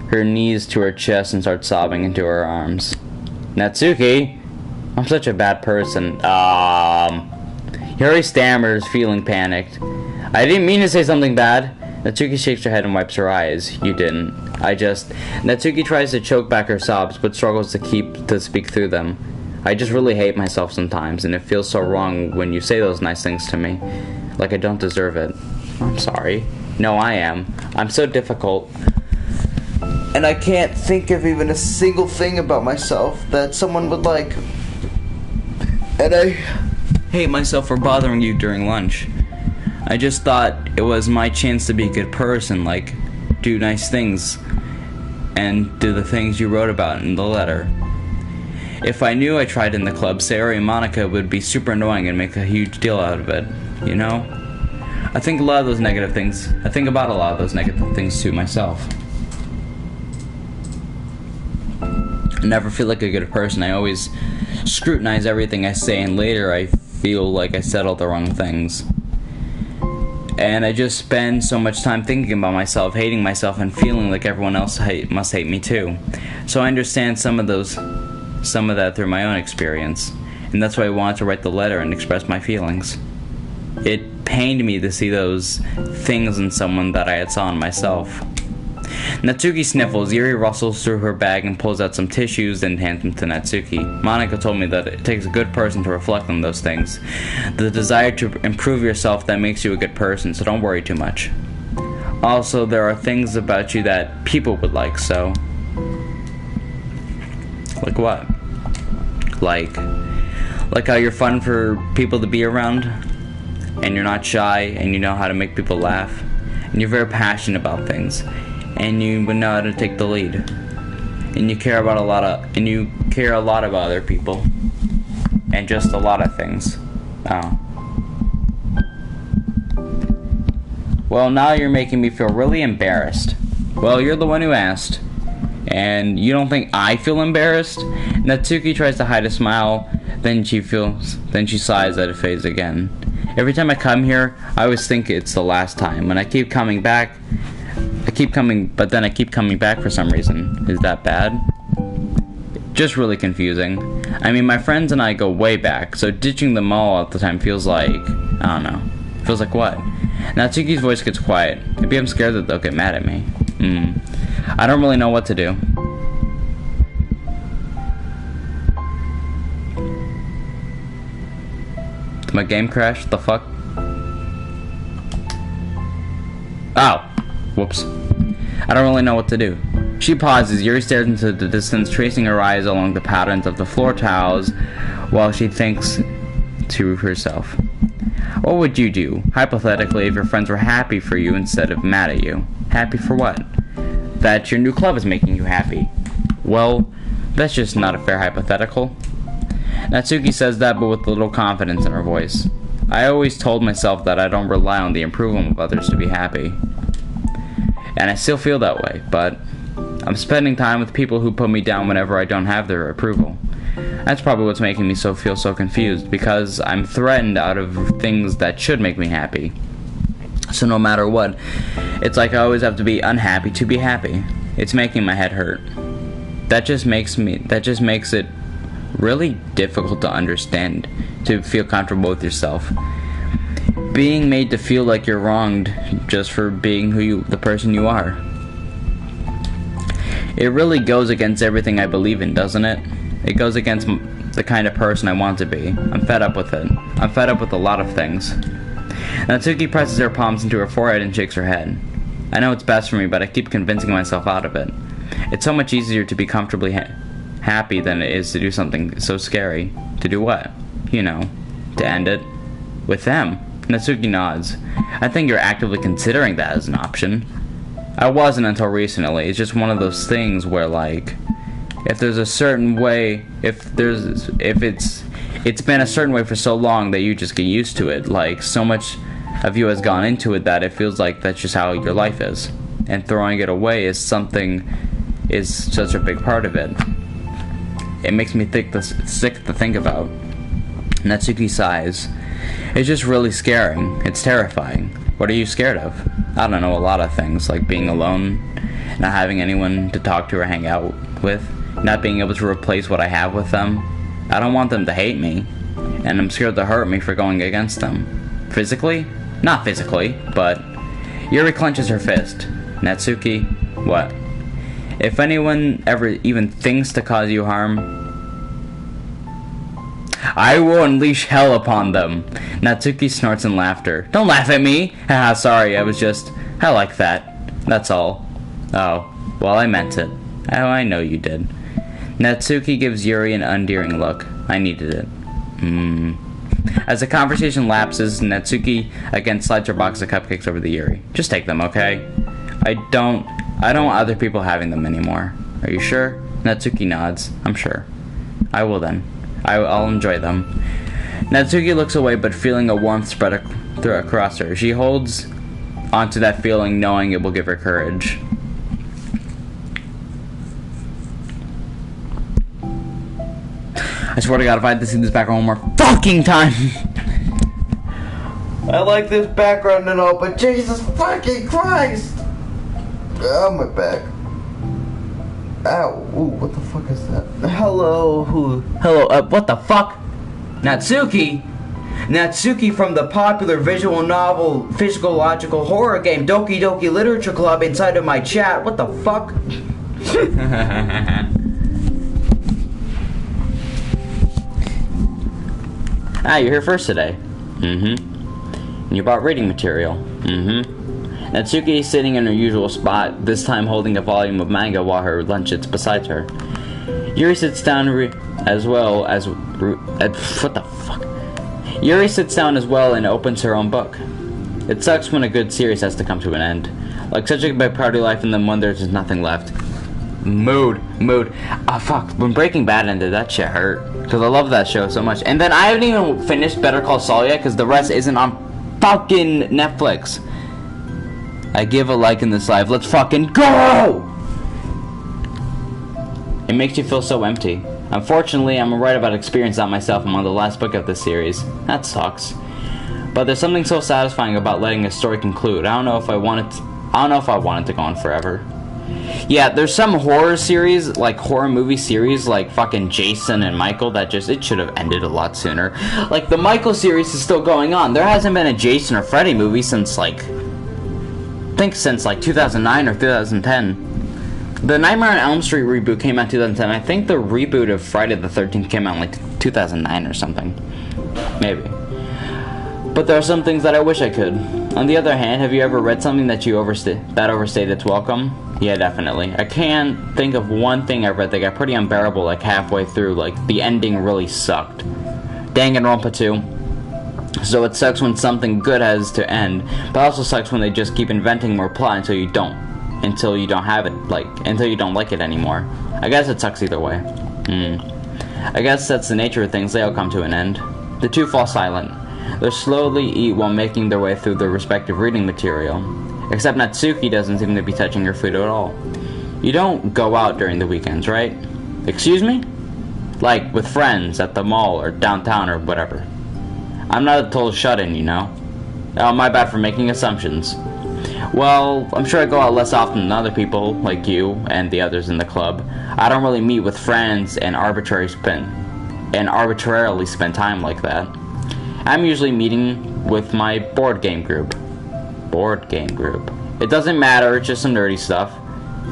her knees to her chest and starts sobbing into her arms. Natsuki, I'm such a bad person. Yuri stammers, feeling panicked. I didn't mean to say something bad. Natsuki shakes her head and wipes her eyes. You didn't. Natsuki tries to choke back her sobs, but struggles to speak through them. I just really hate myself sometimes, and it feels so wrong when you say those nice things to me. Like I don't deserve it. I'm sorry. No, I am. I'm so difficult. And I can't think of even a single thing about myself that someone would like. And I hate myself for bothering you during lunch. I just thought it was my chance to be a good person, like do nice things and do the things you wrote about in the letter. If I knew I tried in the club, Sarah and Monica would be super annoying and make a huge deal out of it, you know? I think about a lot of those negative things to myself. I never feel like a good person. I always scrutinize everything I say, and later I feel like I said all the wrong things. And I just spend so much time thinking about myself, hating myself, and feeling like everyone else must hate me too. So I understand some of that through my own experience, and that's why I wanted to write the letter and express my feelings. It pained me to see those things in someone that I had saw in myself. Natsuki sniffles. Yuri rustles through her bag and pulls out some tissues and hands them to Natsuki. Monica told me that it takes a good person to reflect on those things. The desire to improve yourself that makes you a good person, so don't worry too much. Also, there are things about you that people would like, so... Like what? Like how you're fun for people to be around, and you're not shy, and you know how to make people laugh, and you're very passionate about things, and you would know how to take the lead, and you care a lot about other people, and just a lot of things. Oh. Well, now you're making me feel really embarrassed. Well, you're the one who asked. And you don't think I feel embarrassed? Natsuki tries to hide a smile, then she sighs at it fades again. Every time I come here, I always think it's the last time. When I keep coming back, but then I keep coming back for some reason. Is that bad? Just really confusing. I mean, my friends and I go way back, so ditching them all at the time feels like, I don't know. Feels like what? Natsuki's voice gets quiet. Maybe I'm scared that they'll get mad at me. I don't really know what to do. Did my game crash? The fuck? Oh. Whoops. I don't really know what to do. She pauses. Yuri stares into the distance, tracing her eyes along the patterns of the floor tiles while she thinks to herself. What would you do, hypothetically, if your friends were happy for you instead of mad at you? Happy for what? That your new club is making you happy. Well, that's just not a fair hypothetical. Natsuki says that, but with a little confidence in her voice. I always told myself that I don't rely on the approval of others to be happy. And I still feel that way, but I'm spending time with people who put me down whenever I don't have their approval. That's probably what's making me feel so confused, because I'm threatened out of things that should make me happy. So no matter what, it's like I always have to be unhappy to be happy. It's making my head hurt. That just makes it really difficult to understand, to feel comfortable with yourself. Being made to feel like you're wronged just for being the person you are. It really goes against everything I believe in, doesn't it? It goes against the kind of person I want to be. I'm fed up with it. I'm fed up with a lot of things. Natsuki presses her palms into her forehead and shakes her head. I know it's best for me, but I keep convincing myself out of it. It's so much easier to be comfortably happy than it is to do something so scary. To do what? You know, to end it with them. Natsuki nods. I think you're actively considering that as an option. I wasn't until recently. It's just one of those things where, like, if there's a certain way, if it's been a certain way for so long that you just get used to it. Like, so much of you has gone into it that it feels like that's just how your life is. And throwing it away is such a big part of it. It makes me sick to think about. Natsuki sighs. It's just really scaring. It's terrifying. What are you scared of? I don't know, a lot of things, like being alone, not having anyone to talk to or hang out with, not being able to replace what I have with them. I don't want them to hate me, and I'm scared to hurt me for going against them. Physically? Not physically, but... Yuri clenches her fist. Natsuki, what? If anyone ever even thinks to cause you harm, I will unleash hell upon them. Natsuki snorts in laughter. Don't laugh at me! Haha, sorry, I like that. That's all. Oh, well, I meant it. Oh, I know you did. Natsuki gives Yuri an endearing look. I needed it. As the conversation lapses, Natsuki again slides her box of cupcakes over to Yuri. Just take them, okay? I don't want other people having them anymore. Are you sure? Natsuki nods. I'm sure. I will then. I'll enjoy them. Natsuki looks away, but feeling a warmth spread across her. She holds onto that feeling, knowing it will give her courage. I swear to God, if I had to see this background one more fucking time. I like this background and all, but Jesus fucking Christ! Oh, my back. Ow, ooh, what the fuck is that? Hello, what the fuck? Natsuki? Natsuki from the popular visual novel physiological horror game Doki Doki Literature Club inside of my chat. What the fuck? You're here first today. And you bought reading material. Natsuki is sitting in her usual spot, this time holding a volume of manga while her lunch sits beside her. Yuri sits down as well as... what the fuck? Yuri sits down as well and opens her own book. It sucks when a good series has to come to an end. Like such a big party life and then when there's just nothing left. Mood. Fuck. When Breaking Bad ended, that shit hurt. Because I love that show so much. And then I haven't even finished Better Call Saul yet because the rest isn't on fucking Netflix. I give a like in this live. Let's fucking go! It makes you feel so empty. Unfortunately, I'm right about experiencing that myself. I'm on the last book of this series. That sucks. But there's something so satisfying about letting a story conclude. I don't know if I want it to go on forever. Yeah, there's some horror series, like horror movie series, like fucking Jason and Michael, that just, it should have ended a lot sooner. Like, the Michael series is still going on. There hasn't been a Jason or Freddy movie since, like, I think since, like, 2009 or 2010. The Nightmare on Elm Street reboot came out in 2010. I think the reboot of Friday the 13th came out in, like, 2009 or something. Maybe. But there are some things that I wish I could. On the other hand, have you ever read something that overstayed its welcome? Yeah, definitely. I can't think of one thing I read that got pretty unbearable like halfway through. Like, the ending really sucked. Danganronpa 2. So it sucks when something good has to end, but it also sucks when they just keep inventing more plot until you don't have it, like, until you don't like it anymore. I guess it sucks either way. I guess that's the nature of things, they all come to an end. The two fall silent. They slowly eat while making their way through their respective reading material. Except Natsuki doesn't seem to be touching her food at all. You don't go out during the weekends, right? Excuse me? Like, with friends at the mall or downtown or whatever. I'm not a total shut-in, you know? Oh, my bad for making assumptions. Well, I'm sure I go out less often than other people, like you and the others in the club. I don't really meet with friends and arbitrarily spend time like that. I'm usually meeting with my board game group. It doesn't matter, it's just some nerdy stuff.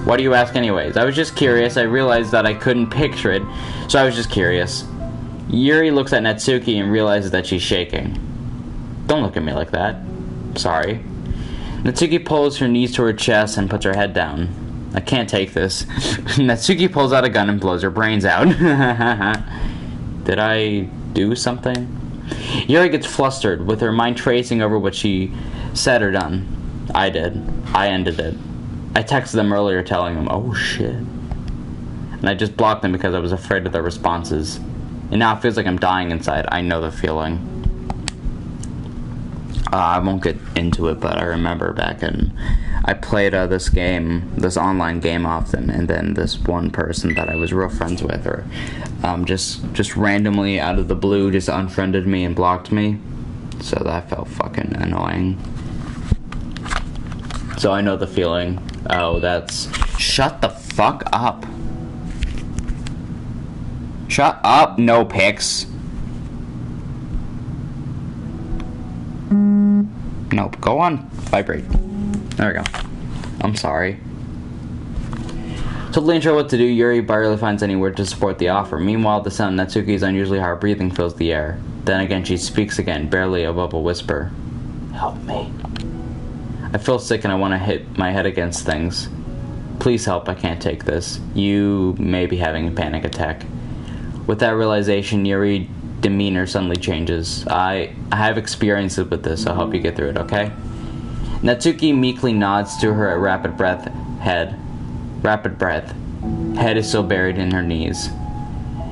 Why do you ask anyways? I was just curious. I realized that I couldn't picture it, so I was just curious. Yuri looks at Natsuki and realizes that she's shaking. Don't look at me like that. Sorry. Natsuki pulls her knees to her chest and puts her head down. I can't take this. Natsuki pulls out a gun and blows her brains out. Did I do something? Yuri gets flustered, with her mind tracing over what she said or done. I did. I ended it. I texted them earlier telling them, oh shit. And I just blocked them because I was afraid of their responses. And now it feels like I'm dying inside. I know the feeling. I won't get into it, but I remember back in... I played this online game often, and then this one person that I was real friends with, or just randomly out of the blue, just unfriended me and blocked me. So that felt fucking annoying. So I know the feeling. Oh, that's... Shut the fuck up. Shut up, no pics. Nope, go on. Vibrate. There we go. I'm sorry. Totally unsure what to do, Yuri barely finds any word to support the offer. Meanwhile, the sound of Natsuki's unusually hard breathing fills the air. Then again, she speaks again, barely above a whisper. Help me. I feel sick and I want to hit my head against things. Please help, I can't take this. You may be having a panic attack. With that realization, Yuri's demeanor suddenly changes. I have experiences with this, I'll help you get through it, okay? Natsuki meekly nods to her at rapid breath. Head is still buried in her knees.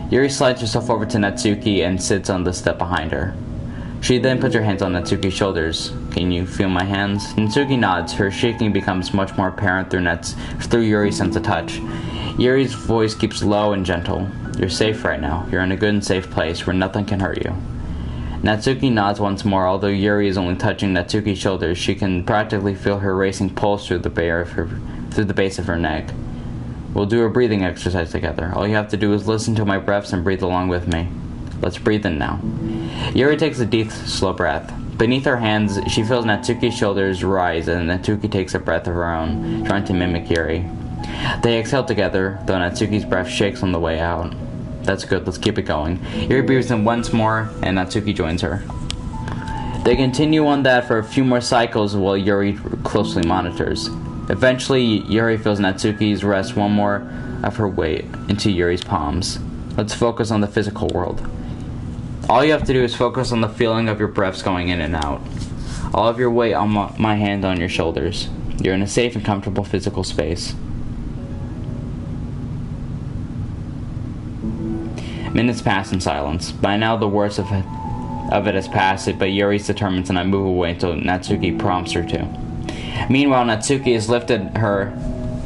Yuri slides herself over to Natsuki and sits on the step behind her. She then puts her hands on Natsuki's shoulders. Can you feel my hands? Natsuki nods. Her shaking becomes much more apparent through Yuri's sense of touch. Yuri's voice keeps low and gentle. You're safe right now. You're in a good and safe place where nothing can hurt you. Natsuki nods once more. Although Yuri is only touching Natsuki's shoulders, she can practically feel her racing pulse through the base of her neck. We'll do a breathing exercise together. All you have to do is listen to my breaths and breathe along with me. Let's breathe in now. Yuri takes a deep, slow breath. Beneath her hands, she feels Natsuki's shoulders rise, and Natsuki takes a breath of her own, trying to mimic Yuri. They exhale together, though Natsuki's breath shakes on the way out. That's good, let's keep it going. Yuri breathes in once more, and Natsuki joins her. They continue on that for a few more cycles while Yuri closely monitors. Eventually, Yuri feels Natsuki's rest one more of her weight into Yuri's palms. Let's focus on the physical world. All you have to do is focus on the feeling of your breaths going in and out. All of your weight on my hand on your shoulders. You're in a safe and comfortable physical space. Minutes pass in silence. By now the worst of it has passed, but Yuri's determined to not move away until Natsuki prompts her to. Meanwhile, Natsuki has lifted her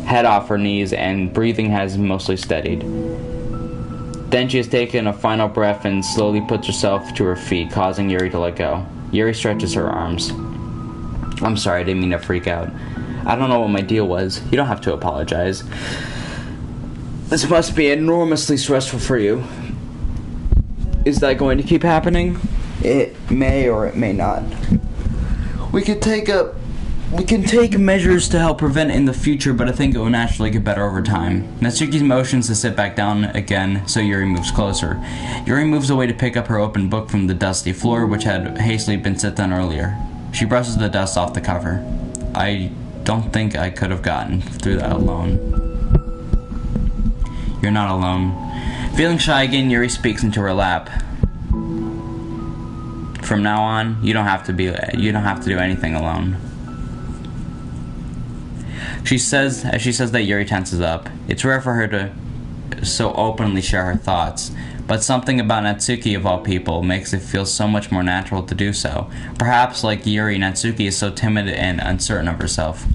head off her knees and breathing has mostly steadied. Then she has taken a final breath and slowly puts herself to her feet, causing Yuri to let go. Yuri stretches her arms. I'm sorry, I didn't mean to freak out. I don't know what my deal was. You don't have to apologize. This must be enormously stressful for you. Is that going to keep happening? It may or it may not. We can take measures to help prevent it in the future, but I think it will naturally get better over time. Natsuki motions to sit back down again, so Yuri moves closer. Yuri moves away to pick up her open book from the dusty floor, which had hastily been set down earlier. She brushes the dust off the cover. I don't think I could have gotten through that alone. You're not alone. Feeling shy again, Yuri speaks into her lap. From now on, you don't have to do anything alone. As she says that, Yuri tenses up. It's rare for her to so openly share her thoughts, but something about Natsuki, of all people, makes it feel so much more natural to do so. Perhaps, like Yuri, Natsuki is so timid and uncertain of herself.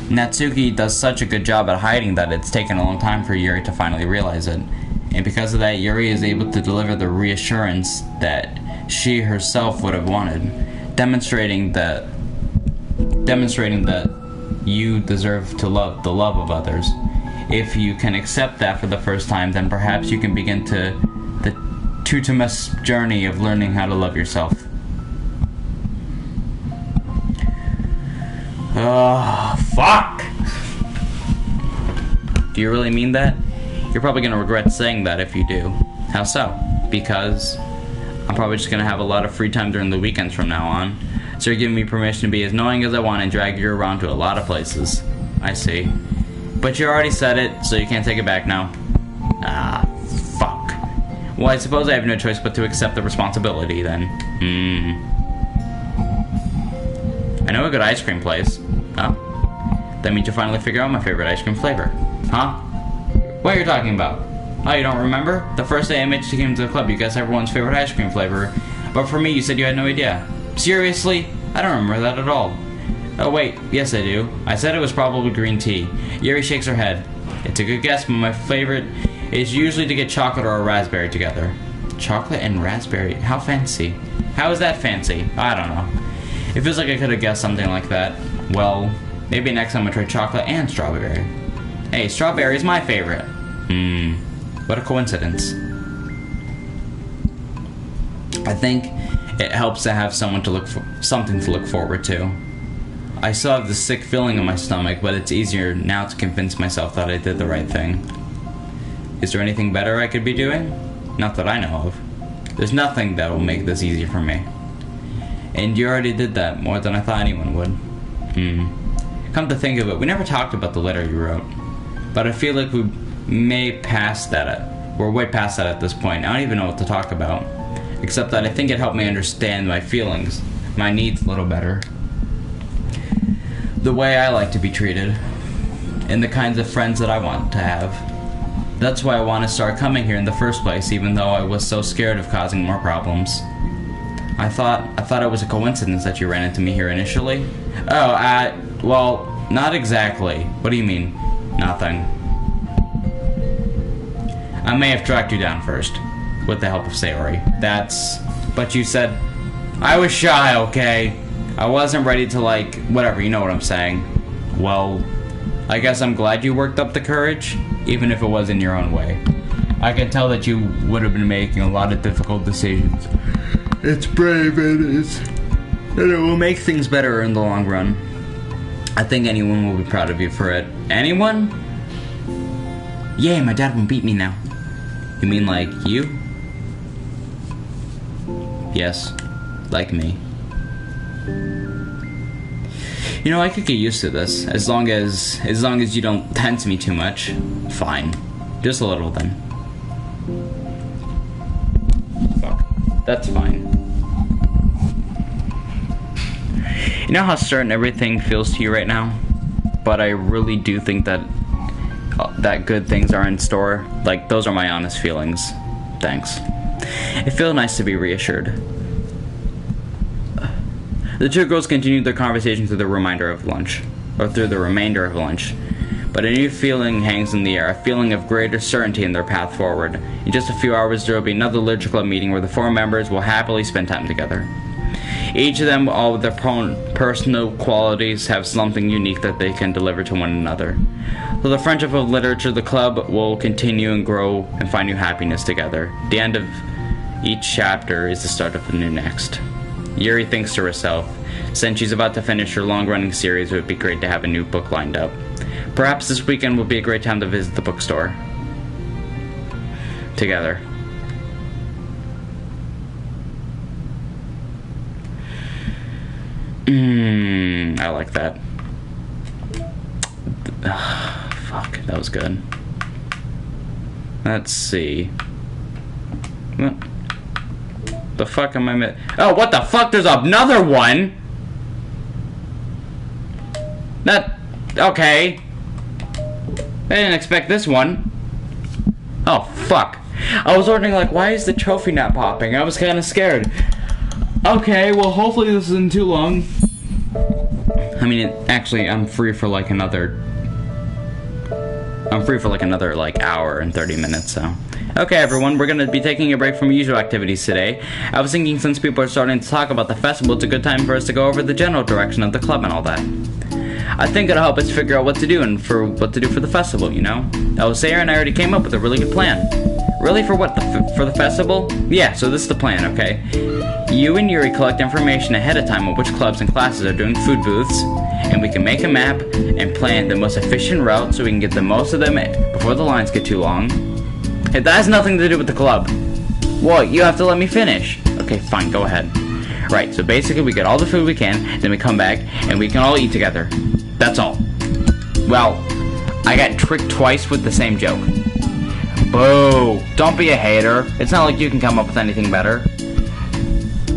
Natsuki does such a good job at hiding that it's taken a long time for Yuri to finally realize it. And because of that, Yuri is able to deliver the reassurance that she herself would have wanted, demonstrating that you deserve to love the love of others. If you can accept that for the first time, then perhaps you can begin the tutumous journey of learning how to love yourself. Oh, fuck! Do you really mean that? You're probably going to regret saying that if you do. How so? Because I'm probably just going to have a lot of free time during the weekends from now on. So you're giving me permission to be as annoying as I want and drag you around to a lot of places. I see. But you already said it, so you can't take it back now. Ah, fuck. Well, I suppose I have no choice but to accept the responsibility, then. I know a good ice cream place. Oh? That means you'll finally figure out my favorite ice cream flavor. Huh? What are you talking about? Oh, you don't remember? The first day I met you came to the club, you guessed everyone's favorite ice cream flavor. But for me, you said you had no idea. Seriously? I don't remember that at all. Oh wait, yes I do. I said it was probably green tea. Yuri shakes her head. It's a good guess, but my favorite is usually to get chocolate or a raspberry together. Chocolate and raspberry? How fancy? How is that fancy? I don't know. It feels like I could have guessed something like that. Well, maybe next time I try chocolate and strawberry. Hey, strawberry is my favorite. What a coincidence. I think it helps to have something to look forward to. I still have the sick feeling in my stomach, but it's easier now to convince myself that I did the right thing. Is there anything better I could be doing? Not that I know of. There's nothing that will make this easy for me. And you already did that more than I thought anyone would. Come to think of it, we never talked about the letter you wrote. But I feel like we're way past that at this point. I don't even know what to talk about. Except that I think it helped me understand my feelings, my needs a little better. The way I like to be treated. And the kinds of friends that I want to have. That's why I want to start coming here in the first place, even though I was so scared of causing more problems. I thought it was a coincidence that you ran into me here initially. Oh, well, not exactly. What do you mean? Nothing. I may have tracked you down first, with the help of Sayori. But you said, I was shy, okay? I wasn't ready to whatever, you know what I'm saying. Well, I guess I'm glad you worked up the courage, even if it was in your own way. I can tell that you would have been making a lot of difficult decisions. It's brave, and it will make things better in the long run. I think anyone will be proud of you for it. Anyone? Yay, my dad won't beat me now. You mean like you? Yes, like me. You know, I could get used to this, as long as you don't tense me too much. Fine. Just a little then. Fuck. That's fine. You know how certain everything feels to you right now? But I really do think that good things are in store. Those are my honest feelings. Thanks. It feels nice to be reassured. The two girls continued their conversation through the remainder of lunch. But a new feeling hangs in the air, a feeling of greater certainty in their path forward. In just a few hours, there will be another Literature Club meeting where the four members will happily spend time together. Each of them, all with their personal qualities, have something unique that they can deliver to one another. So the friendship of literature, the club, will continue and grow and find new happiness together. The end of each chapter is the start of the new next. Yuri thinks to herself, since she's about to finish her long-running series, it would be great to have a new book lined up. Perhaps this weekend will be a great time to visit the bookstore. Together. I like that. Fuck, that was good. Let's see. What the fuck am I Oh, what the fuck? There's another one! Okay. I didn't expect this one. Oh, fuck. I was wondering, why is the trophy not popping? I was kind of scared. Okay, well, hopefully this isn't too long. I mean, actually, I'm free for another hour and 30 minutes, so. Okay, everyone, we're gonna be taking a break from usual activities today. I was thinking since people are starting to talk about the festival, it's a good time for us to go over the general direction of the club and all that. I think it'll help us figure out what to do for the festival, you know? Sarah and I already came up with a really good plan. Really, for what? For the festival? Yeah, so this is the plan, okay? You and Yuri collect information ahead of time on which clubs and classes are doing food booths, and we can make a map and plan the most efficient route so we can get the most of them before the lines get too long. Hey, that has nothing to do with the club. Well, you have to let me finish. Okay, fine, go ahead. Right, so basically we get all the food we can, then we come back, and we can all eat together. That's all. Well, I got tricked twice with the same joke. Boo! Don't be a hater. It's not like you can come up with anything better.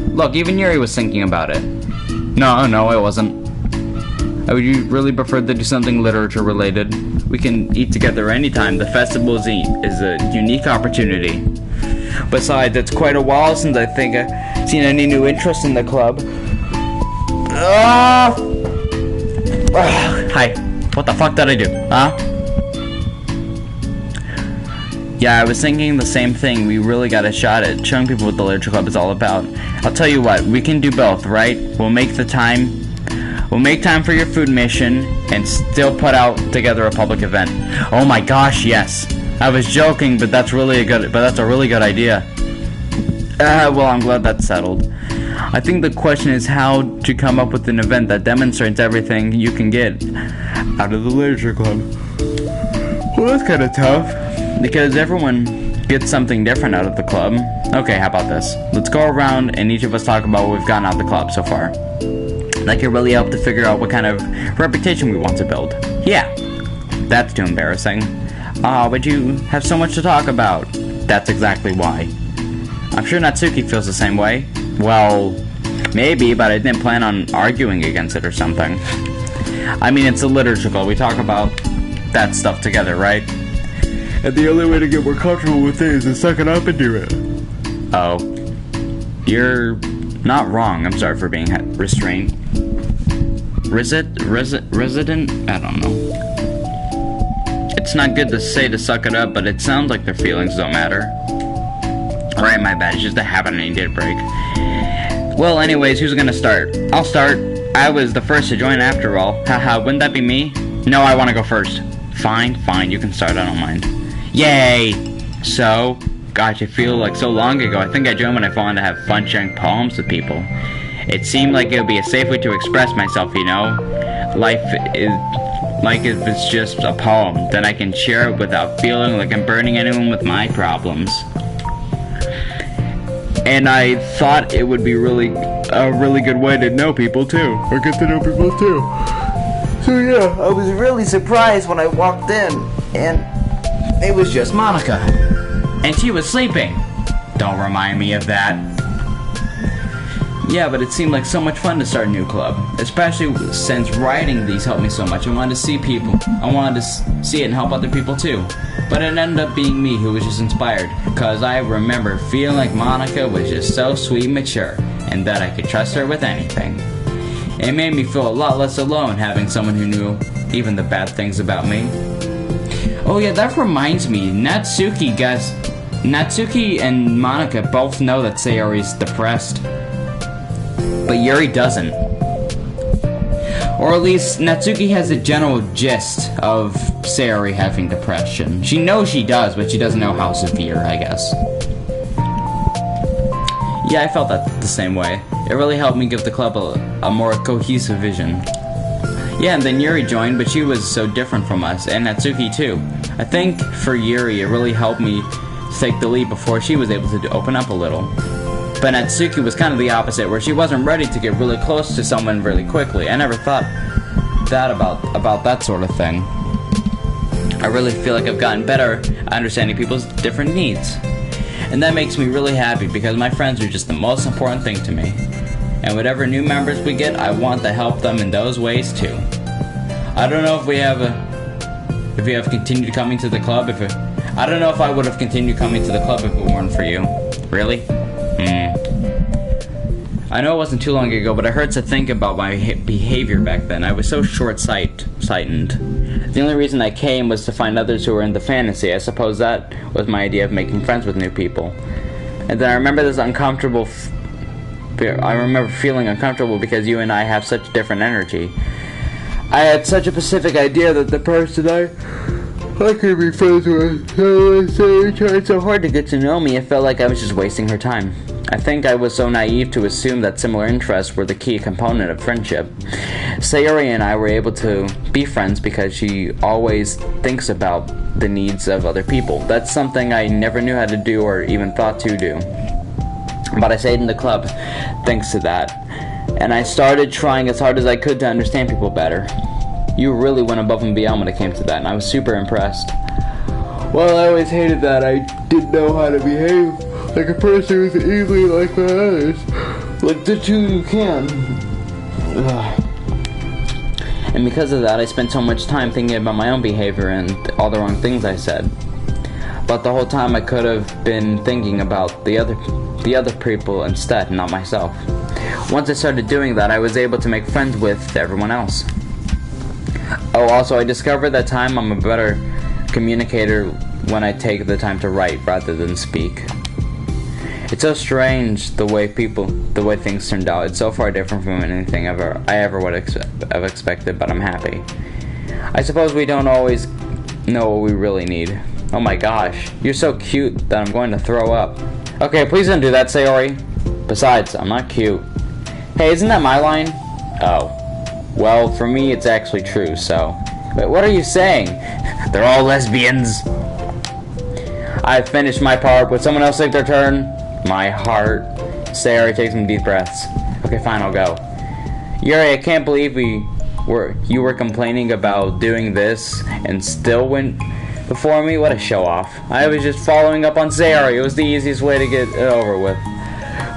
Look, even Yuri was thinking about it. No, I wasn't. I would really prefer to do something literature related. We can eat together anytime. The festival is a unique opportunity. Besides, it's quite a while since I think I've seen any new interest in the club. Hi. What the fuck did I do? Huh? Yeah, I was thinking the same thing. We really got a shot at showing people what the literature club is all about. I'll tell you what, we can do both, right? We'll make time for your food mission and still put out together a public event. Oh my gosh, yes. I was joking, but that's a really good idea. Well, I'm glad that's settled. I think the question is how to come up with an event that demonstrates everything you can get out of the literature club. Well, that's kind of tough, because everyone gets something different out of the club. Okay, how about this? Let's go around and each of us talk about what we've gotten out of the club so far. That can really help to figure out what kind of reputation we want to build. Yeah, that's too embarrassing. But you have so much to talk about. That's exactly why. I'm sure Natsuki feels the same way. Well, maybe, but I didn't plan on arguing against it or something. I mean, it's a literature club. We talk about that stuff together, right? And the only way to get more comfortable with it is to suck it up and do it. Oh. You're not wrong. I'm sorry for being restrained. Resident? I don't know. It's not good to say to suck it up, but it sounds like their feelings don't matter. Alright, my bad. It's just a habit I need to break. Well, anyways, who's gonna start? I'll start. I was the first to join after all. Haha, wouldn't that be me? No, I wanna go first. Fine, you can start. I don't mind. Yay! So, gosh, I feel like so long ago. I think I joined when I wanted to have fun sharing poems with people. It seemed like it would be a safe way to express myself, you know? Life is like if it's just a poem, then I can share it without feeling like I'm burdening anyone with my problems. And I thought it would be a really good way to know people too, or get to know people too. So yeah, I was really surprised when I walked in, and it was just Monica. And she was sleeping. Don't remind me of that. Yeah, but it seemed like so much fun to start a new club, especially since writing these helped me so much. I wanted to see people. I wanted to see it and help other people too. But it ended up being me who was just inspired, because I remember feeling like Monica was just so sweet and mature, and that I could trust her with anything. It made me feel a lot less alone having someone who knew even the bad things about me. Oh yeah, that reminds me, Natsuki and Monica both know that Sayori's depressed. But Yuri doesn't. Or at least, Natsuki has a general gist of Sayori having depression. She knows she does, but she doesn't know how severe, I guess. Yeah, I felt that the same way. It really helped me give the club a more cohesive vision. Yeah, and then Yuri joined, but she was so different from us, and Natsuki too. I think for Yuri, it really helped me take the lead before she was able to open up a little. But Natsuki was kind of the opposite, where she wasn't ready to get really close to someone really quickly. I never thought that about that sort of thing. I really feel like I've gotten better at understanding people's different needs. And that makes me really happy, because my friends are just the most important thing to me. And whatever new members we get, I want to help them in those ways too. I don't know if we have continued coming to the club. I don't know if I would have continued coming to the club if it weren't for you. Really? I know it wasn't too long ago, but it hurts to think about my behavior back then. I was so short-sighted. The only reason I came was to find others who were into fantasy. I suppose that was my idea of making friends with new people. And then I remember I remember feeling uncomfortable because you and I have such different energy. I had such a specific idea that the person I could be friends with, so tried so hard to get to know me, it felt like I was just wasting her time. I think I was so naive to assume that similar interests were the key component of friendship. Sayori and I were able to be friends because she always thinks about the needs of other people. That's something I never knew how to do or even thought to do. But I stayed in the club thanks to that. And I started trying as hard as I could to understand people better. You really went above and beyond when it came to that, and I was super impressed. Well, I always hated that. I didn't know how to behave like a person who's easily liked by others. Like the two you can. Ugh. And because of that, I spent so much time thinking about my own behavior and all the wrong things I said. But the whole time I could have been thinking about the other people instead, not myself. Once I started doing that, I was able to make friends with everyone else. Oh, also, I discovered that I'm a better communicator when I take the time to write rather than speak. It's so strange the way things turned out. It's so far different from anything I ever would have expected, but I'm happy. I suppose we don't always know what we really need. Oh my gosh, you're so cute that I'm going to throw up. Okay, please don't do that, Sayori. Besides, I'm not cute. Hey, isn't that my line? Oh. Well, for me, it's actually true, so... Wait, what are you saying? They're all lesbians. I've finished my part. Would someone else take their turn? My heart. Sayori takes some deep breaths. Okay, fine, I'll go. Yuri, I can't believe you were complaining about doing this and still went before me. What a show-off. I was just following up on Sayori. It was the easiest way to get it over with.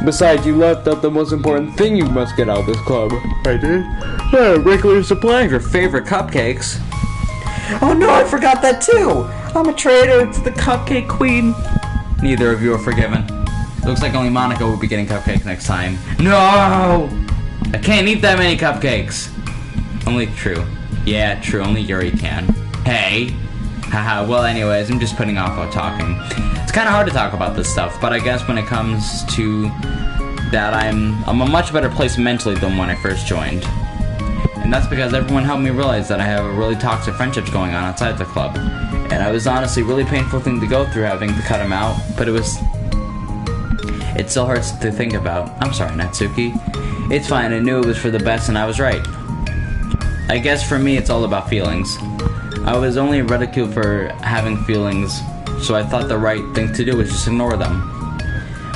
Besides, you left out the most important thing you must get out of this club. I did? Yeah, regular supply of your favorite cupcakes. Oh no, I forgot that too! I'm a traitor to the cupcake queen. Neither of you are forgiven. Looks like only Monica will be getting cupcakes next time. No! I can't eat that many cupcakes. Only true. Yeah, true, only Yuri can. Hey. Haha, well anyways, I'm just putting off while talking. It's kind of hard to talk about this stuff, but I guess when it comes to that, I'm a much better place mentally than when I first joined. And that's because everyone helped me realize that I have a really toxic friendships going on outside the club. And it was honestly a really painful thing to go through having to cut them out, but it still hurts to think about. I'm sorry, Natsuki. It's fine, I knew it was for the best and I was right. I guess for me it's all about feelings. I was only ridiculed for having feelings, so I thought the right thing to do was just ignore them.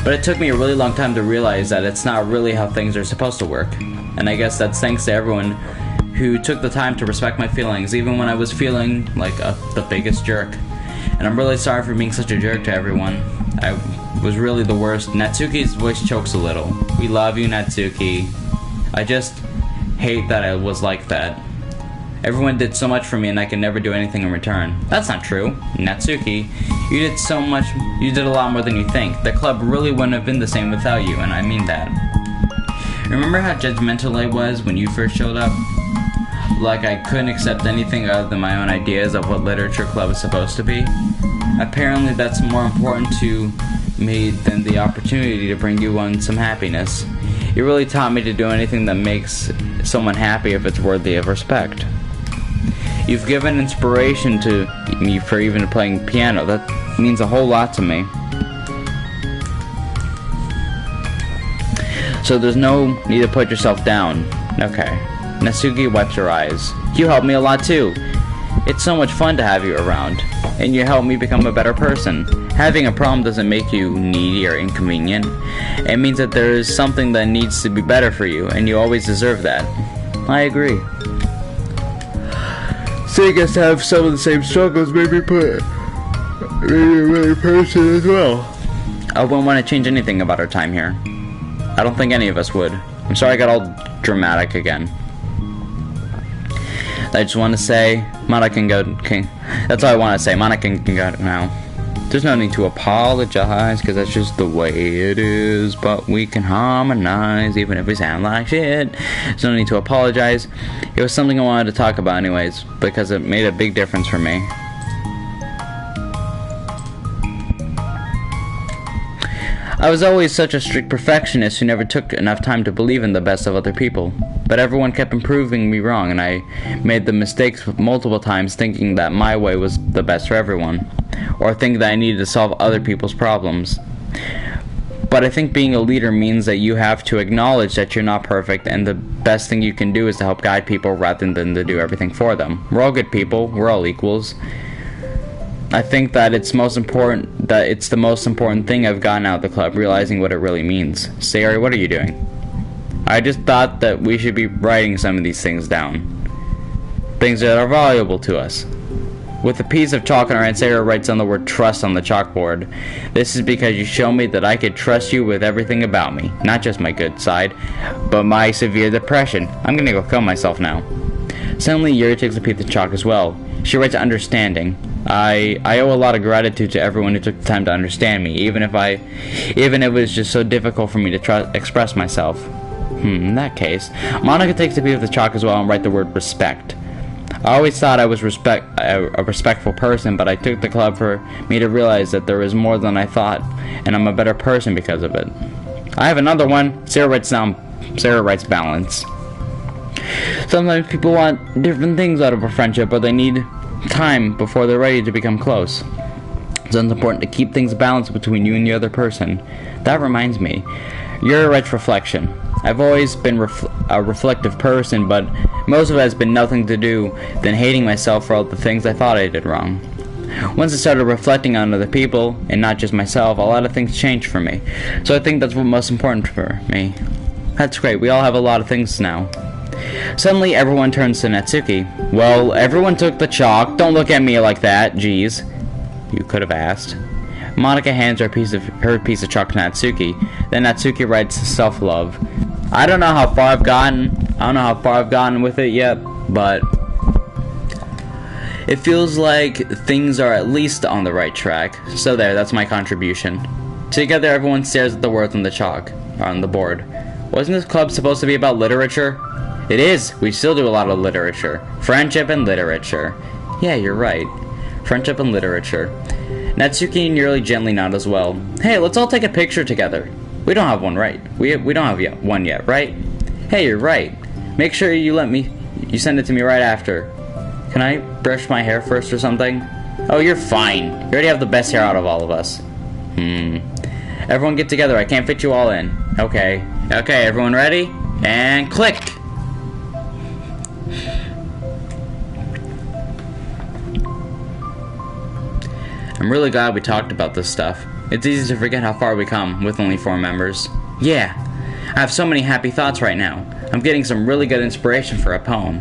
But it took me a really long time to realize that it's not really how things are supposed to work. And I guess that's thanks to everyone who took the time to respect my feelings, even when I was feeling like the biggest jerk. And I'm really sorry for being such a jerk to everyone. I was really the worst. Natsuki's voice chokes a little. We love you, Natsuki. I just hate that I was like that. Everyone did so much for me and I could never do anything in return. That's not true. Natsuki, you did so much, you did a lot more than you think. The club really wouldn't have been the same without you, and I mean that. Remember how judgmental I was when you first showed up? Like I couldn't accept anything other than my own ideas of what literature club is supposed to be? Apparently that's more important to me than the opportunity to bring you on some happiness. You really taught me to do anything that makes someone happy if it's worthy of respect. You've given inspiration to me for even playing piano. That means a whole lot to me. So there's no need to put yourself down. Okay. Natsuki wipes her eyes. You helped me a lot too. It's so much fun to have you around. And you helped me become a better person. Having a problem doesn't make you needy or inconvenient. It means that there is something that needs to be better for you, and you always deserve that. I agree. Seeing us have some of the same struggles made me a really person as well. I wouldn't want to change anything about our time here. I don't think any of us would. I'm sorry I got all dramatic again. I just want to say, Monica can go. That's all I want to say. Monica can go now. There's no need to apologize, because that's just the way it is. But we can harmonize, even if we sound like shit. There's no need to apologize. It was something I wanted to talk about anyways, because it made a big difference for me. I was always such a strict perfectionist who never took enough time to believe in the best of other people. But everyone kept proving me wrong, and I made the mistakes multiple times thinking that my way was the best for everyone, or thinking that I needed to solve other people's problems. But I think being a leader means that you have to acknowledge that you're not perfect, and the best thing you can do is to help guide people rather than to do everything for them. We're all good people, we're all equals. I think that it's the most important thing I've gotten out of the club, realizing what it really means. Sayori, what are you doing? I just thought that we should be writing some of these things down. things that are valuable to us. With a piece of chalk in our hand, Sarah writes down the word trust on the chalkboard. This is because you show me that I could trust you with everything about me. Not just my good side, but my severe depression. I'm gonna go kill myself now. Suddenly, Yuri takes a piece of chalk as well. She writes understanding. I owe a lot of gratitude to everyone who took the time to understand me, even if it was just so difficult for me to express myself. In that case, Monica takes a piece of the chalk as well and writes the word respect. I always thought I was a respectful person, but I took the club for me to realize that there is more than I thought, and I'm a better person because of it. I have another one. Sarah writes balance. Sometimes people want different things out of a friendship, or they need time before they're ready to become close. So it's important to keep things balanced between you and the other person. That reminds me, Yuri writes reflection. I've always been a reflective person, but most of it has been nothing to do than hating myself for all the things I thought I did wrong. Once I started reflecting on other people, and not just myself, a lot of things changed for me. So I think that's what's most important for me. That's great, we all have a lot of things now. Suddenly, everyone turns to Natsuki. Well, everyone took the chalk. Don't look at me like that, jeez. You could have asked. Monica hands her piece of chalk to Natsuki. Then Natsuki writes self-love. I don't know how far I've gotten with it yet, but it feels like things are at least on the right track. So there, that's my contribution. Together, everyone stares at the words on the chalk, on the board. Wasn't this club supposed to be about literature? It is. We still do a lot of literature. Friendship and literature. Yeah, you're right. Friendship and literature. Natsuki and Yuri gently nod as well. Hey, let's all take a picture together. We don't have one, right? We don't have one yet, right? Hey, you're right. Make sure you send it to me right after. Can I brush my hair first or something? Oh, you're fine. You already have the best hair out of all of us. Everyone get together. I can't fit you all in. Okay. Okay, everyone ready? And click! I'm really glad we talked about this stuff. It's easy to forget how far we come with only 4 members. Yeah, I have so many happy thoughts right now. I'm getting some really good inspiration for a poem.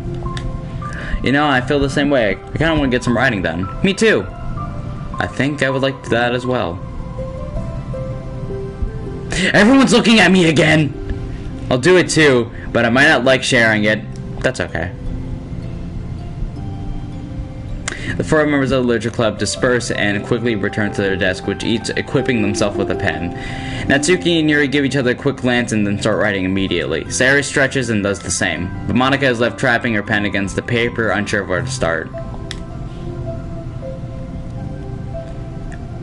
You know, I feel the same way. I kind of want to get some writing done. Me too. I think I would like that as well. Everyone's looking at me again! I'll do it too, but I might not like sharing it. That's okay. The 4 members of the literature club disperse and quickly return to their desk, which each equipping themselves with a pen. Natsuki and Yuri give each other a quick glance and then start writing immediately. Sayuri stretches and does the same, but Monica is left trapping her pen against the paper, unsure of where to start.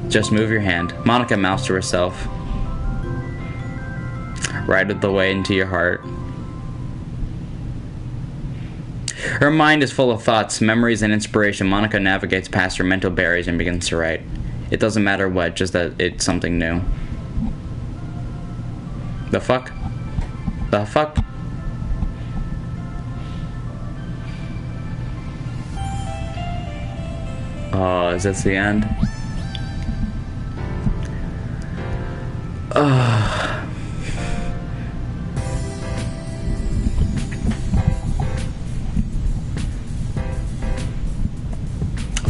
Just move your hand. Monica mouths to herself. Right of the way into your heart. Her mind is full of thoughts, memories, and inspiration. Monica navigates past her mental barriers and begins to write. It doesn't matter what, just that it's something new. The fuck? The fuck? Oh, is this the end?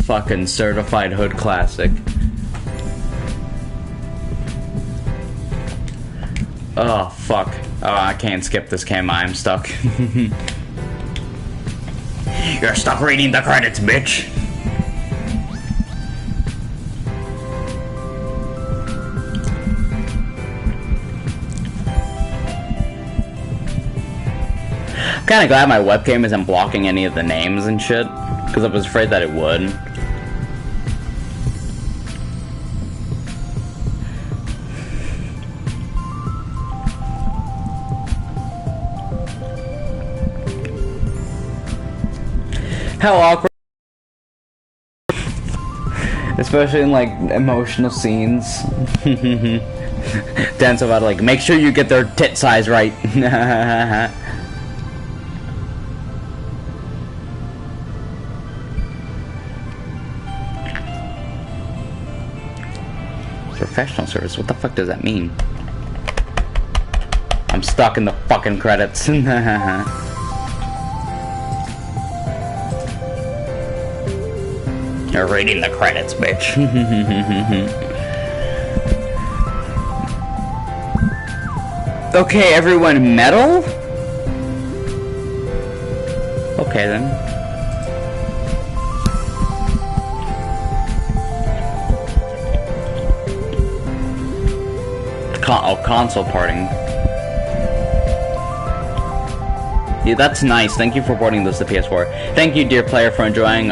Fucking certified hood classic. Oh, fuck. Oh, I can't skip this, can I? I'm stuck. You're stuck reading the credits, bitch! I'm kinda glad my webcam isn't blocking any of the names and shit, because I was afraid that it would. How awkward. Especially in like emotional scenes. Dan's about to like, make sure you get their tit size right. Professional service, what the fuck does that mean? I'm stuck in the fucking credits. You're reading the credits, bitch. Okay, everyone, metal? Okay, then. Console porting. Yeah, that's nice. Thank you for porting this to PS4. Thank you, dear player, for enjoying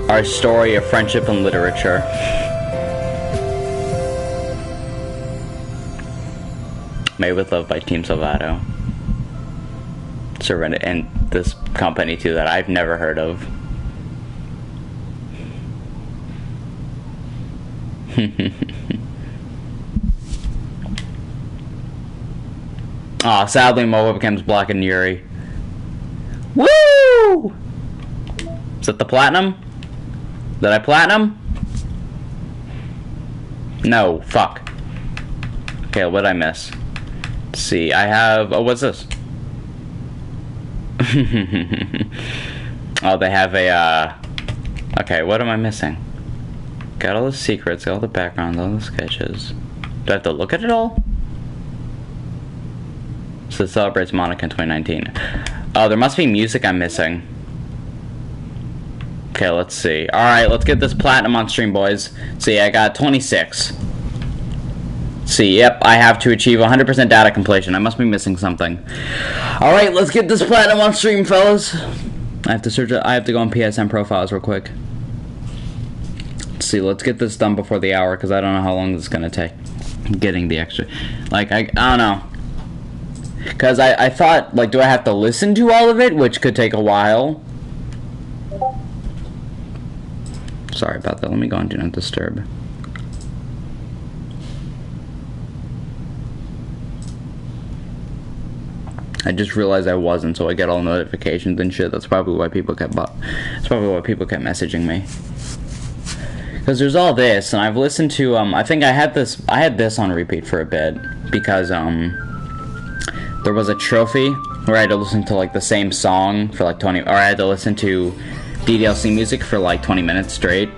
our story of friendship and literature. Made with Love by Team Salvato. Surrender, and this company too that I've never heard of. Aw, sadly my webcam's blocking Yuri. Woo! Is it the platinum? Did I platinum? No, fuck. Okay, what did I miss? Let's see, I have... Oh, what's this? Oh, they have a, Okay, what am I missing? Got all the secrets, got all the backgrounds, all the sketches. Do I have to look at it all? So it celebrates Monica in 2019. Oh, there must be music I'm missing. Okay, let's see. Alright, let's get this platinum on stream, boys. See, I got 26. See, yep, I have to achieve 100% data completion. I must be missing something. Alright, let's get this platinum on stream, fellas. I have to search it. I have to go on PSN profiles real quick. Let's see, let's get this done before the hour, because I don't know how long this is going to take. Getting the extra. Like, I don't know. Because I thought, like, do I have to listen to all of it? Which could take a while. Sorry about that. Let me go on Do Not Disturb. I just realized I wasn't, so I get all notifications and shit. That's probably why people kept messaging me. Because there's all this, and I've listened to I think I had this on repeat for a bit because there was a trophy where I had to listen to like the same song for like 20, or I had to listen to DDLC music for like 20 minutes straight,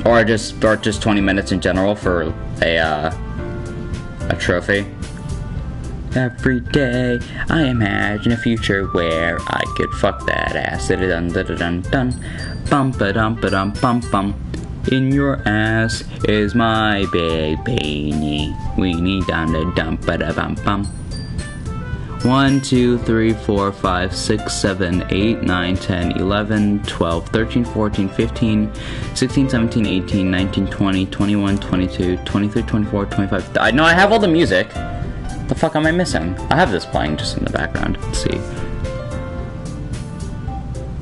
or just 20 minutes in general for a trophy. Every day I imagine a future where I could fuck that ass. Dun dun dun dun. Bum ba dum ba dum bum bum. In your ass is my big beanie. Weenie dum da dum ba da bum bum. 1, 2, 3, 4, 5, 6, 7, 8, 9, 10, 11, 12, 13, 14, 15, 16, 17, 18, 19, 20, 21, 22, 23, 24, 25. I know I have all the music. The fuck am I missing? I have this playing just in the background. Let's see.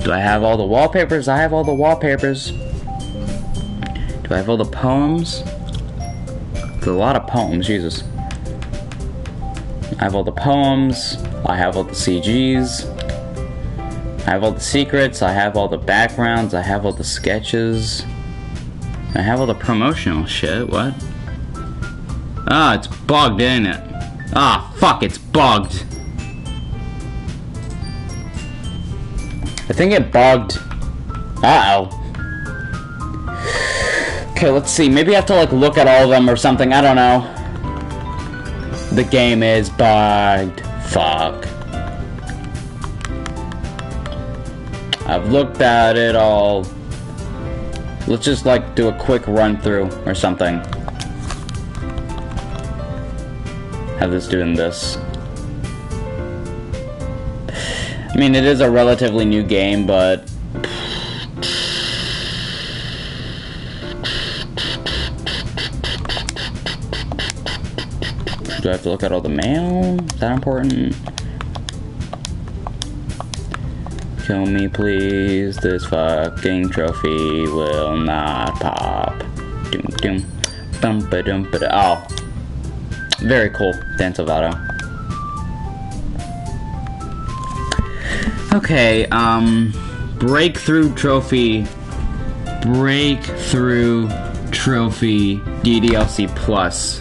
Do I have all the wallpapers? I have all the wallpapers. Do I have all the poems? There's a lot of poems, Jesus. I have all the poems. I have all the CGs. I have all the secrets. I have all the backgrounds. I have all the sketches. I have all the promotional shit. What? Ah, it's bugged, isn't it? Ah, fuck, it's bugged. I think it bugged. Uh-oh. Okay, let's see. Maybe I have to, like, look at all of them or something. I don't know. The game is bugged. Fuck. I've looked at it all. Let's just, like, do a quick run-through or something. Have this doing this. I mean, it is a relatively new game, but... Do I have to look at all the mail? Is that important? Kill me, please. This fucking trophy will not pop. Doom, doom. Bum, ba, dum, ba, da. Oh. Very cool, Dan Salvato. Okay, Breakthrough Trophy. Breakthrough Trophy DDLC Plus.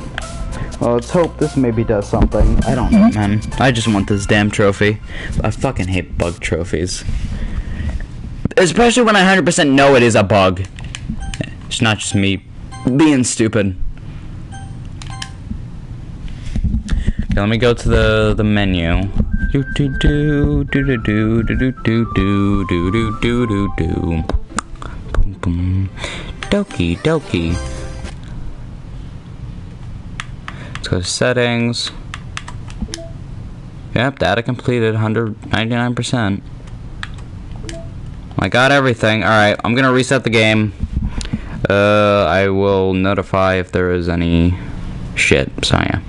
Well, let's hope this maybe does something. I don't know, man. I just want this damn trophy. I fucking hate bug trophies. Especially when I 100% know it is a bug. It's not just me being stupid. Okay, let me go to the menu. Do do do do do do do do do do do do do do. Boom boom. Doki doki. Let's go to settings. Yep, data completed, 199%. I got everything. Alright, I'm gonna reset the game. I will notify if there is any shit, so yeah.